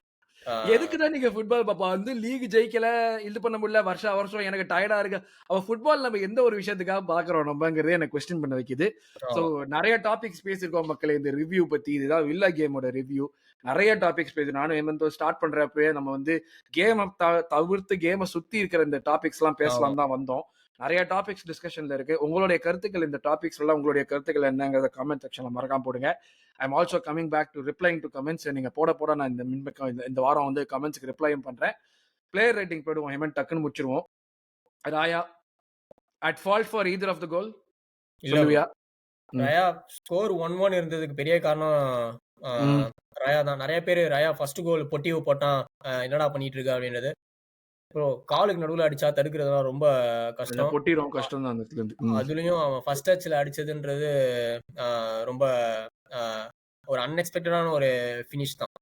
ஆ எதுக்கு தான் நீங்க ஃபுட்பால் வந்து லீக் ஜெயிக்கல, இது பண்ண முடியல, வருஷம் எனக்கு டயர்டா இருக்கு. அப்ப ஃபுட்பால் நம்ம எந்த ஒரு விஷயத்துக்காக பார்க்குறோம் நம்பங்கிறதே எனக்கு கொஸ்டின் பண்ண வைக்குது. ஸோ ஆமா, நெறைய டாபிக்ஸ் பேசியிருக்கோம் மக்களே. இந்த ரிவ்யூ பத்தி. இதுதான் வில்லா கேமோட ரிவ்யூ. நெறைய டாபிக்ஸ் நானும் ஹேமந்தும் ஸ்டார்ட் பண்றப்பயே நம்ம வந்து கேம தவிர்த்து கேம சுத்தி இருக்கிற இந்த டாபிக்ஸ்லாம் ஆமா, பேசலாம்னு தான் வந்தோம். நெறைய டாபிக்ஸ் டிஸ்கஷன்ல இருக்கு. உங்களுடைய கருத்துக்கள் இந்த டாபிக்ஸ்லாம் உங்களுடைய கருத்துக்கள் என்னங்கிறத காமெண்ட் செக்ஷன்ல மறக்காம போடுங்க. I am also coming back to replying to comments. நீங்க போட நான் இந்த வாரம் வந்து கமெண்ட்ஸ்க்கு ரிப்ளையும் பண்றேன். பிளேயர் ரேட்டிங் போயிடுவோம். ஹேமன் டக்குன்னு முடிச்சிருவோம். Raya, at fault for either of the goal இல்ல ப்ரோ. சொல்லுவியா? ம். ரயா ஸ்கோர் 1-1 இருந்ததுக்கு பெரிய காரணம் ம். ரயா தான். நெறைய பேரு ரயா ஃபர்ஸ்ட் கோல் பொட்டிவ போட்டான். என்னடா பண்ணிட்டு இருக்க அப்படின்றது. ப்ரோ காலுக்கு நடுவுல அடிச்சா தடுக்கிறதெல்லாம் ரொம்ப அதுல கஷ்டம். பொட்டி ரொம்ப கஷ்டம் தான் அந்த இடத்துல இருந்து. ம். அதுலயும் அவன் ஃபர்ஸ்ட் டச்ல அடிச்சதுன்றது அ ரொம்ப அ ஒரு அன்எக்ஸ்பெக்டடான ஒரு ஃபினிஷ் தான்.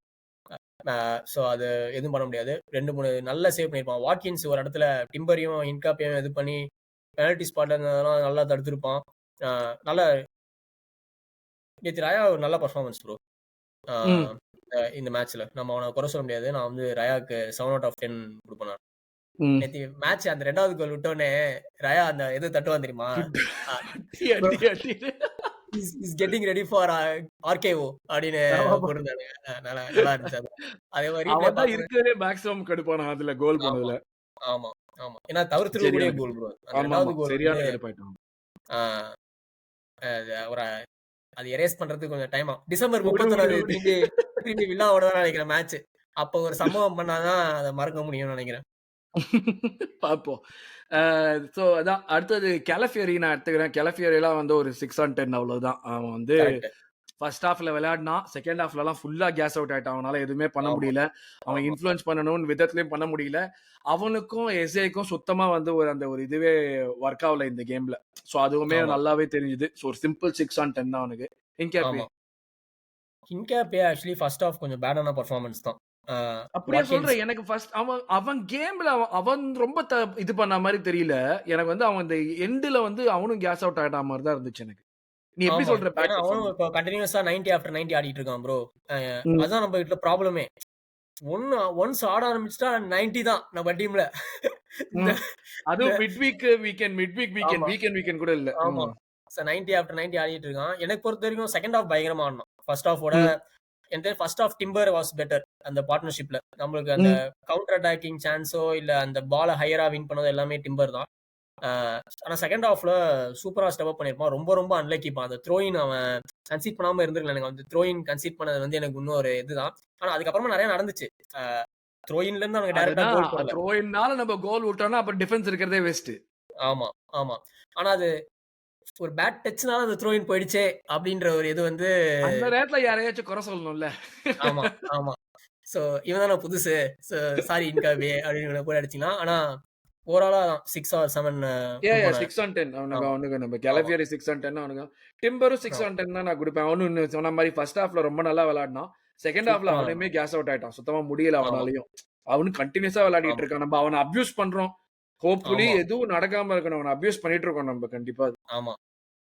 சோ அது எதுவும் பண்ண முடியாது. 2, 3 நல்ல சேவ் பண்ணியிருப்பான். வாட்கின்ஸ் ஒரு இடத்துல டிம்பரையும், ஹின்காப்பையும் இது பண்ணி பெனல்டி ஸ்பாட்ல இருந்ததெல்லாம் நல்லா தடுத்திருப்பான். அ நல்ல நேத்து ரயா ஒரு நல்ல பெர்ஃபார்மன்ஸ் ப்ரோ. ஆ ம். இந்த மேட்ச்ல. நம்ம அவன குறை சொல்ல முடியாது. நான் வந்து ரயாக்கு 7 அவுட் ஆஃப் 10 குடுப்பேன் நான். ம். நேத்து மேட்ச் அந்த 2வது கோல் விட்டோனே, ரயா அந்த இது தட்டுவான் தெரியுமா? அ அடி, ப்ரோ அடி, அடின்னு. Is getting ready for RKO அப்படின்னு ஆமாமா. போட்டிருந்தானுங்க. நல்லா நல்லா இருந்துச்சு அது. அதே மாரி ரீப்ளே அவன் தான் பார்க்கும்போது இருக்கிறதுலயே மேக்ஸிமம் கடுப்பானான் அதுல கோல் ஆமா, போனதுல. ஆமா, ஆமா. ஏன்னா தவிர்த்திருக்கக்கூடிய சரியான கோல் கடுப்பு. ப்ரோ. அந்த ஆமாமா. 2வது கோல் வந்து சரியான கடுப்பாயிட்டான். ஆ அது ஒரு அது எரேஸ் பண்றதுக்கு கொஞ்சம் டைம் ஆகும். டிசம்பர் விடு, விடு, 31 விடு. திரும்பி திரும்பி வில்லாவோட தான் நினைக்கிறேன் மேட்ச். அப்போ ஒரு சம்பவம் பண்ணா தான் அத மறக்க முடியும்னு நினைக்கிறேன். பார்ப்போம். ஸோ அதான் அடுத்தது கெலஃபியரி நான் எடுத்துக்கிறேன். கெலஃபியரிலாம் வந்து ஒரு 6 ஆன் 10 அவ்வளவுதான். அவன் வந்து கரெக்ட். ஃபர்ஸ்ட் ஹாஃப்ல விளையாடினான். செகண்ட் ஹாஃப்லலாம் ஃபுல்லா கேஸ் அவுட் ஆயிட்டான். அவனால எதுவுமே பண்ண ஆமா, முடியல. அவன் ஆமா, இன்ஃப்ளூயன்ஸ் பண்ணணும்னு விதத்திலயும் பண்ண முடியல. அவனுக்கும் எஸ்ஏக்கும் சுத்தமா வந்து அந்த ஒரு இதுவே ஒர்க் ஆகல இந்த கேம்ல. ஸோ அதுவுமே ஆமா, நல்லாவே தெரிஞ்சுது. ஸோ ஒரு சிம்பிள் 6 ஆன் 10 தான் அவனுக்கு. ஹின்கேப்பி ஆமா. ஹின்கேப்பே ஆக்சுவலி ஃபர்ஸ்ட் ஹாஃப் கொஞ்சம் பேடான பெர்ஃபார்மன்ஸ் தான். ஆ அப்படியா வாட்கின்ஸ் சொல்றேன். எனக்கு ஃபர்ஸ்ட் அவன் அவன் கேம்ல அவன் ரொம்ப இது பண்ண மாரி தெரியல. எனக்கு வந்து அவன் இந்த எண்டுல வந்து அவனும் கேஸ் அவுட் ஆயிட்ட மாரி தான் இருந்துச்சு எனக்கு. நீ எப்படி ஆமா. சொல்ற பேட் ஏன்னா அவனும் பெர்ஃபார்மன்ஸ்? இப்போ கன்டினியூஸா 90 ஆஃப்டர் 90 ஆடிட்டு இருக்கான் ப்ரோ. அ ம். அதான் நம்ம வீட்ல ப்ராப்ளமே. ஒன்ஸ் ஆட ஆரம்பிச்சுட்டா 90 தான் நம்ம டீம்ல. இந்த ம். இந்த அதுவும் வீக்கெண்ட் ஆமா, வீக்கெண்ட் கூட இல்ல. ஆமா. ம். 90 ஆஃப்டர் 90 ஆடிட்டு இருக்கான். எனக்கு பொறுத்தவரைக்கும் செகண்ட் ஹாஃப் பயங்கரமா ஆடுனான். ஃபர்ஸ்ட் ஹாஃபோட ம். எனக்கு first half timber was better. அந்த பார்ட்னர்ஷிப்ல. நம்மளுக்கு அந்த ம். கவுண்டர் அட்டாக்கிங் சான்ஸோ, இல்ல அந்த பால ஹையரா வின் பண்ணதோ எல்லாமே டிம்பர் தான். ஆ ஆனா செகண்ட் ஹாஃப்ல சூப்பரா ஸ்டெப் அப் பண்ணியிருப்பான். ரொம்ப ரொம்ப அன்லக்கிப்பா. அந்த த்ரோயின் அவன் கன்சீட் பண்ணாம இருந்திருக்கலாம். எனக்கு அந்த த்ரோயின் கன்சீட் பண்ணது வந்து எனக்கு இன்னும் ஒரு இதுதான். ஆனா அதுக்கப்புறமா நெறைய நடந்துச்சு. ஆ த்ரோயின்ல இருந்து அவனுக்கு டைரக்ட்டா அதுதான் கோல் போடல. த்ரோ இன்னால நம்ம கோல் விட்டோம்னா அப்புறம் டிஃபென்ஸ் இருக்கிறதே வேஸ்ட். ஆமா, ஆமா. ஆனா அது ஒரு பேட் டச்னால அந்த த்ரோயின் போயிடுச்சே! அப்டின்ற ஒரு இது வந்து அந்த நேரத்துல யாரையாச்சும் குறை சொல்லணும்ல. ஆமா, ஆமா. சோ இவன் தான புதுசு. சோ சாரி இன்காபி அப்டின்னு கூட அடிச்சுக்கலாம். ஆனா ஓவராலா 6 ஆர் 7 குடுப்பேன் நான். 6 ஆன் 10 அவனுக்கு ஆமா, அவனுக்கு நம்ம ஆமா, கெலஃபியரி 6 ஆன் 10 அவனுக்கு. டிம்பரும் 6 ஆமா, ஆன் 10 தான் நான் குடுப்பேன். அவனும் நீ சொன்ன மாரி ஃபர்ஸ்ட் ஹாஃப்ல ரொம்ப நல்லா விளையாடினான். செகண்ட் ஹாஃப்ல சூப்பரா அவனுமே கேஸ் அவுட் ஆயிட்டான். சுத்தமா முடியல ஆமா, அவனாலயும். அவனும் கன்டினியூஸா விளையாடிட்டு ஆமா, இருக்கான். நம்ம அவன அப்யூஸ் பண்றோம். ஹோப்ஃபுல்லி ஆமா, எதுவும் நடக்காம இருக்கணும். அவன அப்யூஸ் பண்ணிட்டு இருக்கோம் நம்ம கண்டிப்பா. ஆமா.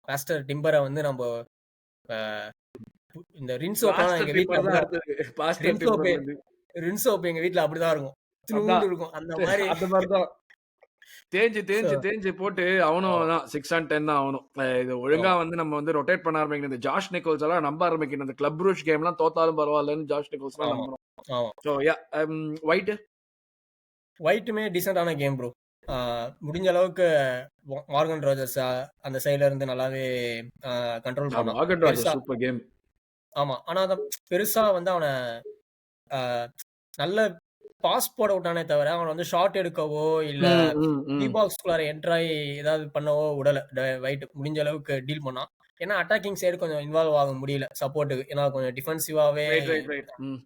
பாஸ்டர் டிம்பர வந்து நம்ப அ இந்த ரின் சோப்லாம் எங்க பிளாஸ்டர் வீட்ல டிம்பர் தான் அப்படிதான் அடுத்தது. பிளாஸ்டர் ரின் சோப்பு டிம்பர்ல இருந்து. ரின் சோப் எங்க வீட்ல அப்படிதான் இருக்கும். அதான். இத்துணூண்டு இருக்கும். அந்த மாரி அந்த மாரி தான். தேஞ்சு, சோ தேஞ்சு, தேஞ்சு போட்டு அவனும் ஆமா, தான் 6 ஆன் 10 தான் அவனும். இது ஒழுங்கா ஆமா, வந்து நம்ம வந்து ரொட்டேட் பண்ண ஆரம்பிக்கணும். இந்த ஜாஷ் நிக்கோல்ஸ் எல்லாம் நம்ப ஆரம்பிக்கணும். இந்த கிளப் ரூஷ் கேம்லாம் தோத்தாலும் பரவாயில்லன்னு ஜாஷ் நிக்கோல்ஸ்லாம் ஆமா, நம்பணும். ஆமா. ஸோ யா ஒயிட் ஒயிட்டுமே டீசென்ட்டான கேம் ப்ரோ. ஆ முடிஞ்ச அளவுக்கு மார்கன் ரோஜர்ஸ் அந்த சைடுல இருந்து நல்லாவே கண்ட்ரோல் ஆமா. பண்ணான். ஆகன் ராஜா பெருசா சூப்பர் கேம். ஆமா. ஆனா அத பெருசா வந்து அவன ஆ நல்ல பாஸ் போட விட்டானே தவிர, அவன வந்து ஷாட் எடுக்கவோ, இல்ல ம், ம், டி ம். பாக்ஸ்குள்ளார என்டர் ஆயி ஏதாவது பண்ணவோ விடல. ஒயிட் முடிஞ்ச அளவுக்கு டீல் பண்ணான். ஏன்னா அட்டாக்கிங் சைடு கொஞ்சம் இன்வால்வ் ஆக முடியல சப்போர்ட்டுக்கு. ஏன்னா கொஞ்சம் டிஃபென்சிவாவே ரைட். ம்.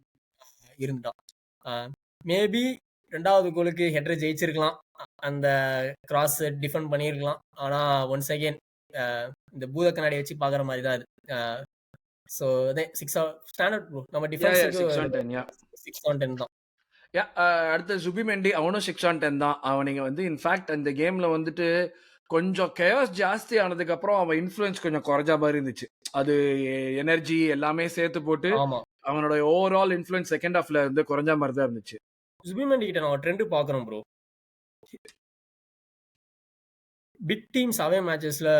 இருந்தான். ஆ மேபி 2வது கோலுக்கு ஹெடர் ஜெயிச்சிருக்கலாம். அந்த கிராஸ் டிஃபெண்ட் பண்ணியிருக்கலாம். ஆனா ஒன்ஸ் அகைன் அ இந்த பூத கண்ணாடி வச்சு பார்க்குற மாரி தான் இது. அ சோ அதே 6 ஸ்டாண்டர்ட் ப்ரோ. நம்ம யா டிஃபென்ஸுக்கு 6 ஆன் 10 யா. 6 ஆன் 10 தான். யா அடுத்து சுபிமெண்டி அவனும் 6 ஆன் 10 தான். அவனுங்க வந்து இன்ஃபாக்ட் அந்த கேம்ல வந்துட்டு கொஞ்சம் கேயாஸ் ஜாஸ்தி ஆனதுக்கு அப்புறம் அவன் இன்ஃப்ளூயன்ஸ் கொஞ்சம் குறைஞ்ச மாரி இருந்துச்சு. அது எனர்ஜி எல்லாமே சேர்த்து போட்டு ஆமா. அவனோட ஓவரால் இன்ஃப்ளூயன்ஸ் செகண்ட் ஹாஃப்ல வந்து குறைஞ்ச மாரி தான் இருந்துச்சு. சுபிமண்டி கிட்ட நான் ஒரு ட்ரெண்ட் பார்க்குறேன் ப்ரோ. பிக் டீம்ஸ் அவே மேட்சஸ்ல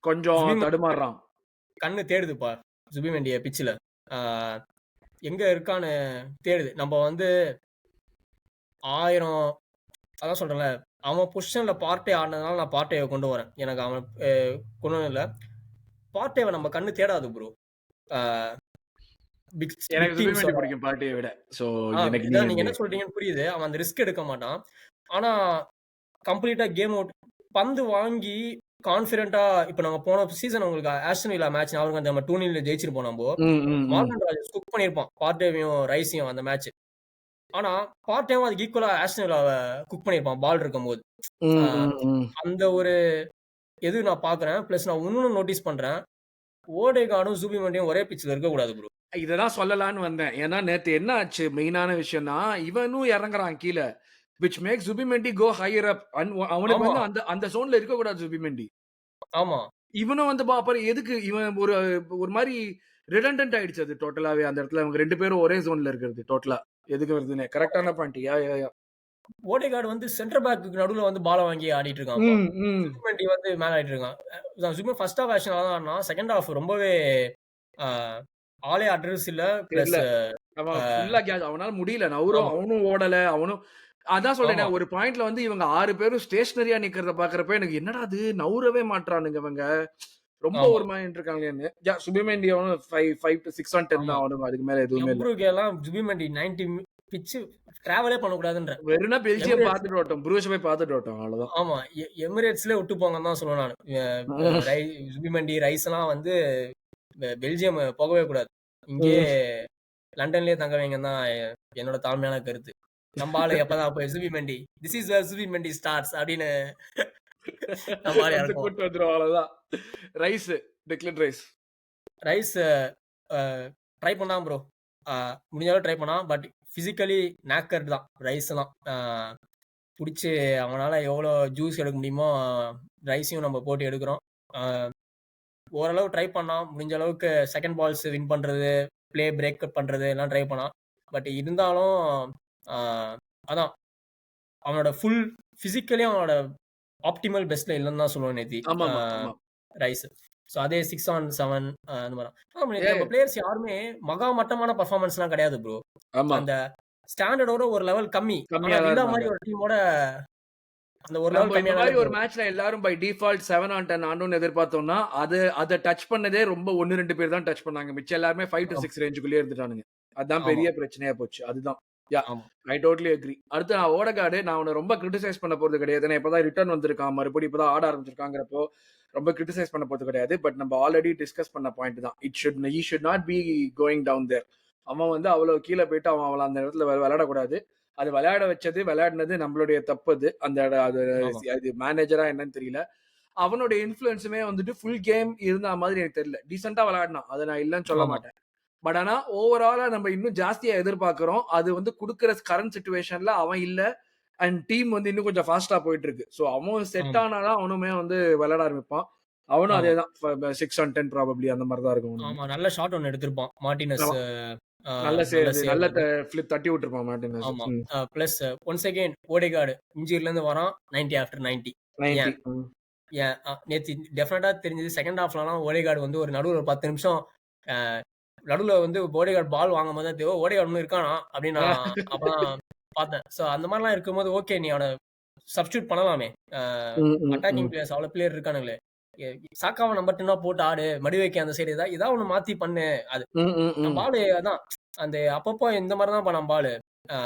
கொஞ்சம் சுபிமண்டி தடுமாறுறான். கண்ணு தேடுதுப்பா. சுபிமண்டிய பிட்ச்ல. ஆ எங்க இருக்கான்னு தேடுது. நம்ம வந்து 1000 அதான் சொல்றேன்ல. அவன் பொசிஷன்ல பார்ட்டே ஆடுனதுனால நான் பார்ட்டேவ கொண்டு வரேன். எனக்கு அவன் கொண்டு வரல. பார்ட்டேவ நம்ம கண்ணு தேடாது ப்ரோ. ஆ பிக் பிக் எனக்கு சுபிமெண்டி டீம்ஸோட பிடிக்கும் பார்ட்டிய விட. ஸோ எனக்கு நீ இதான் நீங்க அந்த என்ன சொல்றீங்கன்னு புரியுது. அவன் அந்த ரிஸ்க் எடுக்க மாட்டான். ஆனா கம்ப்ளீட்டா கேம் அவுட் பந்து வாங்கி கான்ஃபிடென்ட்டா இப்ப நாங்க போன சீசன் உங்களுக்கு ஆஸ்டன் வில்லா மேட்ச் ஞாபகம் நம்ம 2-0 ஜெயிச்சிருப்போம் நம்போ. ம், ம், ம். மார்கன் ராஜர்ஸ் குக் பண்ணியிருப்பான். பார்டேவையும், ரைஸையும் அந்த மேட்ச். ஆனா பார்டேவும் அதுக்கு ஈக்குவலா ஆஸ்டன் வில்லாவ குக் பண்ணியிருப்பான் பால் இருக்கும்போது. அ ம், ம், ம். அந்த ஒரு நான் பார்க்குறேன். பிளஸ் நான் இன்னொன்னு நோட்டீஸ் பண்றேன். ஓடேகார்டும், ஜூபிமெண்டியும் ஒரே பிட்ச்ல இருக்கக்கூடாது ப்ரோ. இததான் சொல்லலான்னு வந்தேன். ஏன்னா நேத்து என்ன ஆச்சு மெயினான விஷயம்னா, இவனும் இறங்குறான் கீழ. Which makes Zubimendi go higher up. அவனுக்கு ஆமா, வந்து அந்த அந்த ஜோன்ல இருக்கக்கூடாது சுபிமெண்டி. ஆமா, இவனும் வந்து அப்புறம் எதுக்கு இவன் ஒரு ஒரு மாரி ரிடண்டன்ட் ஆயிடுச்சு அது டோட்டலாவே. அந்த இடத்துல அவங்க 2 பேரும் ஒரே ஜோன்ல இருக்கிறது டோட்டலா. எதுக்கு வருதுன்னே. கரெக்ட்டான பாயிண்ட். யா, யா, யா. ஓடேகார்டு வந்து சென்டர் பேக்குக்கு நடுவுல வந்து பால வாங்கி ஆடிட்டு இருக்கான்ப்பா. ம், ம். ஜூபிமெண்டி வந்து மேல ஆடிட்டு இருக்கான். ஜூபிமெண்டி ஃபர்ஸ்ட் ஹாஃப் ஆக்ஷன் நல்லா தான் ஆடுனான். செகண்ட் ஹாஃப் ரொம்பவே அ ஆளே அட்ரஸ் இல்ல. தெரியல. பிளஸ் அவன் அ ஃபுல்லா அவனால முடியல. ஆமா, அவனும் ஓடல. அதான் சொல்றேனே, ஆமா, ஒரு பாயிண்ட்ல வந்து இவங்க 6 பேரும் ஸ்டேஷனரியா நிக்கிறத பார்க்கிறப்ப எனக்கு என்னடா இது நவுரவே மாட்றானுங்க இவங்க. ரொம்ப ஆமா, ஒரு மாரி இருக்காங்களேன்னு. சுபிமெண்டி அவனும் 5 to 6 on 10 ஆமா. தான் அவனும். அதுக்கு மேல எதுவுமே இல்ல. எம்ப்ரூகேலாம் ஜூபிமெண்டி 90 பிட்ச் டிராவலே பண்ணக்கூடாதுன்றேன். வெறும்னா பெல்ஜியம் எமிரேட்ஸ் பார்த்துட்டு வரட்டும். புரூஸ போய் பார்த்துட்டு வரட்டும். அவ்வளவுதான். ஆமா. எமிரேட்ஸ்லயே விட்டு போங்கன்னு தான் சொல்லுவேன் நானு. அ அ ரை ஜுபிமெண்டி, ரைஸ்லாம் வந்து பெல்ஜியம் போகவே கூடாது. இங்கேயே ம். லண்டன்லயே தங்க வைங்கன்னு தான் என்னோட தாழ்மையான கருத்து. நம்ம ஆளு எப்பதான் போய் ஜுபிமெண்டி, திஸ் இஸ் வேர் ஜுபிமெண்டி ஸ்டார்ட்ஸ் அப்படின்னு நம்ம ஆளு வந்து இறக்குவான். கூட்டு வந்துரும் அவ்வளவுதான். Rice, டிக்லன் rice. ரைஸ் அ ட்ரை பண்ணான் ப்ரோ. முடிஞ்ச அளவு ட்ரை பண்ணான். பட் பிசிக்கலி நேக்கர்ட் தான் ரைஸ்லாம். புடிச்சு அவனால எவ்வளோ ஜூஸ் எடுக்க முடியுமோ ரைஸையும் நம்ம போட்டு எடுக்கிறோம். அ ஓரளவு ட்ரை பண்ணான். முடிஞ்ச அளவுக்கு செகண்ட் பால்ஸ் வின் பண்றது, ப்ளே பிரேக் அப் பண்றது எல்லாம் ட்ரை பண்ணான். பட் இருந்தாலும் அ அதான் அவனோட ஃபுல் பிசிக்கலி அவனோட ஆப்டிமல் பெஸ்ட்ல இல்லன்னு தான் சொல்லுவேன் நேத்தி. ஆமாமா, ஆமா. ரைஸ். ஸோ அதே 6 on 7 அந்த மாரி தான். ஆமா நேத்து நம்ம ஏ பிளேயர்ஸ் யாருமே மகா மட்டமான பெர்ஃபார்மன்ஸ்லாம் கிடையாது ப்ரோ. ஆமா. அந்த ஸ்டாண்டர்டோட ஒரு லெவல் கம்மி. ஆனா கம்மியா தான் வில்லா இருந்தாங்க. மாரி ஒரு டீமோட அந்த ஒரு லெவல் நம்ம இந்த மாரி கம்மியானாலே ஒரு போதும். மேட்ச்ல எல்லாரும் பை டிஃபால்ட் 7 on 10 ஆடணும்னு எதிர்பார்த்தோம்னா, அத டச் பண்ணதே ரொம்ப 1, 2 பேர் தான் டச் பண்ணாங்க. மிச்சம் எல்லாருமே 5 to ஆமா, 6 ரேஞ்சுக்குள்ளயே இருந்துட்டானுங்க. அதான் ஆமா, பெரிய பிரச்சனையா போச்சு. அதுதான். யாஹ்! ஆமா, ஐ டோட்டலி அக்ரி. அடுத்து ஓடகார்டு நான் அவன ரொம்ப கிரிட்டிசைஸ் பண்ண போறது கிடையாது. ஏன்னா இப்பதான் ரிட்டர்ன் வந்திருக்கான். மறுபடியும் இப்பதான் ஆட ஆரம்பிச்சிருக்காங்கிறப்போ, ரொம்ப கிரிட்டிசைஸ் பண்ண போறது கிடையாது. பட் நம்ம ஆல்ரெடி டிஸ்கஸ் பண்ண பாயிண்ட் தான். He should not be going down there. அவன் வந்து அவ்வளவு கீழ போயிட்டு அவன் அந்த இடத்துல விளையாடக்கூடாது. அது விளையாட வச்சது, விளையாடினது நம்மளுடைய தப்பு அது. அந்த அது ஆமா, அது மேனேஜரா என்னன்னு தெரியல. அவனுடைய இன்ஃப்ளூயன்ஸுமே வந்துட்டு ஃபுல் கேம் இருந்த மாதிரி எனக்கு தெரியல. டீசென்ட்டா விளையாடினான். அத நான் இல்லன்னு சொல்ல ஆமா, மாட்டேன். பட் ஆனா ஓவராலா நம்ம இன்னும் ஜாஸ்தியா எதிர்பார்க்கிறோம். அது வந்து குடுக்குற கரண்ட் சிச்சுவேஷன்ல அவன் இல்ல. அண்ட் டீம் வந்து இன்னும் கொஞ்சம் ஃபாஸ்ட்டா போயிட்டு இருக்கு. சோ அவன் செட் ஆமா, ஆனா தான் அவனுமே வந்து விளையாட ஆரம்பிப்பான். அவனும் ஆமா, அதேதான். 6 on 10 ப்ராபப்லி அந்த மாரி தான் இருக்கும் அவனுமே. ஆமா. நல்ல ஷாட் ஒண்ணு எடுத்திருப்பான். மார்டினஸ் ஆமா. அ நல்ல நல்ல சேவ் சேவ் நல்ல அது. ஃபிளிப் தட்டி விட்டுருப்பான் மார்டினஸ். ஆமா. ம். பிளஸ் ஒன்ஸ் அகைன் ஓடேகார்ட் இன்ஜூரிலருந்து வரான். 90 ஆஃப்டர் 90. 90. ஏன்? ஏன்? நேத்து டெஃபினட்டா தெரிஞ்சது செகண்ட் ஹாஃப்லலாம் ஓடேகார்ட் வந்து ஒரு நடுவுல ஒரு 10 நிமிஷம் அ நடுவுல வந்து ஓடேகார்ட் பால் வாங்கும்போது தான் தெரியும். ஓடேகார்ட் இன்னும் இருக்கானா? அப்படின்னு நான் அப்பதான் பார்த்தேன். ஸோ அந்த மாரிலாம் இருக்கும்போது ஓகே நீ அவன சப்ஸ்டிடியூட் பண்ணலாமே. அ ம், ம், அட்டாக்கிங் ம். பிளேயர்ஸ் அவ்வளோ பிளேயர் இருக்கானுங்களே. எ சாக்காவ நம்பர் 10ஆ போட்டு ஆடு. மடிவைக்கு அந்த சைடு ஏதா ஒண்ணு மாத்தி பண்ணு. அது ம், ம், நம்ம ம். ஆளு அதான் அந்த அப்பப்போ இந்த மாரி தான்ப்பா நம்ம ஆளு. அ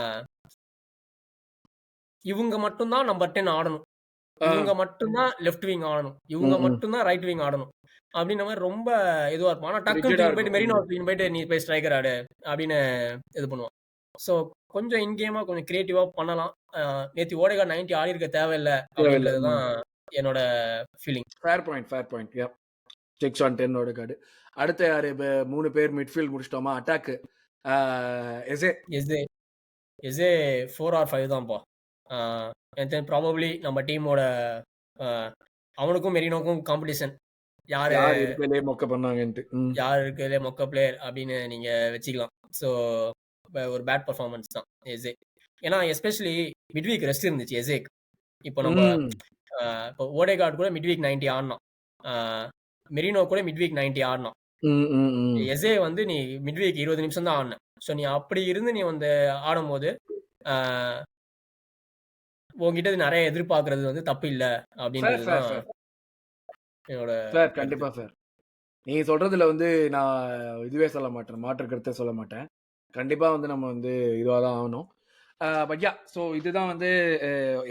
இவுங்க மட்டும் தான் நம்பர் 10 ஆடணும். ஆ. இவுங்க மட்டும் தான் லெஃப்ட் விங் ஆடணும். இவுங்க ம், ம். மட்டும் தான் ரைட் விங் ஆடணும். அப்டின்ற மாரி ரொம்ப இதுவா இருப்பான். ஆனா டக்குன்னு ரிஜிடா தூக்கின்னு போயிட்டு இருக்கும். மெரினோ ம். தூக்கின்னு போயிட்டு நீ போய் ஸ்ட்ரைக்கர் ஆடு அப்டின்னு இது பண்ணுவான். ஸோ கொஞ்சம் இன் கேமா கொஞ்சம் கிரியேட்டிவா பண்ணலாம். நேத்து ஓடேகார்ட் 90 ஆடியிருக்க தேவையில்ல தேவையில்ல. அப்டின்றது ம். தான் என்னோட feeling. Fair point, fair point. Yeah! 6 on 10 ஓடகார்டு. அடுத்து யாரு? 3 பேர் மிட்ஃபீல்ட் முடிச்சிட்டோமா? அட்டாக்கு. ஆ எசே. எஸ்ஏ எஸ்ஏ 4 ஆர் 5 தான்ப்பா. ஆ எனக்கு தெரிஞ்சு ப்ராபப்லி நம்ம டீமோட அ அவனுக்கும் மெரினோக்கும் காம்படிஷன். யாரு யார் இருக்கறதுலயே மொக்க பண்ணாங்கன்ட்டு. ம். யார் இருக்கிறதுலே மொக்க பிளேயர் அப்படின்னு நீங்க வச்சுக்கலாம். ஸோ ஒரு பேட் பெர்ஃபார்மன்ஸ் தான் எஸ்ஏ. ஏன்னா எஸ்பெஷலி மிட்வீக் ரெஸ்ட் இருந்துச்சு எஸ்ஏக்கு. இப்போ நம்ம ம். இப்போ ஓடேகார்ட் கூட மிட்வீக் 90 ஆடினான். அ மெரினோ கூட மிட்வீக் 90 ஆடினான். ம், ம், ம். எஸ்ஏ வந்து நீ மிட்வீக் 20 நிமிஷம் தான் ஆடின. ஸோ நீ அப்படி இருந்து நீ வந்து ஆடும்போது அ உன்கிட்ட நெறைய எதிர்பார்க்கிறது வந்து தப்பு இல்ல ஃபேர், அப்படின்றது ஃபேர், தான் ஃபேர். என்னோட ஃபேர். கருத்து. கண்டிப்பா ஃபேர். நீங்க சொல்றதுல வந்து நான் இதுவே சொல்ல மாட்டேன். மாற்று கருத்தே சொல்ல மாட்டேன். கண்டிப்பா வந்து நம்ம வந்து இதுவா தான் ஆகணும். But yeah! ஸோ இதுதான் வந்து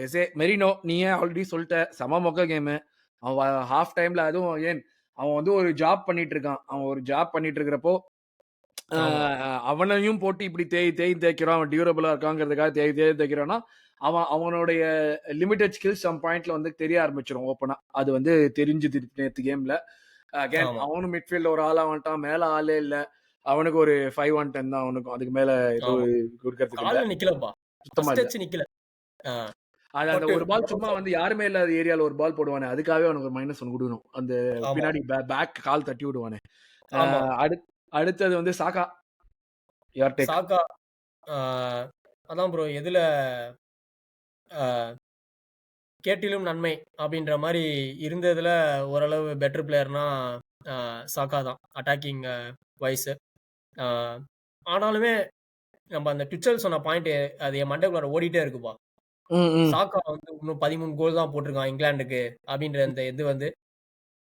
எசே. மெரினோ நீயே ஆல்ரெடி சொல்ட்ட. செம மொக்க கேமு. அவன் ஹாஃப் டைம்ல அதுவும் அவன் வந்து ஒரு ஜாப் பண்ணிட்டு இருக்கான். அவன் ஒரு ஜாப் பண்ணிட்டு இருக்கிறப்போ ஆமா. அவனையும் போட்டு இப்படி தேய்க்கிறான். அவன் டியூரபிளா இருக்காங்கிறதுக்காக தேய்க்கிறான்னா, அவனுடைய லிமிட்டட் ஸ்கில்ஸ் சம் பாயிண்ட்ல வந்து தெரிய ஆரம்பிச்சிரும் ஓப்பனா. அது வந்து தெரிஞ்சுது நேத்து கேம்ல. அகைன் ஆமா. அவனும் மிட்ஃபீல்ட்ல ஒரு ஆளா வந்துட்டான். மேல ஆளே இல்ல. அவனுக்கு ஒரு 5 on 10 தான் அவனுக்கும். அதுக்கு மேல ஆமா. எதுவும் குடுக்கறதுக்கு இல்ல. கால்ல நிக்கலப்பா. சுத்தமா ஃபர்ஸ்ட் இல்ல. டச் நிக்கல. ஆ அது அந்த பட்டு ஒரு பால் பாட்டம் சும்மா ஃபோர். வந்து யாருமே இல்லாத ஏரியால ஒரு பால் போடுவானே, அதுக்காகவே அவனுக்கு ஒரு -1 குடுக்கணும். அந்த ஆமா. பின்னாடி பேக் கால் தட்டி விடுவானே. அ ஆமா. அடுத்தது வந்து சாகா. Your take. சாக்கா ஆ அதான் ப்ரோ எதுல அ கேட்டிலும் நன்மை அப்டின்ற மாரி இருந்ததுல ஓரளவு பெட்டர் பிளேயர்னா அ சாக்கா தான். Attacking wise. ஆ ஆனாலுமே நம்ம அந்த டுச்சல் சொன்ன பாயிண்ட் அது என் மண்டைக்குள்ளார ஓடிட்டே இருக்குப்பா. ம், ம். சாக்கா வந்து இன்னும் 13 கோல் தான் போட்டிருக்கான் இங்கிலாந்துக்கு அப்டின்ற அந்த இது வந்து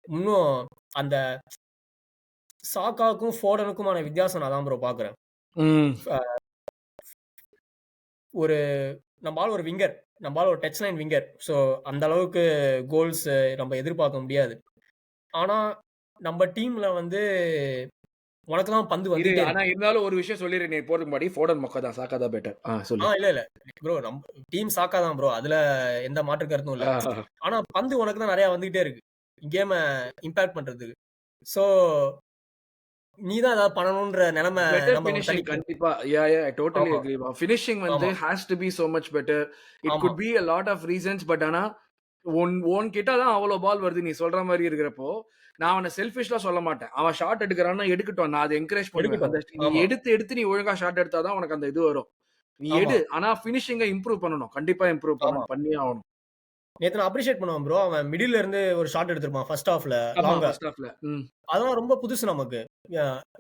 இன்னும் அந்த சாக்காவுக்கும், ஃபோடனுக்குமான வித்தியாசம் நான் தான் ப்ரோ பார்க்குறேன். ம். அ ஒரு நம்ம ஆள் ஒரு விங்கர். நம்ம ஆள் ஒரு டச் லைன் விங்கர். ஸோ அந்த அளவுக்கு கோல்ஸ் நம்ம எதிர்பார்க்க முடியாது. ஆனா நம்ம டீம்ல வந்து உனக்கு தான் பந்து வந்துட்டே ஆனா இருக்கு. இருந்தாலும் ஒரு விஷயம் சொல்லிர்றேன் நீ போறதுக்கு முன்னாடி. ஃபோடன் மொக்க தான். சாக்கா தான் பெட்டர். சொல்லு. இல்ல. ப்ரோ டீம் சாக்கா தான் ப்ரோ. அதுல எந்த மாற்று கருத்தும் இல்ல. ஆ ஆனா பந்து உனக்கு தான் நெறைய வந்துகிட்டே இருக்கு. கேம இம்பாக்ட் பண்றதுக்கு. ஸோ நீ தான் ஏதாவது பண்ணணுன்ற நெலைம பெட்டர் நம்ம ஃபினிஷிங் தள்ளிட்டோம். கண்டிப்பா. ஐ டோட்டலி ஆமா, அக்ரி. ஃபினிஷிங் வந்து ஆமா, has to be so much better. It ஆமா. Could be a lot of reasons. But ஆனா உன் கிட்ட தான் அவ்வளோ பால் வருது நீ சொல்ற மாரி இருக்கிறப்போ, நான் அவன செல்ஃபிஷ்லாம் சொல்ல மாட்டேன். அவன் ஷாட் எடுக்குறான்னா எடுக்கட்டும். நான் அத என்கரேஜ் பண்ணுவேன். எடுக்கட்டும். அந்த நீ ஆமா, எடுத்து நீ ஒழுங்கா ஷாட் எடுத்தா தான் உனக்கு அந்த இது வரும். நீ ஆமா, எடு. ஆனா ஃபினிஷிங்க இம்ப்ரூவ் பண்ணணும். கண்டிப்பா இம்ப்ரூவ் ஆமா. பண்ணியே ஆவணும். நேத்து நான் அப்ரிஷியேட் பண்ணுவேன் ப்ரோ. அவன் மிடில்ல இருந்து ஒரு ஷாட் எடுத்திருப்பான் ஃபர்ஸ்ட் ஹாஃப்ல ஆமா, லாங்கா. ஃபர்ஸ்ட் ஹாஃப்ல. அதெல்லாம் ரொம்ப புதுசு நமக்கு.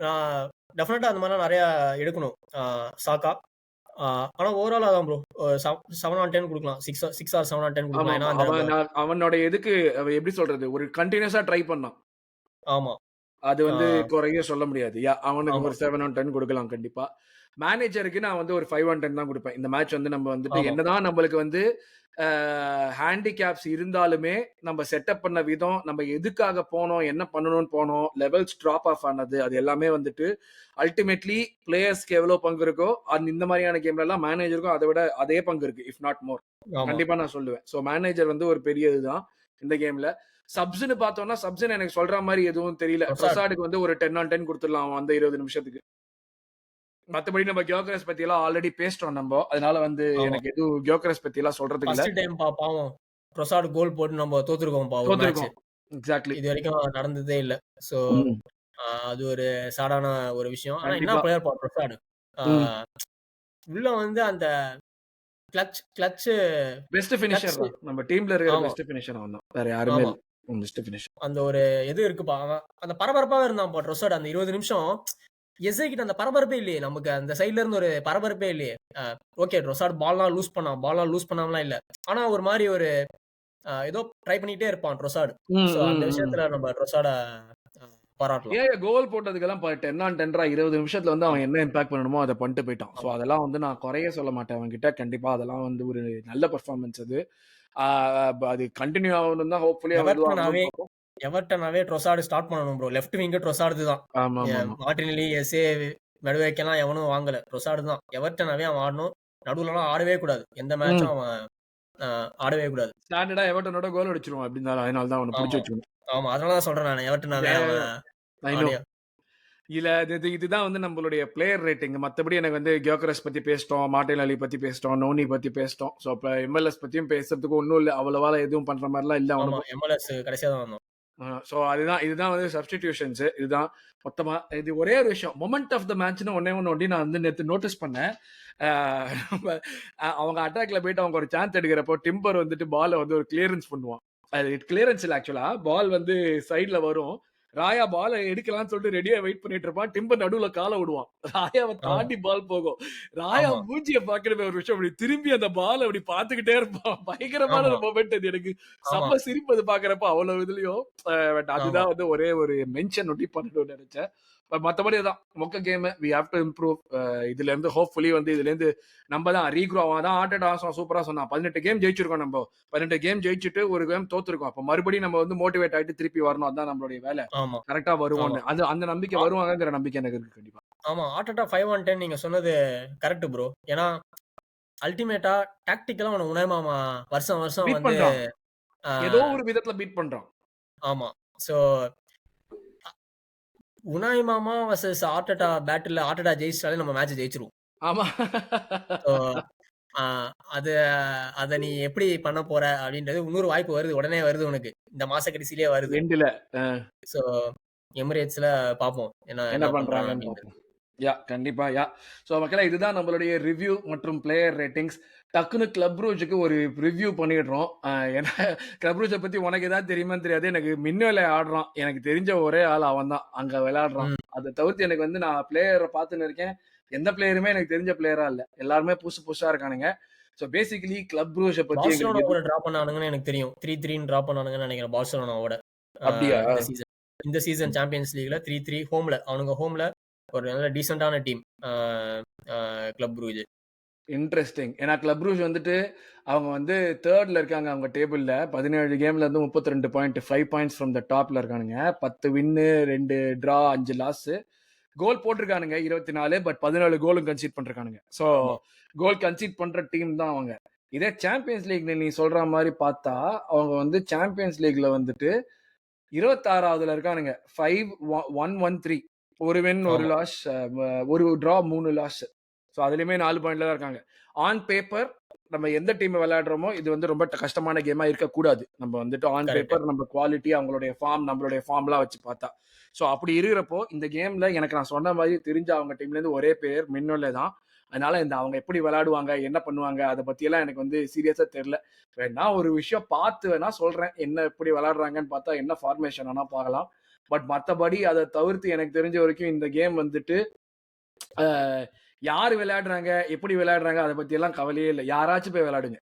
நான் டெஃபினட்டா அந்த மாரிலாம் நெறைய எடுக்கணும். சாக்கா. ஆ ஆனா ஓவரால் அதான் ப்ரோ. 7 ஆன் 10 குடுக்கலாம். 6 ஆர் 7 ஆன் 10 குடுக்கலாம். ஆமாமா. ஏன்னா அந்த நம்ம அவனோட இதுக்கு அவன் எப்படி சொல்றது? ஒரு கன்டினியூஸா ட்ரை பண்ணான். ஆமா, அது ஆ வந்து குறையே சொல்ல முடியாது. அவனுக்கு ஆமா, ஒரு 7 ஆன் 10 குடுக்கலாம் கண்டிப்பா. மேனேஜருக்கு நான் வந்து ஒரு 5 ஆன் 10 தான் குடுப்பேன். இந்த மேட்ச் வந்து நம்ம வந்துட்டு ஆமா, என்னதான் நம்மளுக்கு வந்து அ ஹேண்டிகேப்ஸ் இருந்தாலுமே, நம்ம செட்டப் பண்ண விதம், நம்ம எதுக்காக போனோம், என்ன பண்ணணும்னு போனோம், லெவல்ஸ் டிராப் ஆஃப் ஆனது, அது எல்லாமே வந்துட்டு அல்டிமேட்லி பிளேயர்ஸ்க்கு எவ்வளோ பங்கு இருக்கோ, இந்த மாரியான கேம்லலாம் மேனேஜருக்கும் அத விட அதே பங்கு இருக்கு. If not more. ஆமா. கண்டிப்பா நான் சொல்லுவேன். ஸோ மேனேஜர் வந்து ஒரு பெரிய இதுதான் இந்த கேம்ல. சப்ஸ்ன்னு பார்த்தோம்னா, சப்ஸ்ன்னு எனக்கு சொல்ற மாரி எதுவும் தெரியல. ட்ரோசார்ட் ட்ரோசார்டுக்கு வந்து ஒரு 10 ஆன் 10 குடுத்துடலாம் அந்த 20 நிமிஷத்துக்கு. மத்தபடி நம்ம கியோகரஸ் பத்தியெல்லாம் ஆல்ரெடி பேசிட்டோம் நம்போ. அதனால வந்து ஆமா. எனக்கு எதுவும் கியோகரஸ் பத்தியெல்லாம் சொல்றதுக்கு இல்ல. ஃபர்ஸ்ட் டைம் பாவம். ட்ரோசார்ட் கோல் போட்டு நம்ம தோத்துருக்கோம்ப்பா ஒரு மேட்ச். தோத்துருக்கோம். எக்ஸாக்ட்லி. இதுவரைக்கும் நடந்ததே இல்ல. ஸோ ம். அது ஒரு சேடான ஒரு விஷயம். ஆனா என்ன கண்டிப்பா. பிளேயர்ப்பா ட்ரோசார்ட். ஆ ம். உள்ள வந்து அந்த கிளட்ச் பெஸ்ட் கிளட்ச் ஃபினிஷர் தான். நம்ம டீம்ல இருக்கிற ஆமா, பெஸ்ட் ஃபினிஷர் அவன் தான். வேற யாருமே ஆமா. இல்ல. Best finisher. அந்த ஒரு இது இருக்குப்பா. அவன் அந்த பரபரப்பாவே இருந்தான்ப்பா ட்ரோசார்ட் அந்த 20 நிமிஷம். எஸ்ஐ கிட்ட அந்த பரபரப்பே இல்லையே! நமக்கு அந்த சைட்ல இருந்து ஒரு பரபரப்பே இல்லையே! ஓகே ட்ரோசார்ட் பால்லாம் லூஸ் பண்ணான். பால்லாம் லூஸ் பண்ணாமலாம் இல்ல. ஆனா ஒரு மாரி ஒரு ஏதோ ட்ரை பண்ணிட்டே இருப்பான் ட்ரோசார்ட். ம், ஸோ அந்த ம், ம். விஷயத்துல நம்ம ட்ரோசார்ட பாராட்டலாம். கோல் போட்டதுக்கெல்லாம் 10 ஆன் 10 20 நிமிஷத்துல வந்து அவன் ஆமா, என்ன இம்பாக்ட் பண்ணணுமோ அத பண்ணிட்டு போயிட்டான். சோ ஆமா. அதெல்லாம் வந்து நான் குறையே சொல்ல மாட்டேன் அவன்கிட்ட. கண்டிப்பா அதெல்லாம் வந்து ஒரு நல்ல பெர்ஃபார்மன்ஸ் அது. ஆ அது கன்டின்யூ ஆகணும்னு தான் ஹோப்ஃபுல்லி அவன் இதுவாகணும்னு எவர்டனாவே பார்ப்போம். எவர்டனாவே ட்ரோசார்ட் ஸ்டார்ட் பண்ணணும் ப்ரோ. லெஃப்ட் விங்கு ட்ரோசார்டு தான். ஆமாமாமா. மார்டினெல்லி, எஸ்ஏ, மெடுவேக்கெல்லாம் எவனும் வாங்கல. ட்ரோசார்டு தான். எவர்டனாவே அவன் ஆடணும். நடுவுலலாம் ஆடவே கூடாது. எந்த மேட்சும் ம். அவன் அ ஆடவே கூடாது. ஸ்டாண்டர்டா எவர்டனோட கோல் அடிச்சுருவான் எப்படி இருந்தாலும். அதனால தான் அவன புடிச்சு ஆமா, வச்சுக்கணும். ஆமா. அதனால தான் சொல்றேன் நானு. எவர்டனாவே யா, யா, அவன் யா. I know. ஆடிய இல்ல இதுதான் வந்து நம்மளுடைய பிளேயர் ரேட்டிங். மத்தபடி எனக்கு வந்து கியோகரஸ் பத்தி பேசிட்டோம், மார்டினெல்லி பத்தி பேசிட்டோம், நோனி பத்தி பேசிட்டோம். சோ அப்ப எம்எல்எஸ் பத்தியும் பேசுறதுக்கு ஒண்ணும் இல்ல. அவ்வளவா எதுவும் பண்ற மாரிலாம் இல்ல ஆமா. அவனுக்கும். MLS கடைசியா தான் வந்தோம். சோ இதுதான் வந்து சப்ஸ்டிடியூஷன்ஸ். இதுதான் மொத்தமா. இது ஒரே ஒரு விஷயம். மொமெண்ட் ஆஃப் த மேட்ச்ன்னு ஒண்ணே ஒண்ணு நான் வந்து நேத்து நோட்டீஸ் பண்ணேன். அ அவங்க அட்டாக்ல போயிட்டு அவங்க ஒரு சான்ஸ் எடுக்கிறப்போ டிம்பர் வந்துட்டு பால வந்து ஒரு கிளியரன்ஸ் பண்ணுவான். அது கிளியரன்ஸ் இல்ல ஆக்சுவலா. பால் வந்து சைடுல வரும். ராயா பால எடுக்கலாம்னு சொல்லிட்டு ரெடியா வெயிட் பண்ணிட்டு இருப்பான். டிம்பர் நடுவுல கால விடுவான். ராயாவ ஆமா, தாண்டி பால் போகும். ராயா ஆமா, மூஞ்சிய பார்க்கணுமே ஒரு விஷயம். அப்படி திரும்பி அந்த பால் அப்படி பார்த்துக்கிட்டே இருப்பான். பயங்கரமான ஆமா, மொமெண்ட் அது எனக்கு. ஆமா. செம்ம சிரிப்பு அது பார்க்கறப்ப அவ்வளவு இதுலயும். பட் ஆமா. அதுதான் வந்து ஒரே ஒரு மென்ஷன் ஒண்டி பண்ணணும்னு நினைச்சேன். மத்தபடி அதான் மொக்க game. We have to improve. இதுல இருந்து ஹோப்ஃபுல்லி வந்து இதுல இருந்து நம்ம தான் ரீக்ரோ தான் ஆர்டேட்டா சூப்பரா சொன்னான். 18 கேம் ஜெயிச்சிருக்கோம் நம்ம. 18 கேம் ஜெயிச்சுட்டு ஒரு கேம் தோத்துருக்கோம். அப்ப மறுபடியும் நம்ம வந்து மோட்டிவேட் ஆயிட்டு திருப்பி வரணும். அதான் நம்மளுடைய வேலை. ஆமா, கரெக்டா ஆமா. வருவோம்னு. அது அந்த நம்பிக்கை ஆ வருவாங்கங்கிற நம்பிக்கை எனக்கு இருக்கு கண்டிப்பா. ஆமா. ஆர்டெட்டா 5 on 10 நீங்க சொன்னது கரெக்ட் ப்ரோ. ஏன்னா அல்டிமேட்டா டாக்டிக்கலா அவன உனாய் மாமா வருஷம் வருஷம் பீட் வந்து பண்றான். ஆ ஏதோ ஒரு விதத்துல பீட் பண்றான். ஆமா. சோ உனாய் மாமா வெர்சஸ் ஆர்டெட்டா பேட்டில்ல ஆர்டெட்டா ஜெயிச்சிட்டாலே நம்ம மேட்ச் ஜெயிச்சுருவோம். ஆமா. சோ ஆ அது அத நீ எப்படி பண்ண போற அப்படின்றது இன்னொரு வாய்ப்பு வருது. உடனே வருது உனக்கு. இந்த மாச கடைசியிலேயே வருது. எண்டுல சோ எமிரேட்ஸ்ல பார்ப்போம். என்ன என்ன என்ன பண்றான் பண்றாங்கன்னு அப்படின்றது. பார்ப்போம். கண்டிப்பா. ஸோ மக்களே இதுதான் நம்மளுடைய ரிவ்யூ மற்றும் பிளேயர் ரேட்டிங்ஸ். டக்குனு கிளப் ரூஜுக்கு ஒரு ரிவ்யூ பண்ணிடுறோம். ஏன்னா கிளப் ரூஜ பத்தி உனக்கு ஏதாவது தெரியுமான்னு தெரியாது. எனக்கு மின்னல ஆடுறான். எனக்கு தெரிஞ்ச ஒரே ஆள் அவன் தான். அங்க விளையாடுறான். ம். அத தவிர்த்து எனக்கு வந்து நான் பிளேயர பார்த்துன்னு இருக்கேன். எந்த பிளேயருமே எனக்கு தெரிஞ்ச பிளேயரா இல்ல. எல்லாருமே புதுசு புதுசா இருக்கானுங்க. ஸோ பேசிக்கலி கிளப் ரூஜ பத்தி எங்களுக்கு பார்சிலோனாவோட டிரா பண்ணானுங்கன்னு எனக்கு தெரியும். 3-3ன்னு டிரா பண்ணானுங்கன்னு நினைக்கிறேன் பார்சிலோனாவோட. அப்படியா? இந்த சீசன். இந்த சீசன் சாம்பியன்ஸ் லீக்ல 3-3 ஹோம்ல. அவனுங்க ஹோம்ல ஒரு நல்ல டீசென்ட்டான டீம். ஆ ஆ கிளப் ப்ரூஜ். இன்ட்ரஸ்டிங். ஏன்னா கிளப் ரூஜ் வந்துட்டு அவங்க வந்து 3ர்ட்ல இருக்காங்க அவங்க டேபிள்ல. 17 கேம்ல இருந்து 32 பாயிண்ட் 5 பாயிண்ட்ஸ் ஃப்ரம் த டாப்ல இருக்கானுங்க. 10 வின்னு 2 டிரா 5 லாஸ். கோல் போட்டிருக்கானுங்க 24. பட் 17 கோலும் கன்சீட் பண்றானுங்க. ஸோ ஆமா. கோல் கன்சீட் பண்ற டீம் தான் அவங்க. இதே சாம்பியன்ஸ் லீக் நீ சொல்ற மாதிரி பார்த்தா அவங்க வந்து சாம்பியன்ஸ் லீக்ல வந்துட்டு 26வதுல இருக்கானுங்க. 5-1-1-3 ஒரு வின் ஒரு ஆமா. லாஸ், ஒரு டிரா 3 லாஸ். ஸோ அதுலயுமே 4 பாயிண்ட்ல தான் இருக்காங்க. ஆன் பேப்பர் நம்ம எந்த டீம் விளையாடுறோமோ இது வந்து ரொம்ப கஷ்டமான கேமா இருக்கக்கூடாது. நம்ம வந்துட்டு ஆன் கரெக்ட். பேப்பர் நம்ம குவாலிட்டி அவங்களுடைய ஃபார்ம் நம்மளுடைய ஃபார்ம்லாம் வச்சு பார்த்தா. ஸோ அப்படி இருக்கிறப்போ இந்த கேம்ல எனக்கு நான் சொன்ன மாதிரி தெரிஞ்ச அவங்க டீம்ல இருந்து ஒரே பேர் மின்னோலே தான். அதனால இந்த அவங்க எப்படி விளையாடுவாங்க என்ன பண்ணுவாங்க அதை பத்தியெல்லாம் எனக்கு வந்து சீரியஸா தெரியல. வேணா ஒரு விஷயம் பார்த்து வேணா சொல்றேன். என்ன எப்படி விளையாடுறாங்கன்னு பார்த்தா என்ன ஃபார்மேஷன் வேணா பார்க்கலாம். பட் மத்தபடி அதை தவிர்த்து எனக்கு தெரிஞ்ச வரைக்கும் இந்த கேம் வந்துட்டு யாரு விளையாடுறாங்க, எப்படி விளையாடுறாங்க அத பத்தி எல்லாம் கவலையே இல்ல. யாராச்சும் போய் விளையாடுங்க.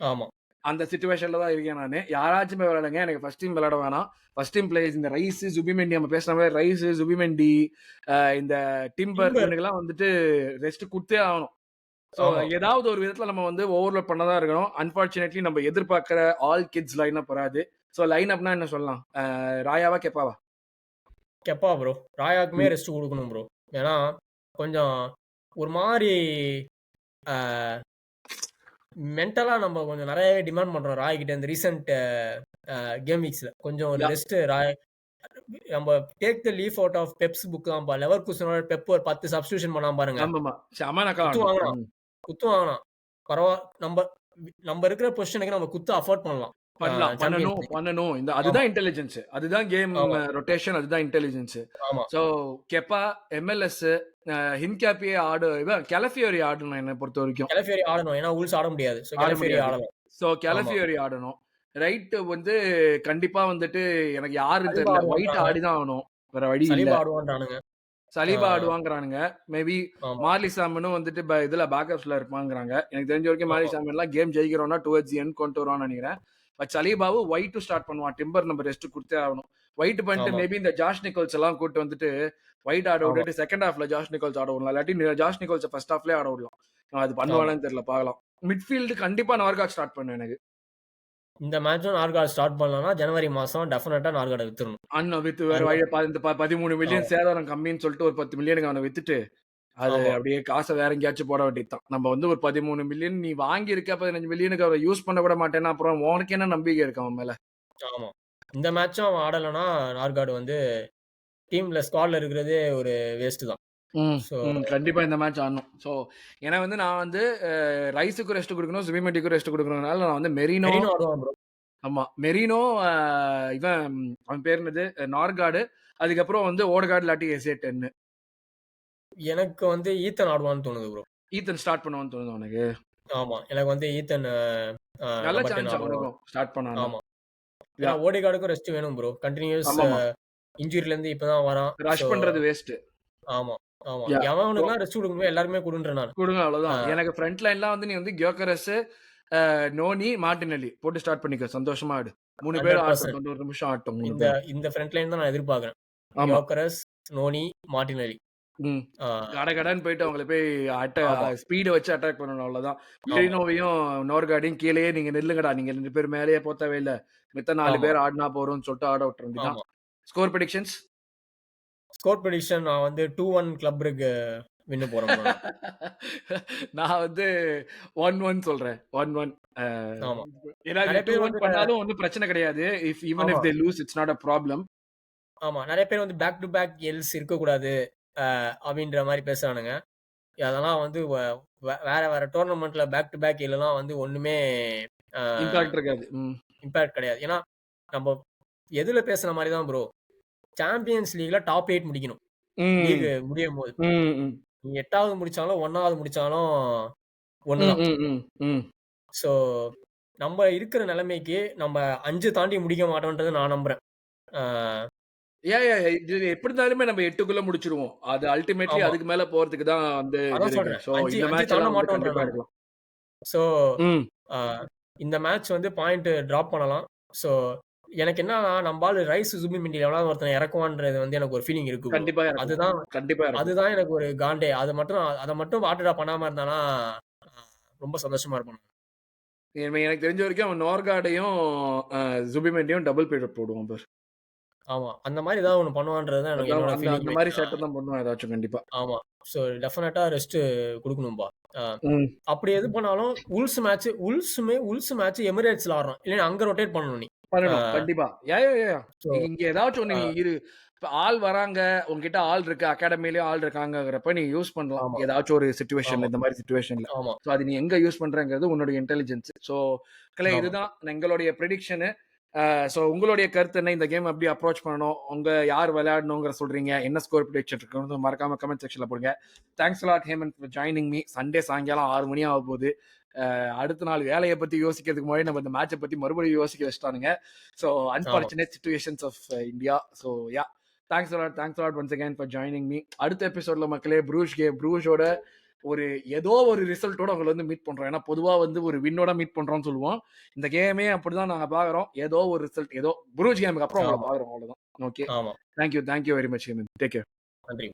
ஆமா. அந்த சிச்சுவேஷன்ல தான் இருக்கேன் நானு. யாராச்சும் போய் விளையாடுங்க. எனக்கு ஃபர்ஸ்ட் டீம் விளையாட வேணாம். ஃபர்ஸ்ட் டீம் பிளேயர்ஸ் இந்த ரைஸ், சுபிமெண்டி நம்ம பேசுன மாரி ரைஸ், சுபிமெண்டி, இந்த டிம்பர் டிம்பர். இவனுக்கெல்லாம் வந்துட்டு ரெஸ்ட் குடுத்தே ஆகணும். ஸோ ஆமா. ஏதாவது ஒரு விதத்துல நம்ம வந்து ஓவர்லோட் பண்ண தான் இருக்கணும். அன்பார்ச்சுனேட்லி நம்ம எதிர்பார்க்கிற ஆல் கிட்ஸ் லைன் அப் வராது. ஸோ லைன் அப்னா என்ன சொல்லலாம்? ராயாவா, கெப்பாவா? கெப்பா ப்ரோ. ராயாக்குமே ம். ரெஸ்ட் குடுக்கணும் ப்ரோ. ஏன்னா கொஞ்சம் ஒரு மாரி ஆ மென்டலா நம்ம கொஞ்சம் நெறையவே டிமாண்ட் பண்றோம் ராய் கிட்ட இந்த ரீசென்ட் கேம் வீக்ஸ்ல. கொஞ்சம் ஒரு யா ரெஸ்ட் ராய் நம்ம take the leaf out of Pep's book தான்ப்பா. லெவர்குசனோட பெப் ஒரு 10 சப்ஸ்டிடியூஷன் பண்ணான் பாருங்க. ஆமாமா. செம நக்கலா குத்து ஆடணும். வாங்குனான். குத்து வாங்குனான். நம்ப நம்ப இருக்கிற பொசிஷனுக்கு நம்ம குத்து அஃபோர்ட் பண்ணலாம். பண்ணலாம். சாம்பியன்ஸ் பண்ணணும், லீக். பண்ணணும். ஆமா, அதுதான் இன்டெலிஜென்ஸ். அதுதான் கேம் ஆமா, ரொட்டேஷன். அதுதான் இன்டெலிஜென்ஸ். ஆமா. சோ கெப்பா, எம்எல்எஸ், ஹின்கேப்பியே இவன் கெலஃபியோரி ஆடணும் என்ன பொறுத்தவரைக்கும். கெலஃபியரி ஆடணும். ஏன்னா உல்ஸ் ஆட முடியாது. சோ ஆட கெலஃபியரி முடியாது. ஆடலாம். சோ ஆமா. கெலஃபியோரி ஆடணும். ரைட் வந்து கண்டிப்பா வந்துட்டு எனக்கு யாருன்னு சலீபா தெரியல. ஒயிட் ஆடுவான்றாங்க. ஆடிதான் ஆகணும். வேற வழி இல்ல. சலீபா ஆடுவான்றானுங்க. ஆ, சலீபா ஆடுவாங்கறானுங்க. மேபி ஆமா, மார்லி சாமனும் வந்துட்டு இதுல பேக்கப்ஸ்ல இருப்பாங்கறாங்க. எனக்கு தெரிஞ்ச வரைக்கும் மார்லி ஆமா, சாமன்லாம் கேம் ஜெயிக்கிறோம்னா டுவர்ட்ஸ் தி எண்ட் கொண்டு வருவான்னு நினைக்கிறேன். பட் சலீபாவும் ஒயிட் ஸ்டார்ட் பண்ணுவான். டிம்பர் நம்ம ரெஸ்ட் குடுத்தே ஆகணும். ஒயிட் பண்ணிட்டு ஆமா, மேபி இந்த ஜாஷ் நிக்கோல்ஸ் எல்லாம் கூட்டு வந்துட்டு ஒயிட் ஆட ஆமா. விட்டுட்டு செகண்ட் ஹாஃப்ல ஜாஷ் நிக்கோல்ஸ் ஆட விடலாம். இல்லாட்டி ஜாஷ் நிக்கோல்ஸ் ஃபர்ஸ்ட் ஹாஃப்லயே ஆட விடலாம். அது ஆமா. பண்ணுவானு தெரியல பார்க்கலாம். மிட்ஃபீல்ட் கண்டிப்பா நார்காட் ஸ்டார்ட் பண்ணும் எனக்கு. இந்த மேட்சும் நார்காட் ஸ்டார்ட் பண்ணலாம்னா, ஜனவரி மாசம் டெஃபினட்டா நார்காட வித்துறணும். அண்ணா வித்து வேற அந்த வழிய இந்த 13 மில்லியன் ஆமா, சேதாரம் கம்மின்னு சொல்லிட்டு ஒரு 10 மில்லியனுக்கு அவனை வித்துட்டு அது ஆமா, அப்படியே காசை வேற எங்கேயாச்சும் போட வேண்டியதுதான். நம்ம வந்து ஒரு 13 மில்லியன் நீ வாங்கி இருக்க 15 மில்லியனுக்கு அவரை யூஸ் பண்ண கூட மாட்டேன்னா அப்புறம் உனக்கு என்ன நம்பிக்கை இருக்கு அவன் மேல? ஆமா. இந்த மேட்சும் அவன் ஆடலன்னா, நார்காட் வந்து டீம்ல ஸ்குவாட்ல இருக்கிறதே ஒரு வேஸ்ட் தான். ம், சோ ம். கண்டிப்பா இந்த மேட்ச் ஆடணும். ஸோ ஏன்னா வந்து நான் வந்து ரைஸுக்கு ரெஸ்ட் குடுக்கணும், சுபிமெண்டிக்கும் ரெஸ்ட் குடுக்கணும்னால நான் வந்து மெரினோ, மெரினோ ஆடுவான் ப்ரோ. ஆமா மெரினோ, இவன் அவன் பேர் என்னது? நார்கார்டு, அதுக்கப்புறம் வந்து ஓடகார்டு இல்லாட்டி எஸ்ஏ-10. எனக்கு வந்து ஈத்தன் ஆடுவான்னு தோணுது ப்ரோ. ஈத்தன் ஸ்டார்ட் பண்ணுவான்னு தோணுது உனக்கு? ஆமா. எனக்கு வந்து ஈத்தன் நல்ல நம்பர் 10 சான்ஸ் ஆடுவான். அவனுக்கும் ஸ்டார்ட் பண்ணான்னா. ஆமா. ஏன்னா யா ஓடிகார்டுக்கும் ரெஸ்ட் வேணும் ப்ரோ. கன்டினியூஸ் ஆமாமா. இன்ஜூரில இருந்து இப்பதான் வரான். சோ ரஷ் பண்றது வேஸ்ட். ஆமா, ஆமா. யா எவனுக்கெல்லாம் ரெஸ்ட் குடுக்கணுமோ எல்லாருமே குடுன்றேன் நானு. குடுங்க ஆ, அவ்வளவுதான். எனக்கு ஃப்ரண்ட் லைன்லாம் வந்து நீ வந்து கியோகரஸ், நோனி, மார்டினெல்லி போட்டு ஸ்டார்ட் பண்ணிக்கோ. சந்தோஷமா ஆடு. 3 பேரும் ஆடட்டும். 100% 90 நிமிஷம் ஆடட்டும் 3 இந்த பேரும். இந்த ஃப்ரண்ட் லைன் தான் நான் எதிர்பார்க்கிறேன். ஆமா. யோக்கரஸ், நோனி, மார்டினெல்லி. ம். ஆ கடகடன்னு போயிட்டு அவங்கள போய் ஆமா, ஸ்பீட வச்சு அட்டாக் பண்ணணும் அவ்வளோதான். ஆமா, மெரினோவையும், நோர்கார்டையும் கீழயே நீங்க நில்லுங்கடா. நீங்க 2 பேரும் மேலயே போ தேவையில்ல. மித்த 4 ஆமா, பேர் ஆடுனா போதும்ன்னு சொல்லிட்டு ஆட விட்டுற வேண்டியதுதான். ஆமா. Score predictions? ஸ்கோர் பிரெடிக்ஷன் நான் வந்து 2-1 கிளப் பிருக் வின்னு போறேன் ப்ரோ நான். நான் வந்து 1-1 சொல்றேன். 1-1. அ ஆமா. ஏன்னா இது நெறைய பேர் 2-1 வந்து பண்ணாலும் ஒண்ணும் பிரச்சனை கிடையாது. ஈவன் ஆமா, if they loose it's not a problem. ஆமா. நெறைய பேர் வந்து பேக் டு பேக் எல்ஸ் இருக்கக்கூடாது. அப்டின்ற மாரி பேசுறானுங்க. அதெல்லாம் வந்து வேற வேற டோர்னமெண்ட்ல பேக் டு பேக் எல்லாம் வந்து ஒண்ணுமே அ இம்பாக்ட் இருக்காது. ம். இம்பாக்ட் கிடையாது. ஏன்னா, நம்ப எதுல பேசுன மாரி தான் ப்ரோ. சாம்பியன்ஸ் லீக்ல டாப் 8 முடிக்கணும். லீக் ம். முடியும்போது. ம். ம். நீ 8வது முடிச்சாலும், 1வது முடிச்சாலும் ஒண்ணு ம். தான். ம். ம். ம். ஸோ, நம்ம இருக்கிற நிலைமைக்கு நம்ம 5 தாண்டி முடிக்க மாட்டோம்ன்றது நான் நம்புறேன். ஆ இது எப்படி இருந்தாலுமே நம்ம 8க்குள்ள முடிச்சுருவோம். அது அல்டிமேட்லி ஆமா. அதுக்கு மேல போறதுக்கு தான் வந்து இது அதான் இருக்கு. சொல்றேன். ஸோ 5 இந்த 5 மேட்ச் தாண்ட எல்லாம் வந்து மாட்டோன்றேன் கண்டிப்பா நானு. எடுக்கலாம். ஸோ, ம். ஆ இந்த மேட்ச் வந்து பாயிண்ட் டிராப் பண்ணலாம். ஸோ, எனக்கு என்னன்னா, நம்ப ஆளு ரைஸ் சுபிமெண்டி எவனாவது ஒருத்தன இறக்குவான்றது வந்து எனக்கு ஒரு ஃபீலிங் இருக்கு ப்ரோ. கண்டிப்பா இறக்கலாம். அதுதான் கண்டிப்பா இறக்கலாம். அதுதான் எனக்கு ஒரு காண்டே. அத மட்டும் வாட்டர் ட்ராப் பண்ணாம இருந்தானா, அ ரொம்ப சந்தோஷமா இருப்பேன். எனக்கு தெரிஞ்ச வரைக்கும் அவன் நோர்கார்டையும், அ ஜுபிமெண்டியும் டபுள் பீடப் போடுவான் பாரு. ஆமா. அந்த மாரி ஏதாவது ஒண்ணு பண்ணுவான்றது தான் எனக்கு அதான் என்னோட அந்த அந்த ஃபீலிங்குமே. மாரி சேட்ட தான் பண்ணுவான் ஏதாச்சும் கண்டிப்பா. ஆமா. ஸோ டெஃபினட்டா ரெஸ்ட் குடுக்கணும்பா. அ ம். அப்படி எது பண்ணாலும் உல்ஸ் மேட்ச் எமிரேட்ஸ்ல ஆடுறோம். இல்லன்னா அங்க ரொட்டேட் பண்ணணும் நீ. அ பண்ணணும். கண்டிப்பா. யா. ஸோ இங்க ஏதாச்சும் ஒண்ணு அ நீ இரு. இப்ப ஆள் வராங்க, உன்கிட்ட ஆள் இருக்கு, அகாடமிலயும் ஆள் இருக்காங்கங்கிறப்ப நீ யூஸ் பண்ணலாம். ஆமா, ஏதாச்சும் ஒரு ஆமா, சிச்சுவேஷன்ல, இந்த மாரி சிச்சுவேஷன்ல. ஆமா, ஸோ அது நீ எங்க யூஸ் பண்றங்கிறது உன்னுடைய இன்டெலிஜென்ஸ். ஸோ மக்களே ஆமா. இதுதான் எங்களுடைய பிரெடிக்ஷனு. ஸோ உங்களுடைய கருத்து என்ன? இந்த கேம் எப்படி அப்ரோச் பண்ணணும்? யார் விளையாடணுங்கிற சொல்றீங்க? என்ன ஸ்கோர் பிரெடிக்ஷன் இருக்குன்னு மறக்காம கமெண்ட் செக்ஷன்ல போடுங்க. Thanks a lot Hemanth for joining me. Sunday சாயங்காலம் 6 மணி ஆகப்போகுது. அடுத்த நாள் வேலைய பத்தி யோசிக்கிறதுக்கு முன்னாடி நம்ம இந்த மேட்ச பத்தி மறுபடியும் யோசிக்க வச்சுட்டானுங்க. ஸோ ஆமா. Unfortunate situations of India. So yeah thanks a lot once again for joining me. அடுத்த எபிசோட்ல மக்களே ப்ரூஷோட ஒரு ஏதோ ஒரு ரிசல்ட்டோட உங்களை வந்து மீட் பண்றோம். ஏன்னா பொதுவா வந்து ஒரு வின்னோட மீட் பண்றோம்னு சொல்லுவோம். இந்த கேமே அப்படிதான் நாங்க பாக்குறோம். ஏதோ ஒரு ரிசல்ட், ஏதோ ப்ரூஜ் கேமுக்கு அப்புறம் உங்களை ஆமா, பாக்குறோம். அவ்வளவுதான். ஓகே. ஆமா. Thank you very much. Take care. நன்றி.